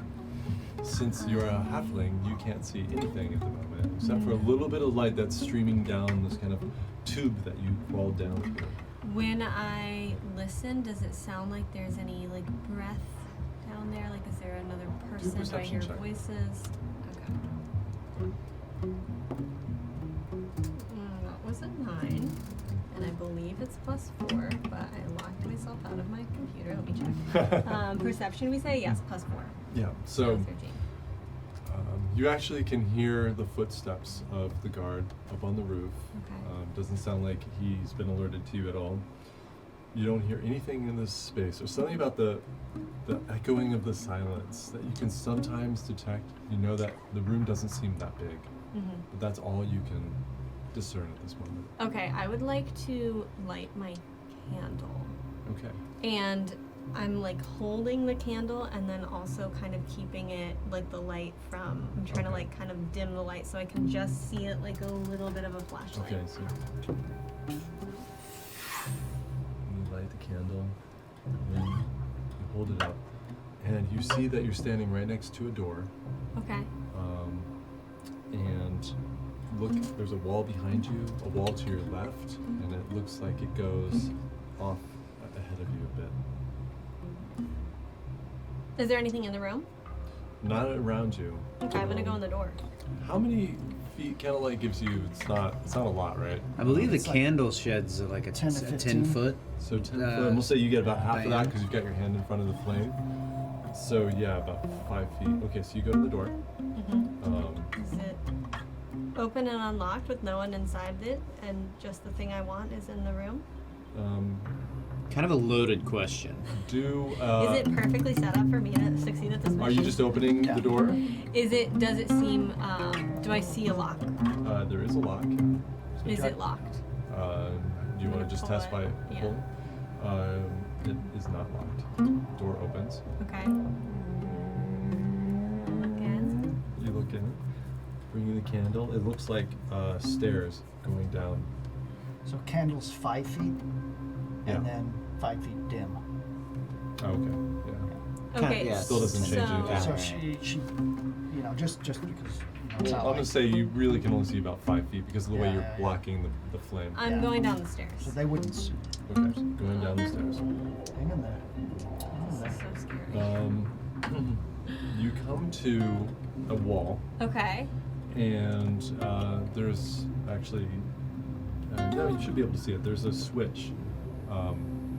since you're a halfling, you can't see anything at the moment, except for a little bit of light that's streaming down this kind of tube that you crawled down through. When I listen, does it sound like there's any like breath down there? Like, is there another person? Do I perception hear check. voices? Okay. That was a 9, and I believe it's +4, but I locked myself out of my computer. Let me check. Perception, we say yes, +4. Yeah, so 13. you actually can hear the footsteps of the guard up on the roof. Okay. Doesn't sound like he's been alerted to you at all. You don't hear anything in this space. There's something about the echoing of the silence that you can sometimes detect. You know that the room doesn't seem that big, but that's all you can discern at this moment. Okay, I would like to light my candle. Okay. And I'm like holding the candle and then also kind of keeping it like the light from, I'm trying to Okay. like kind of dim the light so I can just see it like a little bit of a flashlight. Okay, so you light the candle, and then you hold it up, and you see that you're standing right next to a door. Okay. And look, there's a wall behind you, a wall to your left, and it looks like it goes off ahead of you a bit. Is there anything in the room? Not around you. Okay, I'm gonna go in the door. How many feet candlelight gives you? It's not a lot, right? I believe the It's like candle sheds like a 10 to 10 15. foot. So 10 foot, and we'll say you get about half of that diameter. because you've got your hand in front of the flame. So yeah, about 5 feet. Okay, so you go to the door. Mm-hmm. Is it open and unlocked with no one inside it, and just the thing I want is in the room? Kind of a loaded question. Is it perfectly set up for me to succeed at this mission? Are you just opening the door? Does it seem, do I see a lock? There is a lock. Is it locked? Do you want to just pull test it? by Yeah. pull? It is not locked. Door opens. Okay. Again. You look in, bringing the candle. It looks like stairs going down. So candles 5 feet, Yeah. and then 5 feet dim. Oh, okay. Yeah. Okay. yeah, Still doesn't change so, anything. So she, you know, just because it's Well, not I'm like, gonna say you really can only see about 5 feet because of the way Yeah, you're yeah, yeah. blocking the flame. I'm Yeah. going down the stairs. so they wouldn't see. Okay, so going down the stairs. Hang in there. Hang in This there. is so scary. You come to a wall, Okay. and there's actually no, you should be able to see it. There's a switch.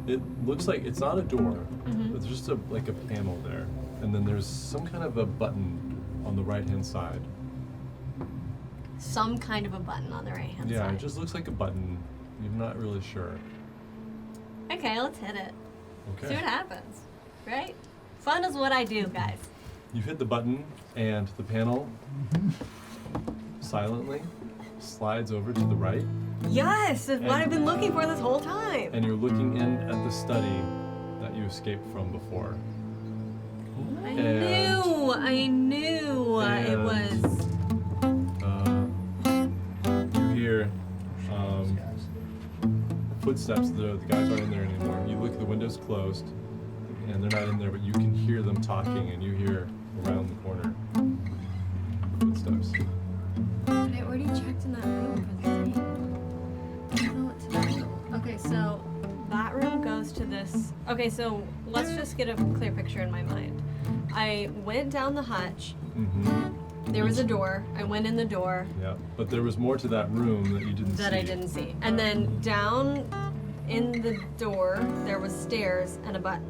It looks like it's not a door. Mhm. It's just like a panel there, and then there's some kind of a button on the right-hand side. Some kind of a button on the right hand Yeah, side. it just looks like a button. You're not really sure. Okay, let's hit it. Okay. See what happens. Right? Fun is what I do, guys. You hit the button, and the panel silently slides over to the right, Yes, it's what I've been looking for this whole time. and you're looking in at the study that you escaped from before. I and- knew it and- was. You hear Those guys. footsteps. The guys aren't in there anymore. You look, the window's closed, and they're not in there, but you can hear them talking, and you hear around the corner footsteps. But I already checked in that room for the thing. I don't know what to do. Okay, so that room goes to this. Okay, so let's just get a clear picture in my mind. I went down the hatch. Mm-hmm. There was a door. I went in the door Yeah, but there was more to that room that you didn't see. that I didn't see. And then down in the door, there was stairs and a button.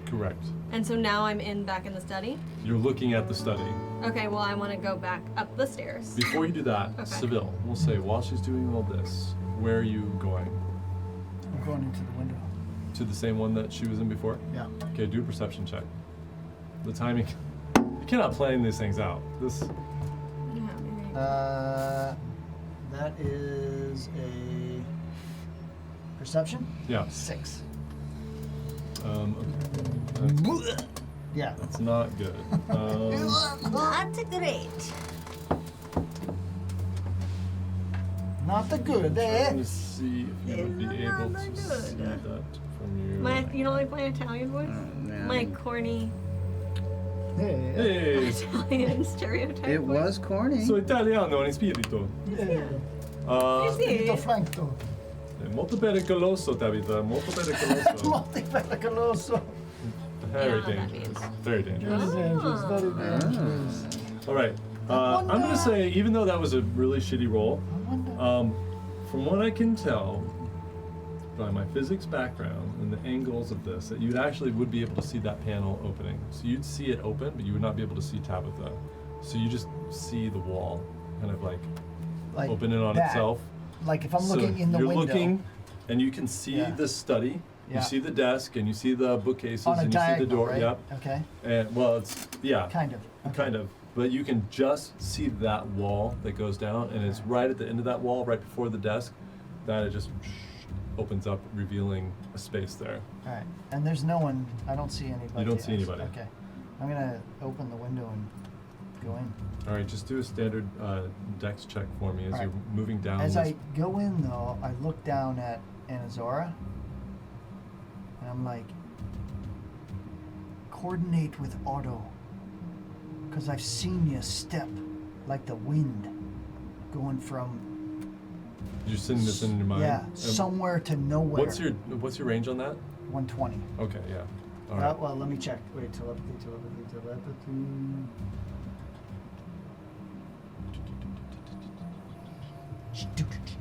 Correct. And so now I'm back in the study. You're looking at the study. Okay, well I want to go back up the stairs. Before you do that, Okay. Seville, we'll say, while she's doing all this, where are you going? I'm going into the window. To the same one that she was in before? Yeah. Okay, do a perception check. The timing. You cannot plan these things out. This. Yeah, maybe. That is a perception. Yeah. 6. Okay. Yeah. That's not good. Not great. Not the good, Let eh? me see if you would be It's able not to good. see that from your. You know like my Italian voice? My corny Hey. Hey, Italian stereotype It voice. was corny. sono italiano in spirito. Spirito Franco. Molto pericoloso, Tabitha. Molto pericoloso. Molto pericoloso. Very Yeah, that dangerous. means- Very dangerous. Very dangerous, very dangerous. All right. I'm gonna say, even though that was a really shitty roll, from what I can tell by my physics background and the angles of this, that you actually would be able to see that panel opening. So you'd see it open, but you would not be able to see Tabitha. So you just see the wall kind of like open in on that. itself. Like if I'm So looking in the you're window looking, and you can see Yeah. the study. Yeah. You see the desk, and you see the bookcases, on a and you see diagonal, the door. right? Yep. Okay. And well, it's yeah. Kind of. Okay. Kind of. But you can just see that wall that goes down, and it's right at the end of that wall, right before the desk, that it just opens up, revealing a space there. All right. And there's no one. I don't see anybody. You don't see else. anybody. Okay. I'm gonna open the window and go in. All right, just do a standard dex check for me as All right. you're moving down. As this. I go in, though, I look down at Anazora, and I'm like, coordinate with Otto, because I've seen you step like the wind, going from You're sending this in your mind. yeah somewhere to nowhere. What's your range on that? 120. Okay, yeah. All right. Well, let me check. Wait, telepathy.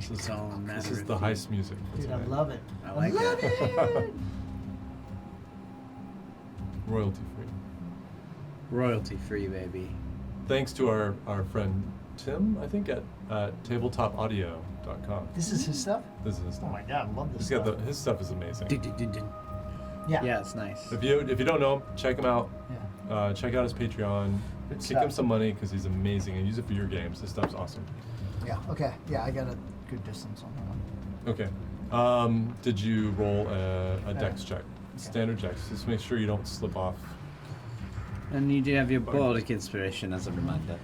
This all a matter is of the feel. heist music. for Dude, I tonight. love it. I like love it. Royalty free. Royalty free, baby. Thanks to our friend Tim, I think, at tabletopaudio.com. This is his stuff? This is his Oh stuff. my god, I love this He's got stuff. his stuff is amazing. Yeah. Yeah, it's nice. If you don't know him, check him out. Yeah. Check out his Patreon. Good Kick him stuff. some money because he's amazing, and use it for your games. This stuff's awesome. Yeah, okay. Yeah, I got a good distance on that one. Okay. Did you roll a dex check? Standard dex. Just make sure you don't slip off. And you do have your Baltic inspiration as a reminder.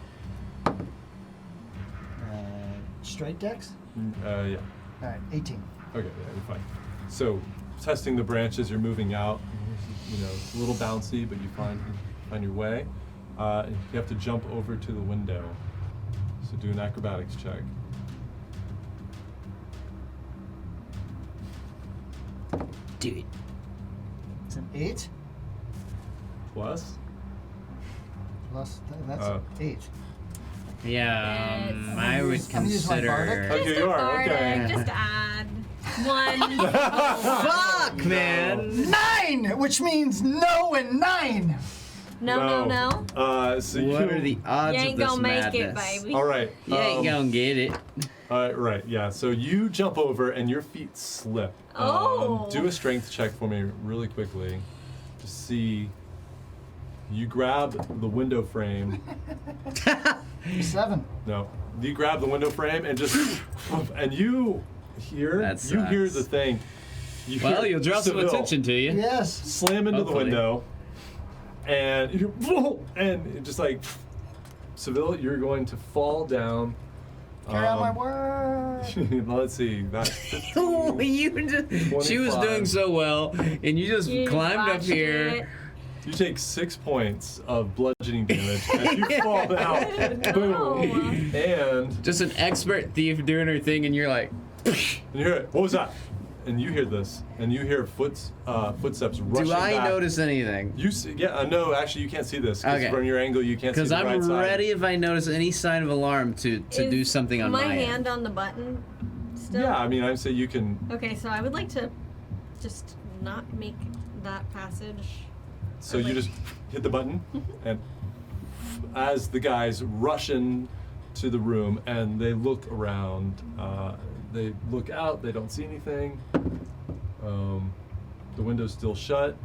Straight dex? Yeah. Alright, 18. Okay, yeah, you're fine. So, testing the branches, you're moving out. You know, it's a little bouncy, but you find your way. You have to jump over to the window. So do an acrobatics check. Do it. It's an 8 Plus. plus, that's Uh, 8. Yeah, It's- I would I'm using my Bardic. consider. Okay, you are. Bardic, Okay. just add 1. Fuck, man! 9! Which means no and 9! No. So What you, are the odds You of ain't this gonna make it, madness? baby. All right. You ain't gonna get it. Right, yeah. So you jump over and your feet slip. Oh. Do a strength check for me really quickly to see. You grab the window frame. 7. No. You grab the window frame and just. And you hear. That You hear sucks. the thing. You Well, hear you'll draw some Seville attention to you. Yes. slam into the Hopefully. window. And you and it just like. Seville, you're going to fall down. Carry out my word. Let's see. That's Oh, you just, she was 25. doing so well, and you just You climbed up botched here. it. You take 6 points of bludgeoning damage as you fall down. Boom. And Just an expert thief doing her thing, and you're like, you hear it. What was that? And you hear this. And you hear footsteps rushing do I back. notice anything? You see? Yeah. No. Actually, you can't see this. 'Cause Okay. from your angle, you can't see Because the I'm right side. ready if I notice any sign of alarm to do Is something on my my end. hand on the button still? Yeah. I mean, I'd say you can. Okay, so I would like to just not make that passage. So you just hit the button, and as the guys rush in to the room and they look around, they look out, they don't see anything. The window's still shut.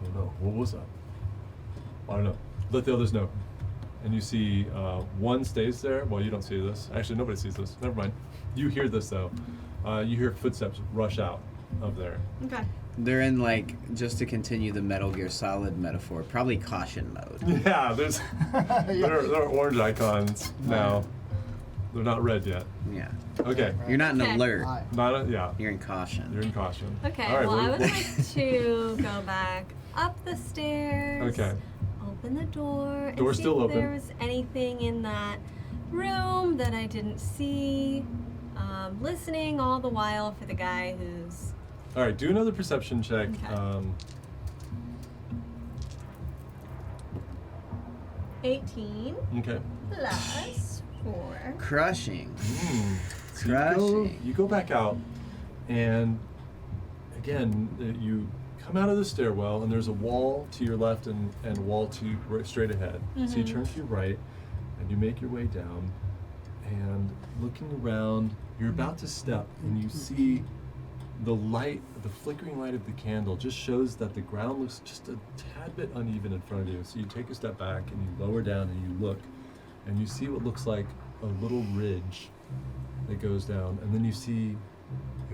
I don't know. What was that? I don't know. Let the others know. And you see one stays there. Well, you don't see this. Actually, nobody sees this. Never mind. You hear this, though. You hear footsteps rush out of there. Okay. They're in, like, just to continue the Metal Gear Solid metaphor, probably caution mode. Yeah, there's there are orange icons now. They're not red yet. Yeah. Okay. You're not in Okay. alert. Aye. Not yeah. You're in caution. You're in caution. Okay, All right, well, I what- would like to go back up the stairs. Okay. Open the door. And Door's see still if open. there was anything in that room that I didn't see. Listening all the while for the guy who's. All right. Do another perception check. Okay. 18 Okay. plus 4. Crushing. So Crushing. you go back out, and again you come out of the stairwell, and there's a wall to your left and a wall to straight ahead. So you turn to your right, and you make your way down, and looking around, you're about to step, and you see the light, the flickering light of the candle just shows that the ground looks just a tad bit uneven in front of you. So you take a step back and you lower down and you look, and you see what looks like a little ridge that goes down, and then you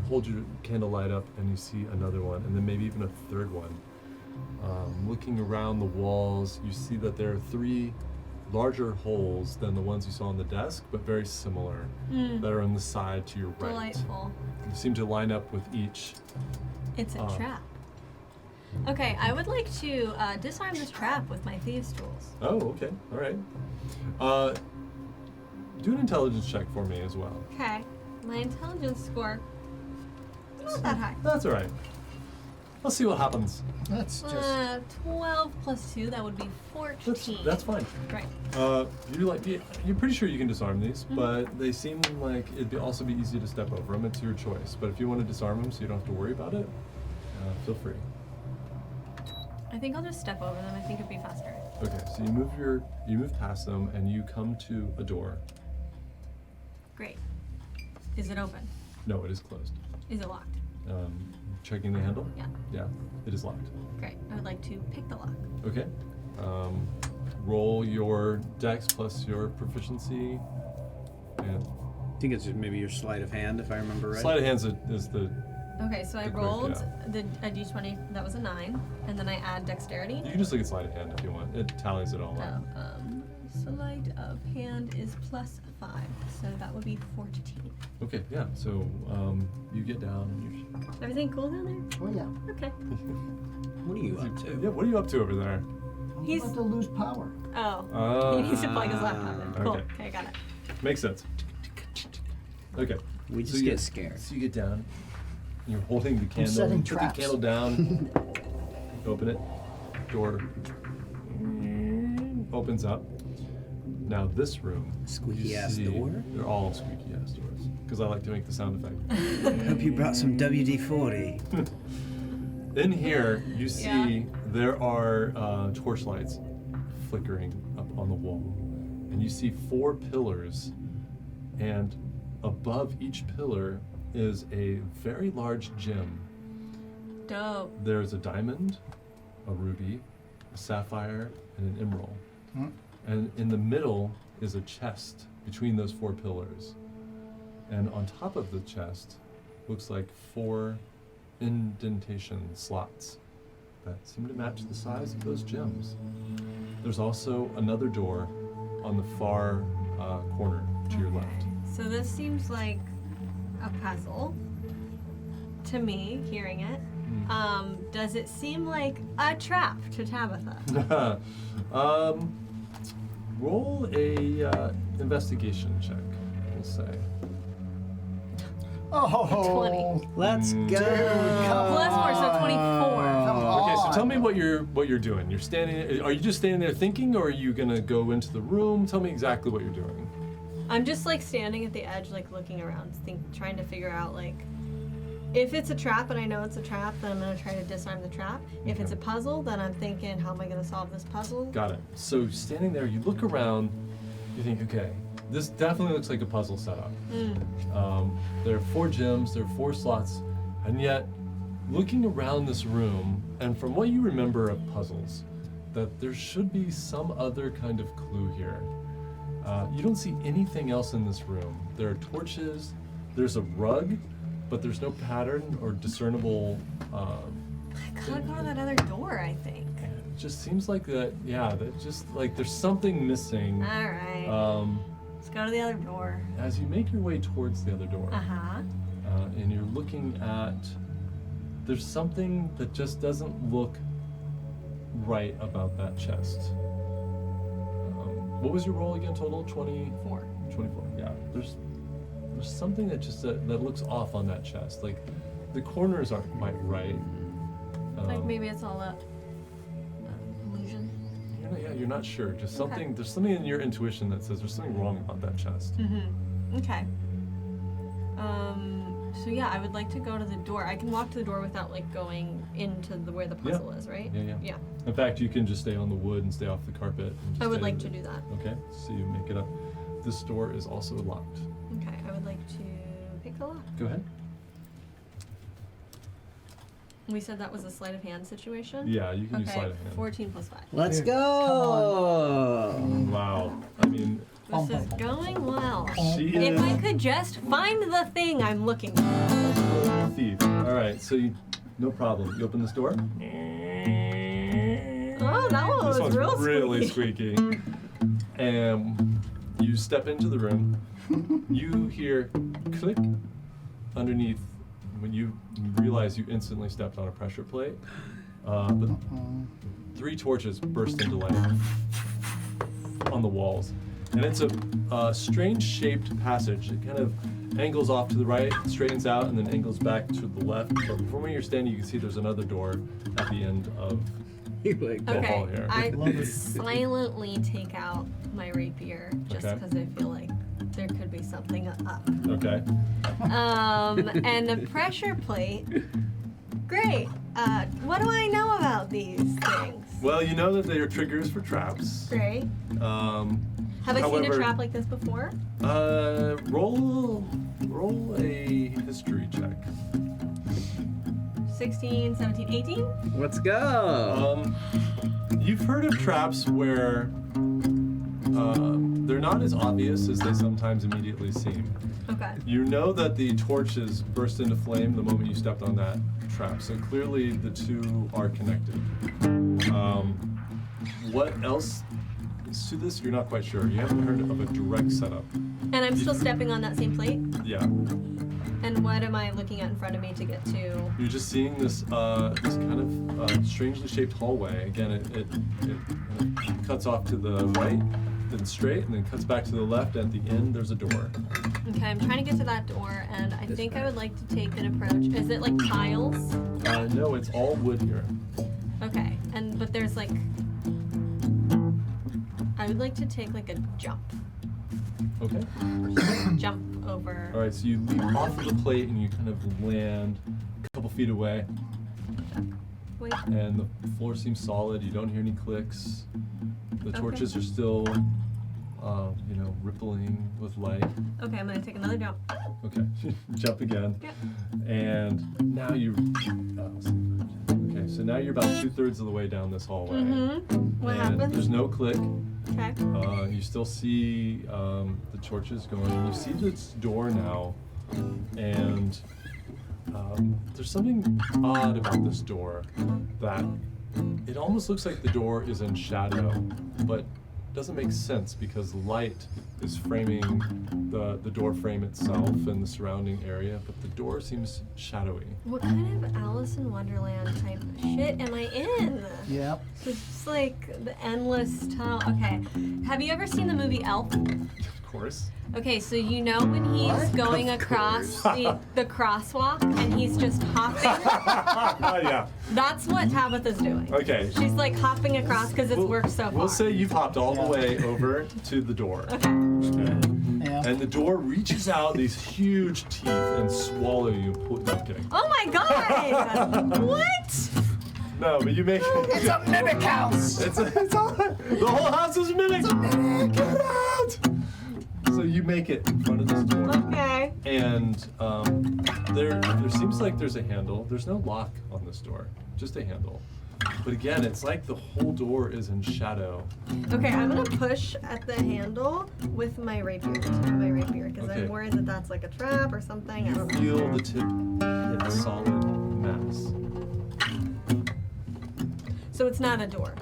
hold your candle light up and you see another one, and then maybe even a third one. Looking around the walls, you see that there are 3 larger holes than the ones you saw on the desk, but very similar, that are on the side to your right. Delightful. You seem to line up with each. It's a trap. Okay, I would like to disarm this trap with my thieves' tools. Oh, okay, all right. Do an intelligence check for me as well. Okay, my intelligence score not that high. That's all right. Let's see what happens. That's just 12 plus 2, that would be 14. That's fine. Great. You're pretty sure you can disarm these, but they seem like it'd also be easy to step over them. It's your choice. But if you want to disarm them so you don't have to worry about it, feel free. I think I'll just step over them. I think it'd be faster. Okay, so So you move past them and you come to a door. Great. Is it open? No, it is closed. Is it locked? Checking the handle? Yeah. Yeah, it is locked. Great. I would like to pick the lock. Okay. Roll your dex plus your proficiency. And I think it's maybe your sleight of hand, if I remember right. sleight of hands is the. Okay, so I The quick, rolled yeah. a d20, that was a 9, and then I add dexterity. You can just look at sleight of hand if you want. It tallies it all up. Sleight of hand is plus 5, so that would be 14. Okay, yeah. So you get down. And Everything cool down there? Oh yeah. Okay. What are you up yeah. to? What are you up to over there? I'm He's- about to lose power. Oh. He needs to plug his laptop in. Cool. Okay. Okay, got it. Makes sense. Okay. We So just you get scared. So you get down. You're holding the candle. setting Put traps. the candle down. Open it. Door opens up. Now this room. Squeaky you ass see- door? They're all squeaky ass doors. Because I like to make the sound effect. Hope you brought some WD-40. In here, you see Yeah. there are torch lights flickering up on the wall. And you see 4 pillars, and above each pillar is a very large gem. Dope. There's a diamond, a ruby, a sapphire, and an emerald. Hmm. And in the middle is a chest between those 4 pillars. And on top of the chest looks like 4 indentation slots that seem to match the size of those gems. There's also another door on the far corner to your left. So this seems like a puzzle to me, hearing it. Does it seem like a trap to Tabitha? Roll a investigation check, we'll say. Oh, 20. Let's go. Plus 4, so 24. Okay, so tell me on. what you're doing. You're standing. Are you just standing there thinking, or are you gonna go into the room? Tell me exactly what you're doing. I'm just like standing at the edge, like looking around, trying to figure out like if it's a trap and I know it's a trap, then I'm gonna try to disarm the trap. If Okay. it's a puzzle, then I'm thinking, how am I gonna solve this puzzle? Got it. So standing there, you look around. You think, okay, this definitely looks like a puzzle setup. There are 4 gems. There are 4 slots, and yet, looking around this room, and from what you remember of puzzles, that there should be some other kind of clue here. You don't see anything else in this room. There are torches. There's a rug, but there's no pattern or discernible. I gotta go to that other door, I think. It just seems like that. Yeah, that just like there's something missing. Alright. Let's go to the other door. As you make your way towards the other door, Uh-huh. and you're looking at, there's something that just doesn't look right about that chest. What was your roll again total? 4. 24. Yeah. There's something that just that looks off on that chest. Like the corners aren't quite right. Like maybe it's all a illusion. You're not sure. Just something. There's something in your intuition that says there's something wrong about that chest. Okay. So yeah, I would like to go to the door. I can walk to the door without like going into where the puzzle is, right? Yeah. Yeah. In fact, you can just stay on the wood and stay off the carpet. And just I would stay like there. to do that. Okay, so you make it up. This door is also locked. Okay, I would like to pick the lock. Go ahead. We said that was a sleight of hand situation? Yeah, you can do Okay, sleight of hand. 14 plus 5. Let's Dude, go. Wow. I mean, This is going well. she If is I could just find the thing I'm looking for. a thief. All right, so no problem. You open this door. Oh, that one This was one's real really squeaky. squeaky. And you step into the room. You hear click underneath when you realize you instantly stepped on a pressure plate. But 3 torches burst into life on the walls. And it's a strange shaped passage. It kind of angles off to the right, straightens out, and then angles back to the left. But from where you're standing, you can see there's another door at the end of You like the hall Okay, here. I Love it. silently take out my rapier just Okay. because I feel like there could be something up. Okay. And the pressure plate. Great. What do I know about these things? Well, you know that they are triggers for traps. Great. Have I seen a however- trap like this before? Roll a history check. 16, 17, 18? Let's go. You've heard of traps where they're not as obvious as they sometimes immediately seem. Okay. You know that the torches burst into flame the moment you stepped on that trap, so clearly the two are connected. What else is to this? You're not quite sure. You haven't heard of a direct setup. And I'm still stepping on that same plate? Yeah. And what am I looking at in front of me to get to? You're just seeing this this kind of strangely shaped hallway. Again, it cuts off to the right, then straight, and then cuts back to the left. At the end, there's a door. Okay, I'm trying to get to that door, and I think I would like to take an approach. Is it like tiles? No, it's all wood here. Okay, but there's like, I would like to take like a jump. Okay. Jump over. All right, so you leap off of the plate and you kind of land a couple feet away, Wait. and the floor seems solid. You don't hear any clicks. The torches are still, rippling with light. Okay, I'm gonna take another jump. Okay, jump again. Yep. And now you. Okay, so now you're about 2/3 of the way down this hallway. Mm-hmm. What and happens? There's no click. Okay. You still see the torches going. You see this door now, and there's something odd about this door that it almost looks like the door is in shadow, but doesn't make sense because light is framing the door frame itself and the surrounding area, but the door seems shadowy. What kind of Alice in Wonderland type of shit am I in? Yep. So it's just like the endless tunnel. Okay. Have you ever seen the movie Elf? Of course. Okay, so you know when he's going across the crosswalk and he's just hopping? Yeah. That's what Tabitha's doing. Okay. She's like hopping across because it's worked so far. We'll say you've hopped all the way over to the door. Okay. Yeah. And the door reaches out these huge teeth and swallow you. No, I'm kidding. Oh my god! What? No, but you make it. It's a mimic house. It's all, the whole house is mimic. Get out! So you make it in front of this door. Okay. And there seems like there's a handle. There's no lock on this door, just a handle. But again, it's like the whole door is in shadow. Okay, I'm gonna push at the handle with my rapier, the tip of my rapier, because Okay. I'm worried that that's like a trap or something. I You don't know. feel the tip hit solid mass. So it's not a door.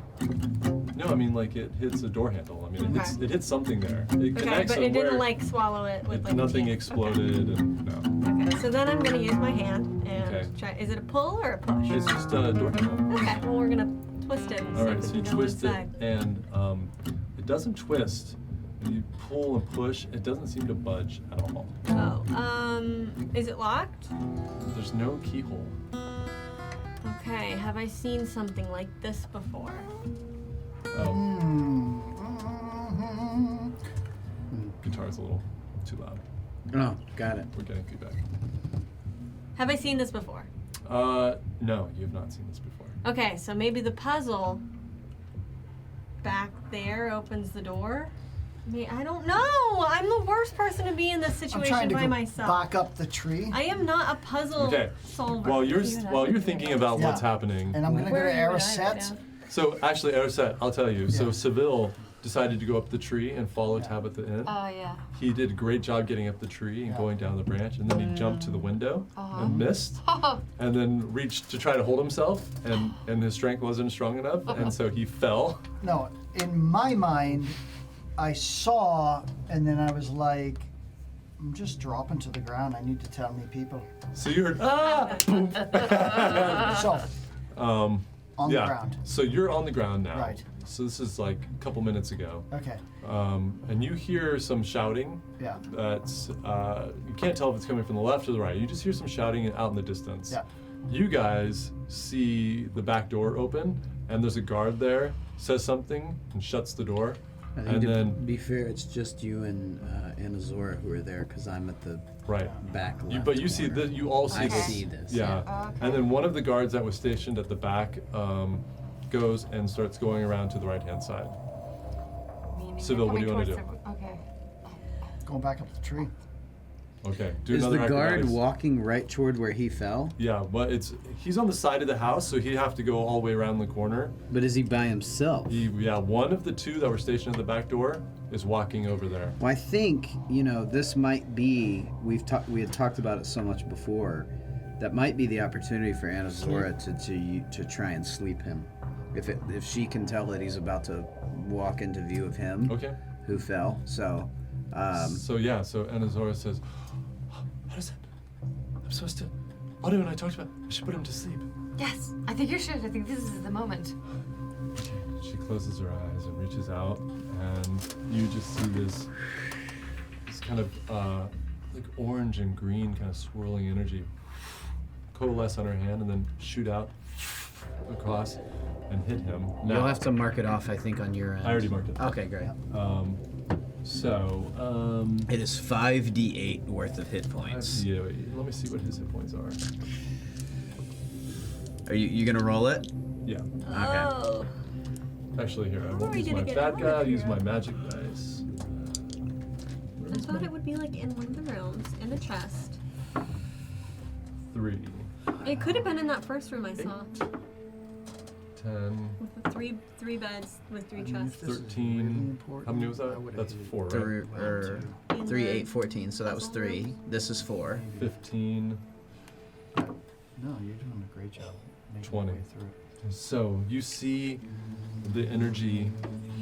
No, I mean like it hits a door handle. I mean it hits something there. It Okay, connects but it somewhere. didn't like swallow it with like Nothing teeth. exploded and no. Okay, so then I'm gonna use my hand and Okay. try. Is it a pull or a push? It's just a door handle. Okay, well we're gonna twist it and All see right, if so we you can go twist it inside. and it doesn't twist. You pull and push. It doesn't seem to budge at all. Oh, is it locked? There's no keyhole. Okay, have I seen something like this before? Guitar's a little too loud. Oh, got it. We're getting feedback. Have I seen this before? No, you have not seen this before. Okay, so maybe the puzzle back there opens the door? I don't know. I'm the worst person to be in this I'm situation trying to by go myself. back up the tree, I am not a puzzle Okay. solver. While you're thinking about what's Yeah. happening. and I'm gonna Where go to are you when I write Ariset. down? So actually, Eroset, I'll tell you. So Yeah. Seville decided to go up the tree and follow Tabitha in. Oh, yeah. He did a great job getting up the tree and going down the branch, and then he jumped to the window and missed, and then reached to try to hold himself, and his strength wasn't strong enough, and so he fell. No, in my mind, I saw, and then I was like, I'm just dropping to the ground. I need to tell me people. So you heard boom. So, Um, on yeah. the ground. So you're on the ground now. Right. So this is like a couple minutes ago, Okay. and you hear some shouting. Yeah. That's you can't tell if it's coming from the left or the right. You just hear some shouting out in the distance. Yeah. You guys see the back door open, and there's a guard there. Says something and shuts the door, I think and to then be fair, it's just you and Anazora who are there because I'm at the right. back left. But you see corner. this. You all see I this. see this. Yeah. Okay. And then one of the guards that was stationed at the back goes and starts going around to the right-hand side. Meaning Sybil, they're what do you coming wanna towards the- Okay. Going back up the tree. Okay, do Is another the guard acrobatics. walking right toward where he fell? Yeah, but he's on the side of the house, so he'd have to go all the way around the corner. But is he by himself? One of the two that were stationed at the back door is walking over there. Well, I think this might be. We had talked about it so much before. That might be the opportunity for Anazora to try and sleep him, if she can tell that he's about to walk into view of him. Okay. Who fell? So. So Anazora says, "What is it? I'm supposed to. Otto and I talked about. I should put him to sleep." Yes, I think you should. I think this is the moment. She closes her eyes and reaches out, and you just see this kind of like orange and green kind of swirling energy coalesce on her hand and then shoot out across and hit him. Now, You'll have to mark it off, I think, on your end. I already marked it. Okay, great. It is 5d8 worth of hit points. Yeah, let me see what his hit points are. Are you gonna roll it? Yeah. Oh. Actually, here, I How are won't we use gonna my get bad out of guy, I'll use here? my magic dice. I thought it would be like in one of the rooms, in the chest. 3, It could have been in that first room I saw, 10, with the three beds with 3 chests. This is 13. really important. How many was I that? would That's hate 4, right? Three, In 3, the 8, 14. So that was puzzle 3. room. This is 4. 15. No, you're doing a great job. making 20. your way through it. So you see the energy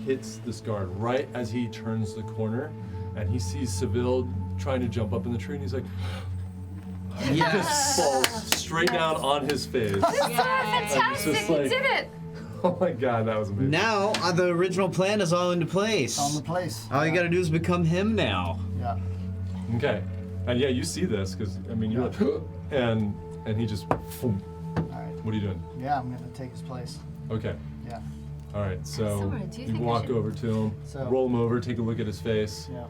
hits this guard right as he turns the corner, and he sees Seville trying to jump up in the tree, and he's like, he just falls straight down on his face. Fantastic! just You like- did it! Oh my god, that was amazing. Now the original plan is all into place. On the place. All you gotta do is become him now. Yeah. Okay, and yeah, you see this because I mean you're like, and he just, boom. All right. What are you doing? Yeah, I'm gonna take his place. Okay, Yeah. all right. So Summer, do you you think I walk should- over to him, So- roll him over, take a look at his face. Yeah.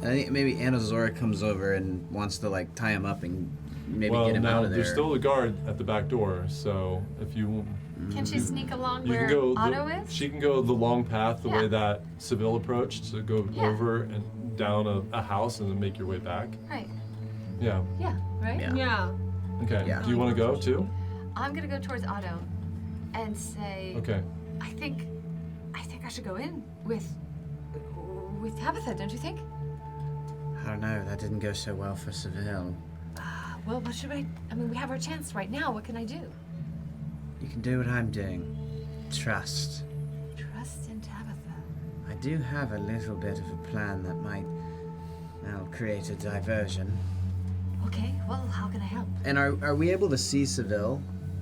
I think maybe Anazora comes over and wants to like tie him up and maybe Well, get him now out of there. there's still a guard at the back door, so if you Can she sneak along you where can go, Otto is? she can go the long path the way Yeah. that Seville approached, to go Yeah. over and down a house and then make your way back. Right. Yeah. Yeah, right? Yeah. Yeah. Okay. Yeah. Do you want to go too? I'm gonna go towards Otto and say, Okay. I think I should go in with Tabitha, don't you think? I don't know. That didn't go so well for Seville. Well, what should I mean, we have our chance right now. What can I do? You can do what I'm doing. Trust. Trust in Tabitha. I do have a little bit of a plan that might, well, create a diversion. Okay, well, how can I help? And are we able to see Seville?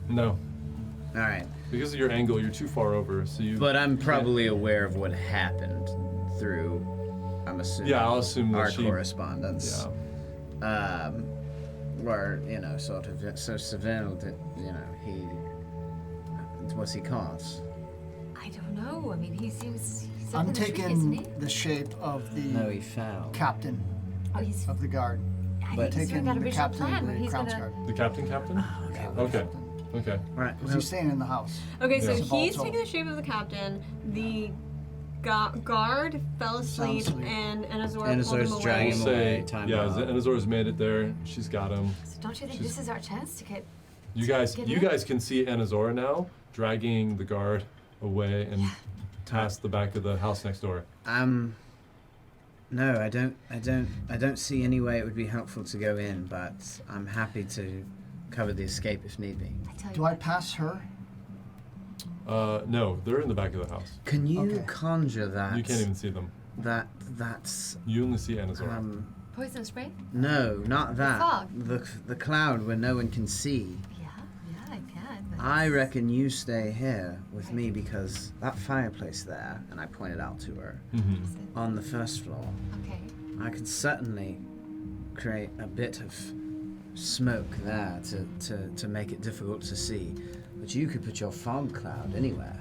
No. All right. Because of your angle, you're too far over, so you. But I'm probably aware of what happened through, I'm assuming, Yeah, I'll assume that our she- correspondence. Yeah. Or, sort of, so Seville, that, what's he caught? I don't know. I mean, he seems he's up I'm in the tree, isn't he? taking the shape of the No, he fell. captain Oh, he's. of the guard. I but- think he's doing Taking that the original captain plan of where the he's Crown's gonna. guard. The captain? Okay. Okay. Okay. All right. Because he's staying in the house. Okay, so Yeah. he's Sabalto. taking the shape of the captain. The guard fell asleep, asleep. and Azora And pulled him Azora's away. dragging him away. Say, Time yeah, out. Anazora's made it there. She's got him. So don't you think She's- this is our chance to get? You guys, Get you in? guys can see Anazora now dragging the guard away and past the back of the house next door. No, I don't see any way it would be helpful to go in, but I'm happy to cover the escape if need be. I tell you Do I what, pass her? No, they're in the back of the house. Can you Okay. conjure that? You can't even see them. That's You only see Anazora. poison spray? no, not that. fog. The cloud where no one can see. Yeah, I can. But I reckon you stay here with me because that fireplace there, and I pointed out to her, Mm-hmm. on the first floor, Okay. I could certainly create a bit of smoke there to make it difficult to see. But you could put your fog cloud anywhere.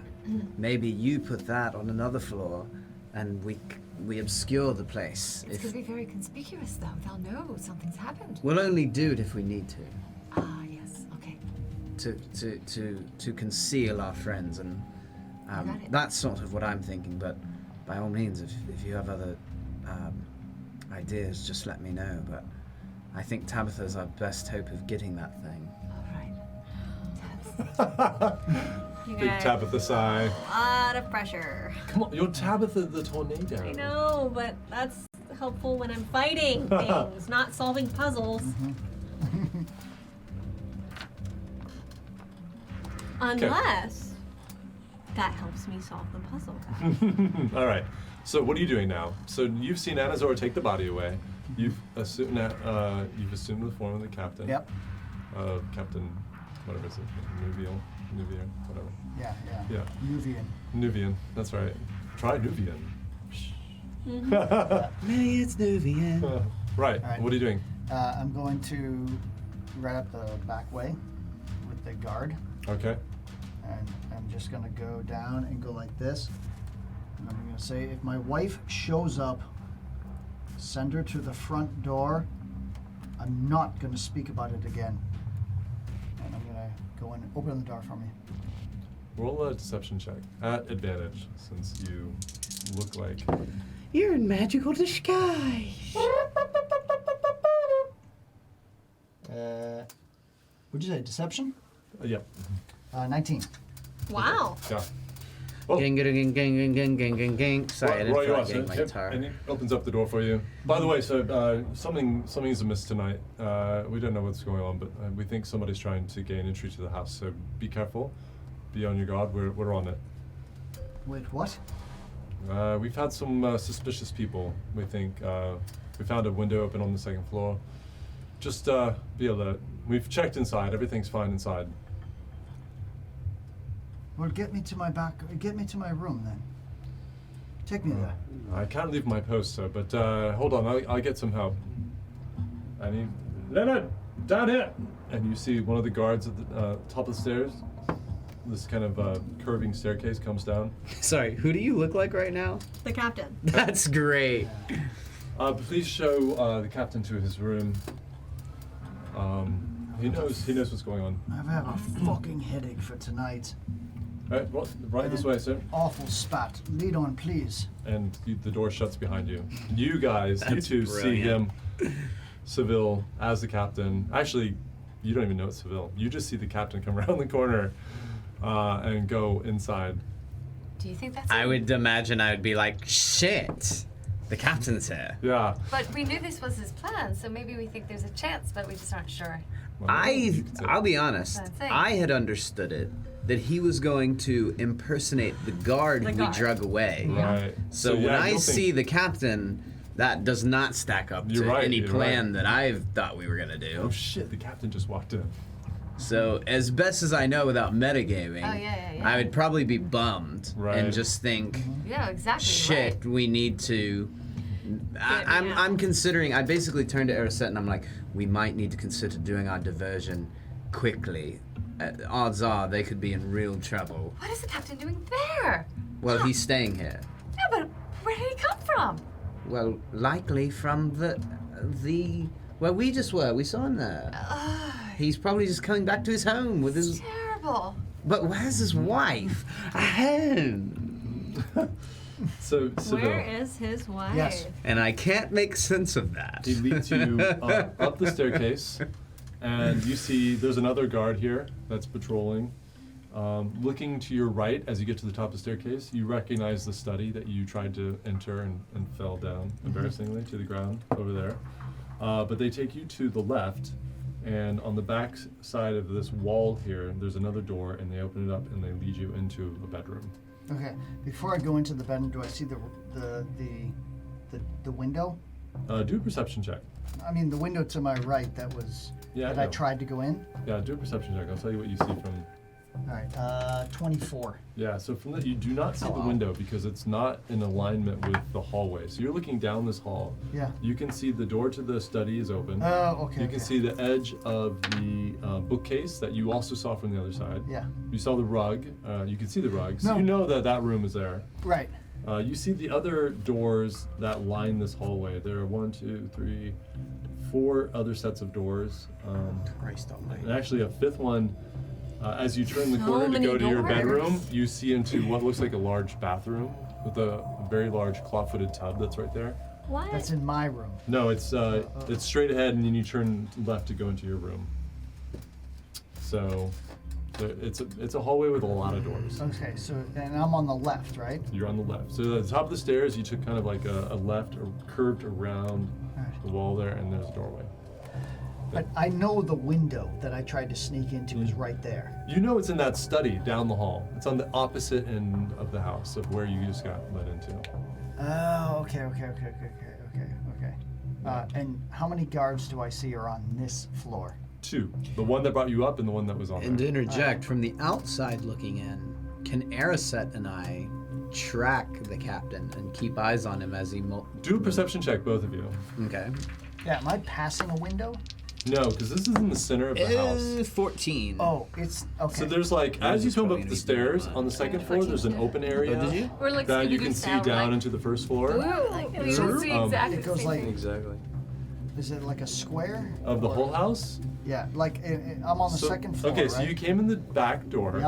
Maybe you put that on another floor, and we obscure the place. It's gonna be very conspicuous, though. They'll know something's happened. We'll only do it if we need to. Ah, yes. Okay. To conceal our friends and Got it. That's sort of what I'm thinking, but by all means, if you have other ideas, just let me know. But I think Tabitha's our best hope of getting that thing. All right. You Big guys, Tabitha sigh. a lot of pressure. Come on, you're Tabitha the tornado. I know, but that's helpful when I'm fighting things, not solving puzzles. Unless that helps me solve the puzzle. All right. So what are you doing now? So you've seen Anazora take the body away. You've assumed that you've assumed the form of the captain. Yep. Captain, whatever is it? Nuvian, whatever. Yeah. Yeah. Nuvian. Nuvian. That's right. Try Nuvian. Maybe it's Nuvian. Right. All right. What are you doing? I'm going to right up the back way with the guard, Okay. and I'm just going to go down and go like this. And I'm going to say, if my wife shows up, send her to the front door. I'm not going to speak about it again. And I'm going to go and open the door for me. Roll a deception check at advantage, since you look like. You're in magical disguise. What'd you say, deception? Yep. 19. Wow. Yeah. Oh. Gang, gang, gang, gang, gang, gang, gang, gang. Sorry, I didn't Roy, feel you like are, getting my so- guitar. and he opens up the door for you. By the way, so something is amiss tonight. We don't know what's going on, but we think somebody's trying to gain entry to the house. So be careful, be on your guard. We're on it. Wait, what? We've had some suspicious people. We think we found a window open on the second floor. Just be alert. We've checked inside. Everything's fine inside. Well, get me to my room then. Take me there. I can't leave my post, sir. But hold on, I'll get some help. I need Leonard down here. And you see one of the guards at the top of the stairs. This kind of curving staircase comes down. Sorry, who do you look like right now? The captain. That's great. Please show the captain to his room. He knows what's going on. I have a fucking headache for tonight. Right this way, sir. Awful spat. Lead on, please. And the door shuts behind you. You guys, you That's two see brilliant. him, Seville, as the captain. Actually, you don't even know it's Seville. You just see the captain come around the corner and go inside. Do you think that's I it? would imagine I would be like, shit, the captain's here. Yeah. But we knew this was his plan, so maybe we think there's a chance, but we just aren't sure. Well, you could say- I'll be honest, That's what I'm saying. I had understood it that he was going to impersonate the guard The who guard. we drug away. Right. So when yeah, I you'll see think- the captain, that does not stack up You're to right, any you're plan right. that I thought we were gonna Oh do. shit! The captain just walked in. So as best as I know without metagaming, Oh, yeah. I would probably be bummed Right. and just think, Yeah, exactly. shit, Right. we need to. Yeah. I'm considering. I basically turned to Erisette and I'm like, we might need to consider doing our diversion quickly. Odds are they could be in real trouble. What is the captain doing there? Well, he's staying here. Yeah, but where did he come from? Well, likely from the where we just were. We saw him there. He's probably just coming back to his home with his. Terrible. But where's his wife? Ahem. So Seville, Where is his wife? Yes. And I can't make sense of that. he leads you up the staircase, and you see there's another guard here that's patrolling. Looking to your right as you get to the top of the staircase, you recognize the study that you tried to enter and fell down embarrassingly to the ground over there. But they take you to the left, and on the back side of this wall here, there's another door, and they open it up and they lead you into a bedroom. Okay. Before I go into the bedroom, do I see the window? Do a perception check. I mean, the window to my right that was Yeah, that I I know. tried to go in. Yeah, do a perception check. I'll tell you what you see from. All right. 24. Yeah, so from that you do not see the window because it's not in alignment with the hallway. So you're looking down this hall. Yeah. You can see the door to the study is open. Oh, okay. You can see the edge of the bookcase that you also saw from the other side. Yeah. You saw the rug. You can see the rug. So No. you know that room is there. Right. You see the other doors that line this hallway. There are 1, 2, 3, 4 other sets of doors. Christ almighty. And actually a fifth one As you turn the So corner to many go to your doors. bedroom, you see into what looks like a large bathroom with a very large claw-footed tub that's right there. What? That's in my room. No, it's straight ahead, and then you turn left to go into your room. So, it's a hallway with a lot of doors. Okay, so and I'm on the left, right? You're on the left. So at the top of the stairs, you took kind of like a left or curved around Alright. the wall there, and there's a doorway. But I know the window that I tried to sneak into is right there. You know it's in that study down the hall. It's on the opposite end of the house of where you just got let into. Oh, okay. And how many guards do I see are on this floor? 2. The one that brought you up and the one that was on And to there. interject, from the outside looking in, can Araset and I track the captain and keep eyes on him as he Do a perception check, both of you. Okay. Yeah, am I passing a window? No, because this is in the center of the house. 14. Oh, it's okay. So there's like, as you come up the stairs, on the second floor, there's an open area Oh, did you? We're like that you Scooby-Doo can see style, down like, into the first floor Ooh, and we can see exactly it goes the same like, thing. Exactly. is it like a square? of the Or- whole house. Yeah, like I'm on the second floor, Okay, right? so you came in the back door.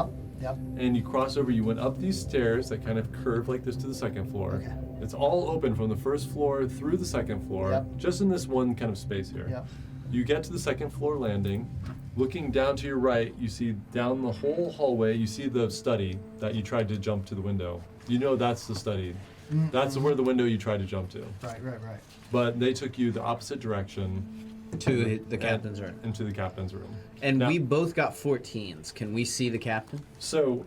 Yep. And you cross over, you went up these stairs that kind of curve like this to the second floor. Okay. It's all open from the first floor through the second floor, Yep. just in this one kind of space here. Yep. You get to the second floor landing. Looking down to your right, you see down the whole hallway, you see the study that you tried to jump to the window. You know that's the study. That's where the window you tried to jump to. Right. But they took you the opposite direction To the captain's room. into the captain's room. And Now- we both got 14s. Can we see the captain? So,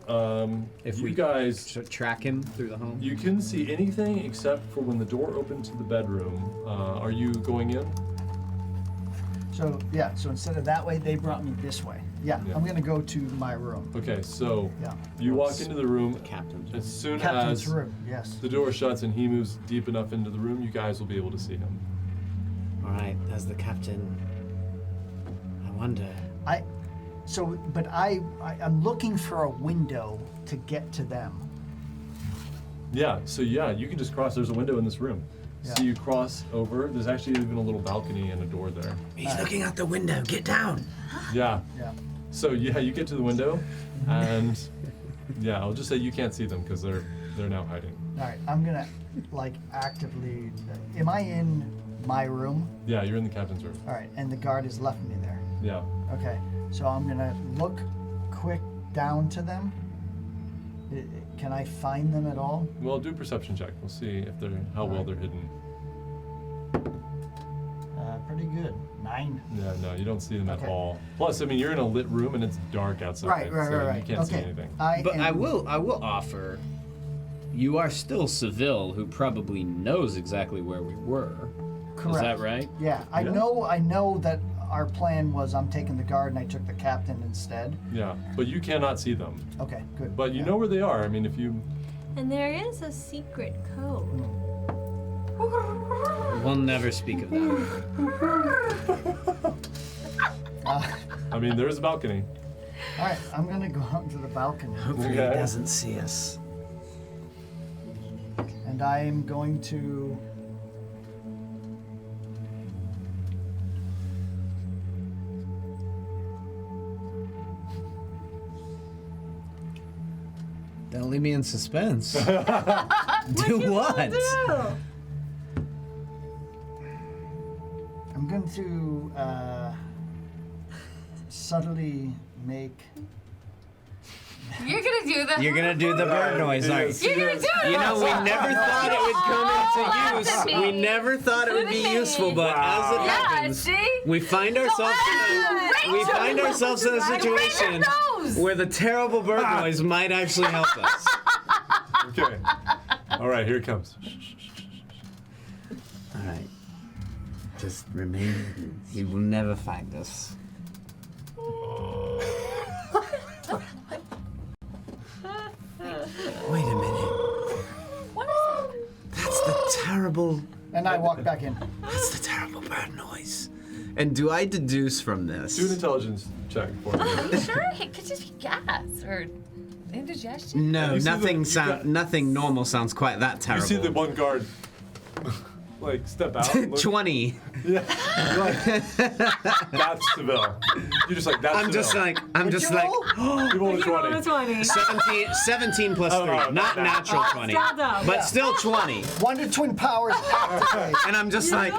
If you we guys, track him through the home? you can see anything except for when the door opened to the bedroom. Are you going in? So instead of that way, they brought me this way. Yeah, Yeah. I'm gonna go to my room. Okay, so Yeah. you walk into the room. Captain's room. As soon Captain's as room. Yes. the door shuts and he moves deep enough into the room, you guys will be able to see him. All right, as the captain, I wonder. But I'm looking for a window to get to them. Yeah, so you can just cross. There's a window in this room. So Yeah. you cross over. There's actually even a little balcony and a door there. He's looking out the window. Get down. Yeah. Yeah. So you get to the window, and I'll just say you can't see them because they're now hiding. All right, I'm gonna actively. Am I in my room? Yeah, you're in the captain's room. All right, and the guard has left me there. Yeah. Okay, so I'm gonna look quick down to them. Can I find them at all? Well, do a perception check. We'll see if how well they're hidden. Pretty good. 9. Yeah, no, you don't see them at Okay. all. Plus, I mean, you're in a lit room and it's dark outside, so you can't see Okay. anything. But I will offer. You are still Seville, who probably knows exactly where we were. Correct. Is that right? Yeah, I Yeah. know that our plan was I'm taking the guard and I took the captain instead. Yeah, but you cannot see them. Okay, good. But you Yeah. know where they are. I mean, if you And there is a secret code. We'll never speak of that. I mean, there is a balcony. All right, I'm gonna go out to the balcony, Hopefully Okay. he doesn't see us. and I am going to. Don't leave me in suspense. Do what? I'm going to subtly make. You're gonna do the. You're gonna do the bird noise, aren't you? You're gonna do it. You know, we never thought it would come into use. Look at We me. never thought it would be Look at useful, me. but as it Yeah, happens, see? we find ourselves in a situation nose. where the terrible bird noise might actually help us. Okay. All right, here it comes. All right, just remain hidden. He will never find us. Wait a minute. What is it? That's the terrible. And I walk back in. That's the terrible bird noise. And do I deduce from this? Do an intelligence check for me. Are you sure? It could just be gas or indigestion. No, You see nothing the- you got- nothing normal sounds quite that You terrible. see the one guard like step out. And look. 20. Yeah. You're like, that's Seville. You're just like, that's I'm just Seville. like, I'm just you like, roll? You rolled a You rolled a 20. 20. 17 plus 3. Oh, not natural 20. Still dumb. But still 20. Wonder Twin powers activate. And I'm just like,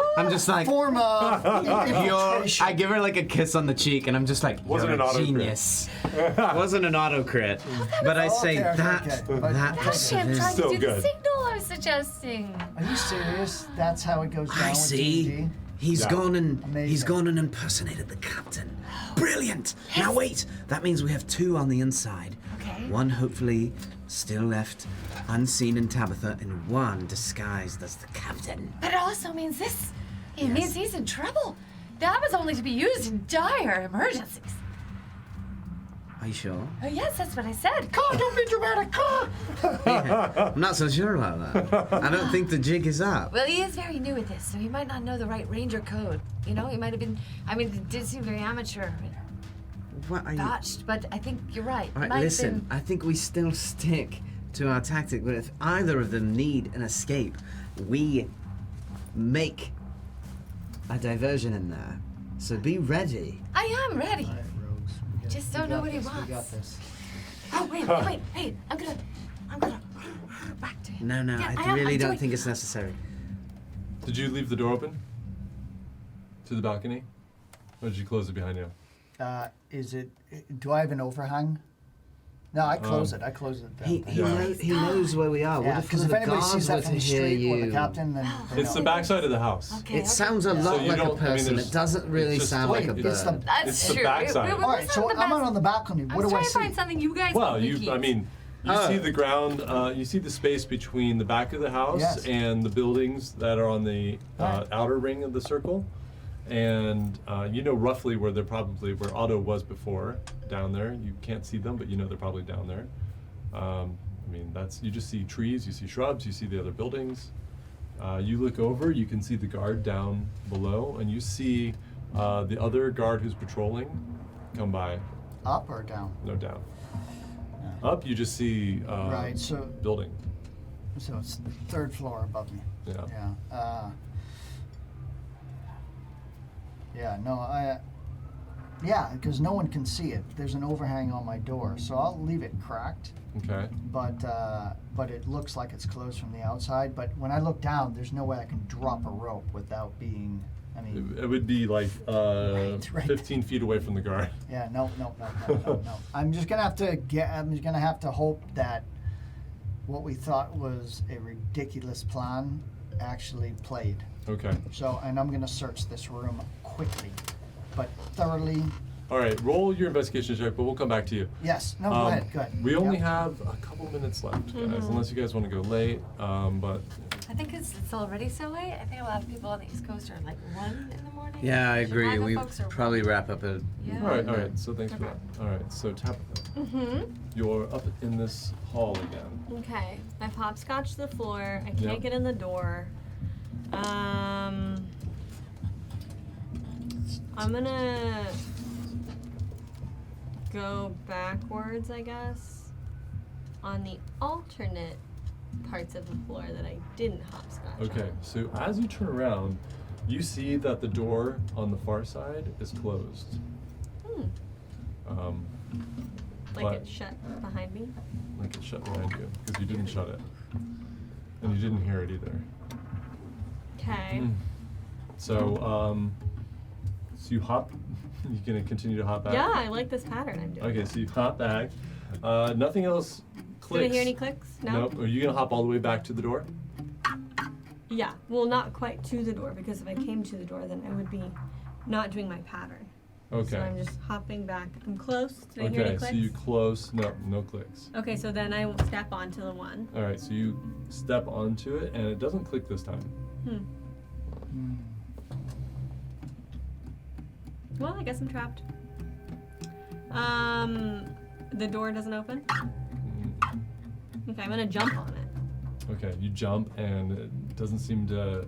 Form of infiltration. I give her like a kiss on the cheek, and I'm just like, Wasn't you're an a auto crit. genius. Wasn't an auto crit. But I say okay, that, okay. But- that okay. is Actually, I'm trying Still to do good. the signal I was suggesting. Are you serious? That's how it goes down I with see. D&D? He's Yeah. gone and Amazing. he's gone and impersonated the captain. Brilliant. Now wait, that means we have 2 on the inside. Okay. One hopefully still left unseen in Tabitha, and one disguised as the captain. But it also means this. It means he's in trouble. That was only to be used in dire emergencies. Are you sure? Oh yes, that's what I said. Oh, don't be dramatic. I'm not so sure about that. I don't think the jig is up. Well, he is very new at this, so he might not know the right ranger code. You know, he might have been. I mean, it did seem very amateur, What are you? botched. But I think you're right. All right, Might have listen. been- I think we still stick to our tactic, but if either of them need an escape, we make a diversion in there. So be ready. I am ready. All right, Rogues. we got- Just we don't know got what he this, We got wants. this. Oh wait. Hey, I'm gonna back to him. No, Yeah, I am, really I'm don't doing- think it's necessary. Did you leave the door open to the balcony, or did you close it behind you? Is it? Do I have an overhang? No, I close it. I close it. He Yeah. he knows where we are. Yeah, what if because if the anybody guards sees were that to from the hear street or you? the captain, then they It's know. the backside of the house. Okay. It sounds a Yeah. lot So you like a don't- I mean, person. there's- It doesn't really it's just sound like a like- bird. It's the- That's It's the true. backside. All right, so I'm out on the balcony. I What was do I trying to see? find something you guys Well, would you Oh. see the ground, you see the space between the back of the house Yes. and the buildings that are on the Right. outer ring of the circle, and you know roughly where where Otto was before, down there. You can't see them, but you know they're probably down there. I mean, you just see trees, you see shrubs, you see the other buildings. You look over, you can see the guard down below, and you see the other guard who's patrolling come by. Up or down? No, down. Up, you just see Right, so- building. So it's third floor above me. Yeah. Yeah. No, yeah, because no one can see it. There's an overhang on my door, so I'll leave it cracked. Okay. But it looks like it's closed from the outside. But when I look down, there's no way I can drop a rope without being. I mean, It would be like Right. 15 feet away from the guard. yeah, no. I'm just gonna have to hope that what we thought was a ridiculous plan actually played. Okay. So, and I'm gonna search this room quickly, but thoroughly. All right. Roll your investigation check, but we'll come back to you. Yes. No. Go ahead. Good. We only Yep. have a couple minutes left, guys, unless you guys want to go late. But I think it's already so late. I think a lot of people on the East Coast are like 1 in the morning. Yeah, I agree. Chicago We folks are probably wrap up at. Yeah. all right. So thanks for that. All right. So Tabitha, you're up in this hall again. Okay, I've hopscotched the floor. I can't Yep. get in the door. I'm gonna go backwards, I guess, on the alternate parts of the floor that I didn't hopscotch. Okay. So as you turn around, you see that the door on the far side is closed. Like but- it's shut behind me. Like it's shut behind you because you didn't shut it, and you didn't hear it either. Okay. So so you hop. You gonna continue to hop back? Yeah, I like this pattern I'm doing. Okay, so you hop back. Nothing else clicks. Did I hear any clicks? No. Nope. Are you gonna hop all the way back to the door? Yeah. Well, not quite to the door, because if I came to the door, then I would be not doing my pattern. Okay. So I'm just hopping back. I'm close. Did I hear any Okay, clicks? so you close. No clicks. Okay, so then I will step onto the one. All right, so you step onto it, and it doesn't click this time. Well, I guess I'm trapped. The door doesn't open. Okay, I'm gonna jump on it. Okay, you jump, and it doesn't seem to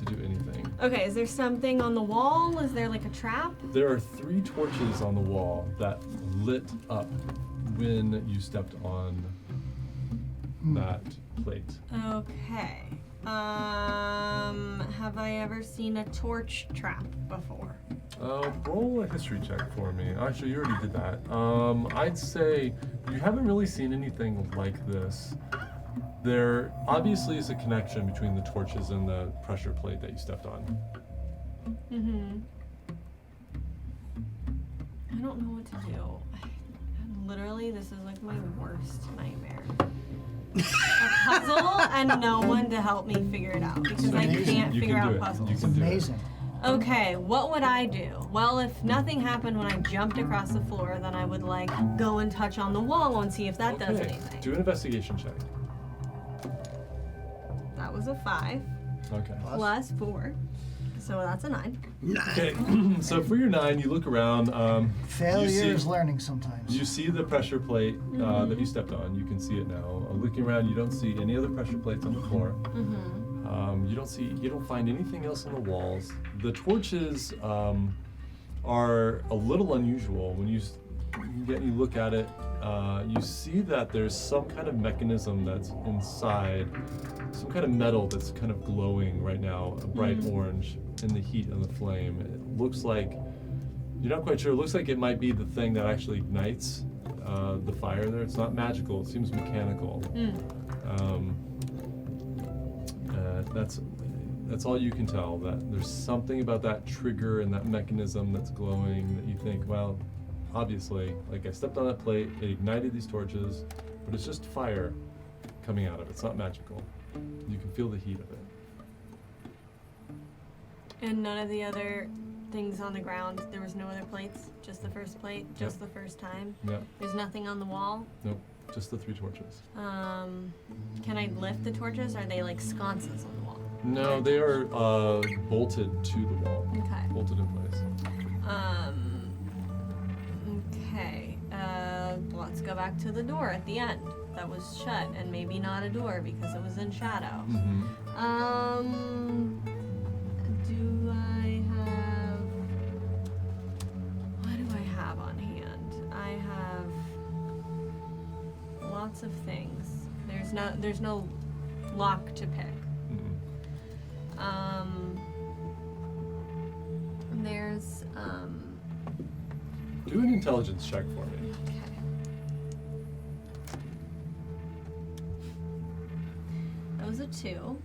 do anything. Okay, is there something on the wall? Is there like a trap? There are 3 torches on the wall that lit up when you stepped on that plate. Okay. have I ever seen a torch trap before? Roll a history check for me. Actually, you already did that. I'd say you haven't really seen anything like this. There obviously is a connection between the torches and the pressure plate that you stepped on. Mm-hmm. I don't know what to do. Literally, this is like my worst nightmare. A puzzle and no one to help me figure it out because I can't You figure can do out it. puzzles. You It's can do it. amazing. Okay, what would I do? Well, if nothing happened when I jumped across the floor, then I would like go and touch on the wall and see if that does Okay, anything. do an investigation check. That was a 5 Okay. plus 4, so that's a 9. Okay, so for your 9, you look around. Failure see- is learning sometimes. You see the pressure plate that you stepped on. You can see it now. Looking around, you don't see any other pressure plates on the floor. You don't find anything else on the walls. The torches are a little unusual. When you look at it, you see that there's some kind of mechanism that's inside, some kind of metal that's kind of glowing right now, a bright orange in the heat of the flame. It looks like, you're not quite sure, it looks like it might be the thing that actually ignites the fire there. It's not magical, it seems mechanical. That's all you can tell, that there's something about that trigger and that mechanism that's glowing that you think, well, obviously, like I stepped on that plate, it ignited these torches, but it's just fire coming out of it. It's not magical. You can feel the heat of it. And none of the other things on the ground, there was no other plates, just the first plate, just the first time. Yep, There's nothing on the wall. nope, just the 3 torches. Can I lift the torches? Or are they like sconces on the wall? No, they are bolted to the wall, Okay. bolted in place. Okay. Let's go back to the door at the end. That was shut, and maybe not a door because it was in shadow. Do I have? What do I have on hand? I have lots of things. There's no lock to pick. There's Do an intelligence check for me. okay. That was a 2.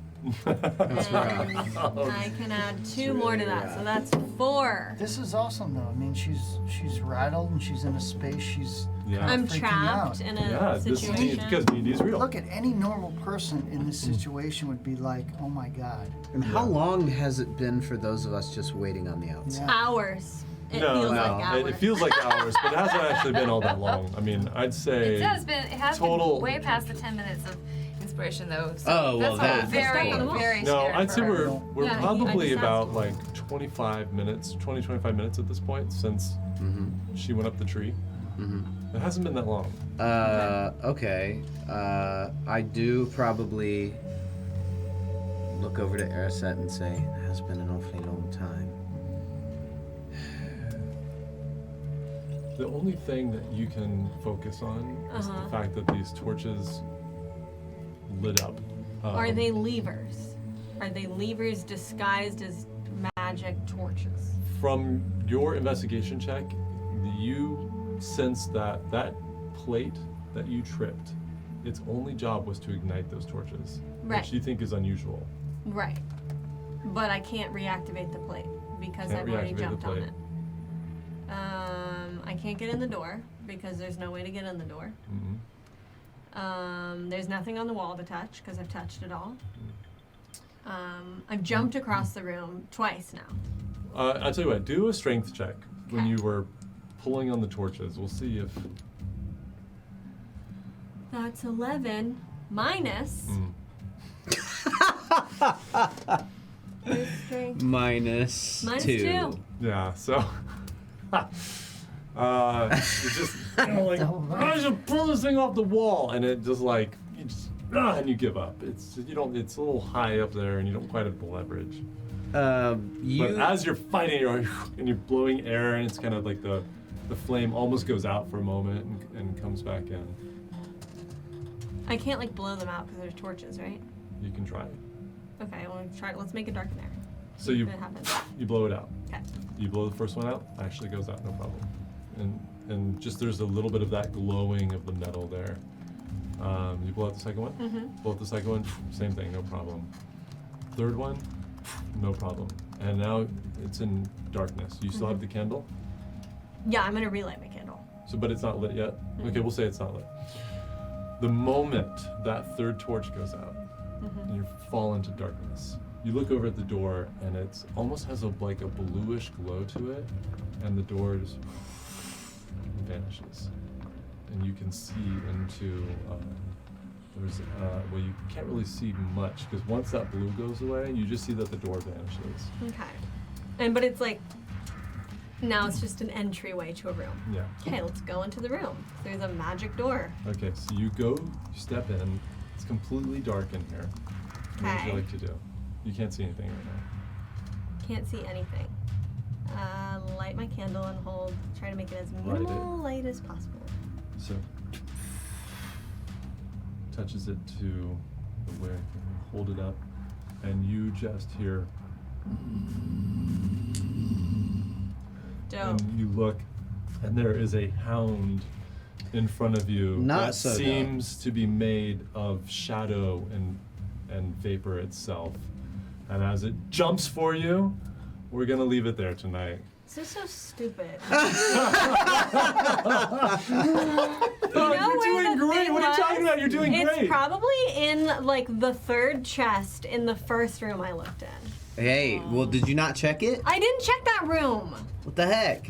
That's And I can add 2 more to that, so that's 4. This is awesome, though. I mean, she's rattled and she's in a space. She's Yeah. I'm freaking trapped out. in Yeah, a this situation. because D&D is real. Look at any normal person in this situation would be like, oh my god. And how long has it been for those of us just waiting on the outside? Yeah. Hours. It No, feels no, like hours. it feels like hours, but it hasn't actually been all that long. I mean, I'd say It has total. been way past the 10 minutes of inspiration though. So Oh, well, that's that- very, Stuck on the wall. very No, scary I'd say for her. we're Yeah, I probably just about asked. like 25 minutes at this point since she went up the tree. It hasn't been that long. Okay. I do probably look over to Araset and say, it has been an awfully long time. The only thing that you can focus on is the fact that these torches lit up. Are they levers? Are they levers disguised as magic torches? From your investigation check, you sense that that plate that you tripped, its only job was to ignite those torches, Right. which you think is unusual. Right. But I can't reactivate the plate because Can't I've already reactivate the jumped on plate. it. I can't get in the door because there's no way to get in the door. There's nothing on the wall to touch because I've touched it all. I've jumped across the room twice now. I'll tell you what, do a strength check when Okay. you were pulling on the torches. We'll see if. That's 11 minus. Is strength Minus minus 2. 2. Yeah, so. It's just like, I should pull this thing off the wall, and it just like, you just, and you give up. It's you don't. It's a little high up there, and you don't quite have the leverage. But as you're fighting, and you're blowing air, and it's kind of like the flame almost goes out for a moment and comes back in. I can't like blow them out because there's torches, right? You can try. Okay, well, try. Let's make it dark in there. So you If it happens. you blow it out. Okay. You blow the first one out, actually goes out, no problem. And just there's a little bit of that glowing of the metal there. You blow out the second one, blow out the second one, same thing, no problem. Third one, no problem. And now it's in darkness. You still have the candle? Yeah, I'm gonna relight my candle. So, but it's not lit yet? Okay, we'll say it's not lit. The moment that third torch goes out, and you fall into darkness, you look over at the door, and it's almost has like a bluish glow to it, and the door just vanishes, and you can see into well, you can't really see much because once that blue goes away, you just see that the door vanishes. Okay. But it's like now it's just an entryway to a room. Yeah. Okay, let's go into the room. There's a magic door. Okay, so you step in. It's completely dark in here. What would you Okay. like to do? You can't see anything right now. Can't see anything. Light my candle and try to make it as Light it. minimal light as possible. So touches it to the wick and you hold it up, and you just hear. Dope. And you look, and there is a hound in front of you Not that so dope. seems to be made of shadow and vapor itself. And as it jumps for you, we're gonna leave it there tonight. This is so stupid. Oh, you're doing great. What are you talking about? You're doing It's great. probably in like the third chest in the first room I looked in. Hey, well, did you not check it? I didn't check that room. What the heck?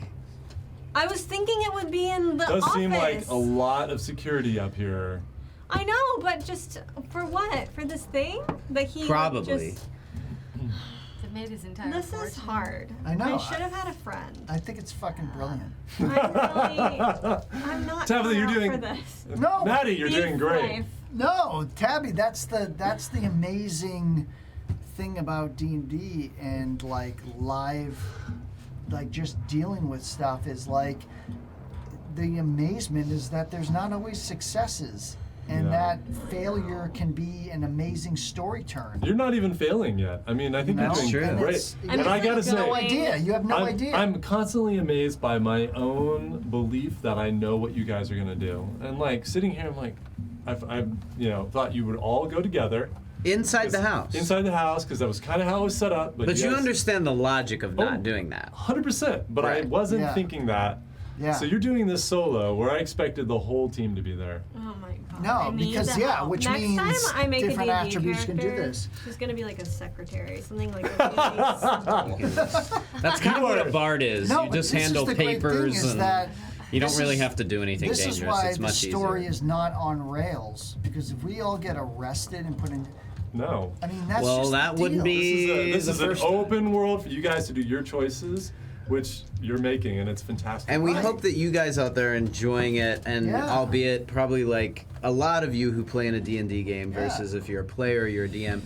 I was thinking it would be in the Does office. seem like a lot of security up here. I know, but just for what? For this thing that he Probably. Just, It made his entire this is fortune. hard. I know. I should have had a friend. I think it's fucking brilliant. I'm not Tabitha, you're cut out doing- for this. No, Maddie, you're doing Thief great. life. No, Tabby, that's the amazing thing about D&D and like live, like just dealing with stuff is like the amazement is that there's not always successes, and Yeah. that failure can be an amazing story turn. You're not even failing yet. I mean, I think No, you're doing true. and great. it's- And I gotta just say, no going- idea. You have no idea. I'm constantly amazed by my own belief that I know what you guys are gonna do. And like sitting here, I'm like, I've thought you would all go together Inside the house. inside the house because that was kind of how it was set up. But you guys- understand the logic of not Oh. doing that. 100%. But I Right. wasn't Yeah. thinking that. Yeah. So you're doing this solo, where I expected the whole team to be there. Oh my god. No, I need because, the yeah, help. which Next means time I make different a D&D attributes can do character, this. She's gonna be like a secretary, something like a really simple. That's kind of You what are- a bard is. No, you but just this is handle the great papers thing is and that you don't this really is- have to do anything This dangerous. is why it's the much story easier. is not on rails, because if we all get arrested and put in, No. I mean, that's Well, just that the wouldn't deal. be- This the is an first time. open world for you guys to do your choices, which you're making, and it's fantastic. And we Right. hope that you guys out there are enjoying it, and Yeah. albeit probably like a lot of you who play in a D&D game Yeah. versus if you're a player or you're a DM,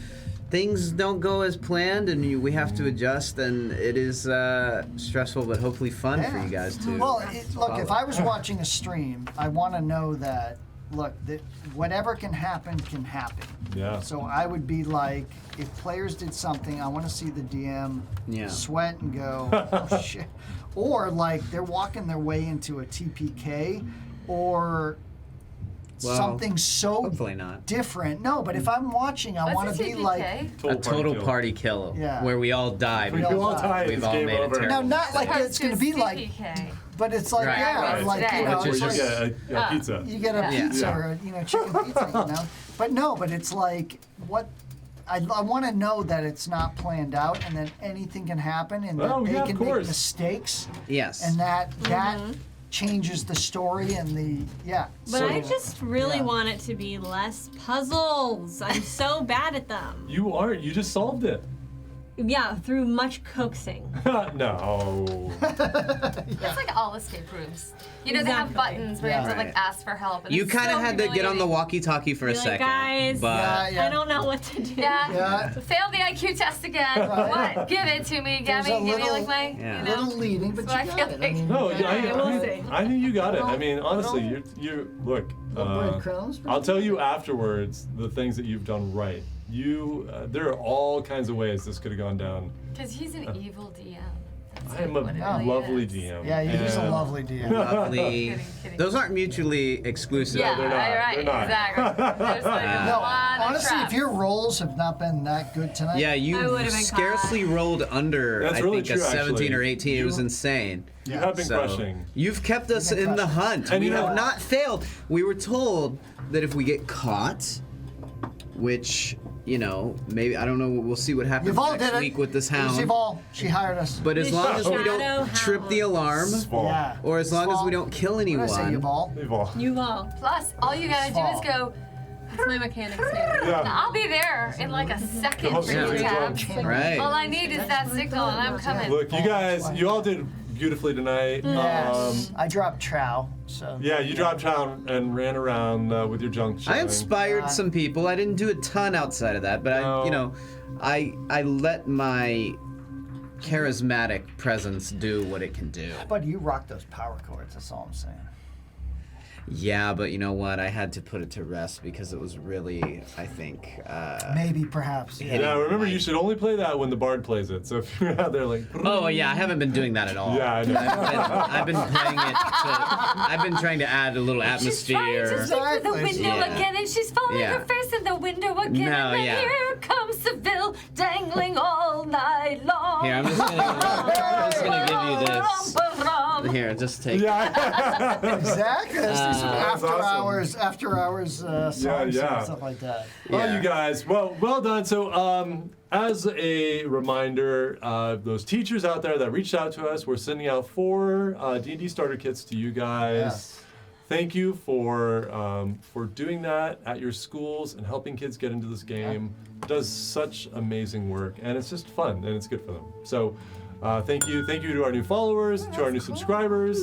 things don't go as planned, and we have to adjust, and it is stressful, but hopefully fun for Yeah. you guys too. Well, look, if I was watching a stream, I want to know that, look, that whatever can happen can happen. Yeah. So I would be like, if players did something, I want to see the DM Yeah. sweat and go, oh shit. Or like they're walking their way into a TPK or Well, something so hopefully not. different. No, but if I'm watching, I want What's to a be TPK? like, A total kill. party kill, Yeah. where we all die. We You all all die. die, We've it's all game made it over. terrible. no, not like Supposed it's to going to be like, CPK. but it's like, Right. yeah, Right. like, you Today. know, Where it's you like, get a pizza. you get a Yeah. pizza Yeah. or chicken pizza, you know. But no, but it's like what I want to know that it's not planned out and that anything can happen and that Oh, they yeah, of can make course. mistakes Yes. and that changes the story and the But so, I just really yeah. want it to be less puzzles. I'm so bad at them. You aren't. You just solved it. Yeah, through much coaxing. No. It's like all escape rooms. You know, they have Exactly. buttons where you have to Right. like ask for help. And You it's kind of so had to get on the humiliating. walkie-talkie for a Be like, second, guys, but Yeah. I don't know what to do. Yeah. Yeah. Failed the IQ test again. Right. What? Give it to me. There's Give a me little- like my. Yeah. You know. little leading, but That's you what I got feel it. I like. mean, No, we'll see. I think you got it. I Little- mean, honestly, little- you look. Little breadcrumbs, but I'll you tell got you it. afterwards the things that you've done right there are all kinds of ways this could have gone down. Because he's an evil DM. That's I am a what it really lovely is. DM. Yeah, he's a and- lovely DM. Lovely. Kidding. Those aren't mutually exclusive. Yeah, they're not, right, they're not. exactly. There's like a No, lot of honestly, traps. if your rolls have not been that good tonight, Yeah, I you would've been scarcely rolled under, That's I really think, true, a 17 actually. or 18. It was insane. You have been So, crushing. you've kept us You've been in the crushing. hunt. And we you know- have not failed. We were told that if we get caught, which, maybe, I don't know, we'll see what happens Yvonne next did it. week with this It was hound. Yvonne. She hired us. But as The long as we shadow don't trip the hound. alarm, Swall. Yeah. or as long as Swall. we don't kill What did I say, anyone, Yvonne? They've all. You all. Plus, all you gotta do is go. That's my mechanics here. And Yeah. I'll be there in like a second Go for home, you, yeah. Tabs. right? All I need is that signal, and I'm coming. Look, you guys, you all did beautifully tonight. Yes. I dropped trow, so. Yeah, you dropped town and ran around with your junk I showing. inspired some people. I didn't do a ton outside of that, but No. I let my charismatic presence do what it can do. But you rocked those power chords, that's all I'm saying. Yeah, but you know what? I had to put it to rest because it was really, I think, Maybe, perhaps. Yeah. Yeah, remember you should only play that when the bard plays it. So if you're out there like, Oh yeah, I haven't been doing that at all. yeah, I know. I've been playing it. I've been trying to add a little She's trying to atmosphere. speak through the Exactly. window Yeah. again, and she's falling Yeah. her face in the window again. No, and then yeah. here comes Seville dangling all night long. Here, I'm just gonna give you this. Here, just take. Yeah. Exactly. Let's do some That's after hours songs yeah. and stuff like that. Well, Yeah. you guys, well done. So, as a reminder, those teachers out there that reached out to us, we're sending out 4 D&D starter kits to you guys. Yes. Thank you for doing that at your schools and helping kids get into this game. It does such amazing work, and it's just fun and it's good for them. So, thank you to our new followers, to our new subscribers.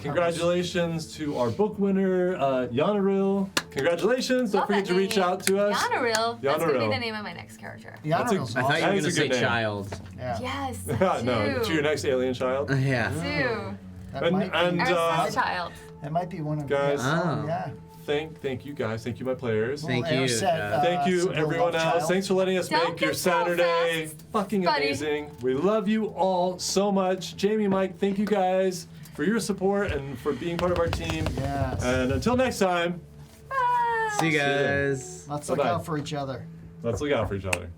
Congratulations to our book winner, Yanaril. Congratulations! Don't Love forget that to reach name. out to us. Yanaril. That's gonna be Yanaril. the name of my next character. Yeah, That's a- Honor's I thought you That were is gonna a say good name. child. Yeah. Yes. No, to your next alien child. Yeah. Sue. That And- might be, and, Our child. that might be one of guys- Oh. yeah. Thank you guys. Thank you, my players. Thank Well, you, Air said, Jeff. Thank you, Seville everyone Love else. Child. Thanks for letting us Don't make your get so Saturday fast, fucking buddy. amazing. We love you all so much. Jamie, Mike, thank you guys for your support and for being part of our team. Yes. And until next time, Bye. See you you then. guys. Let's look Bye-bye. out for each other. let's look out for each other.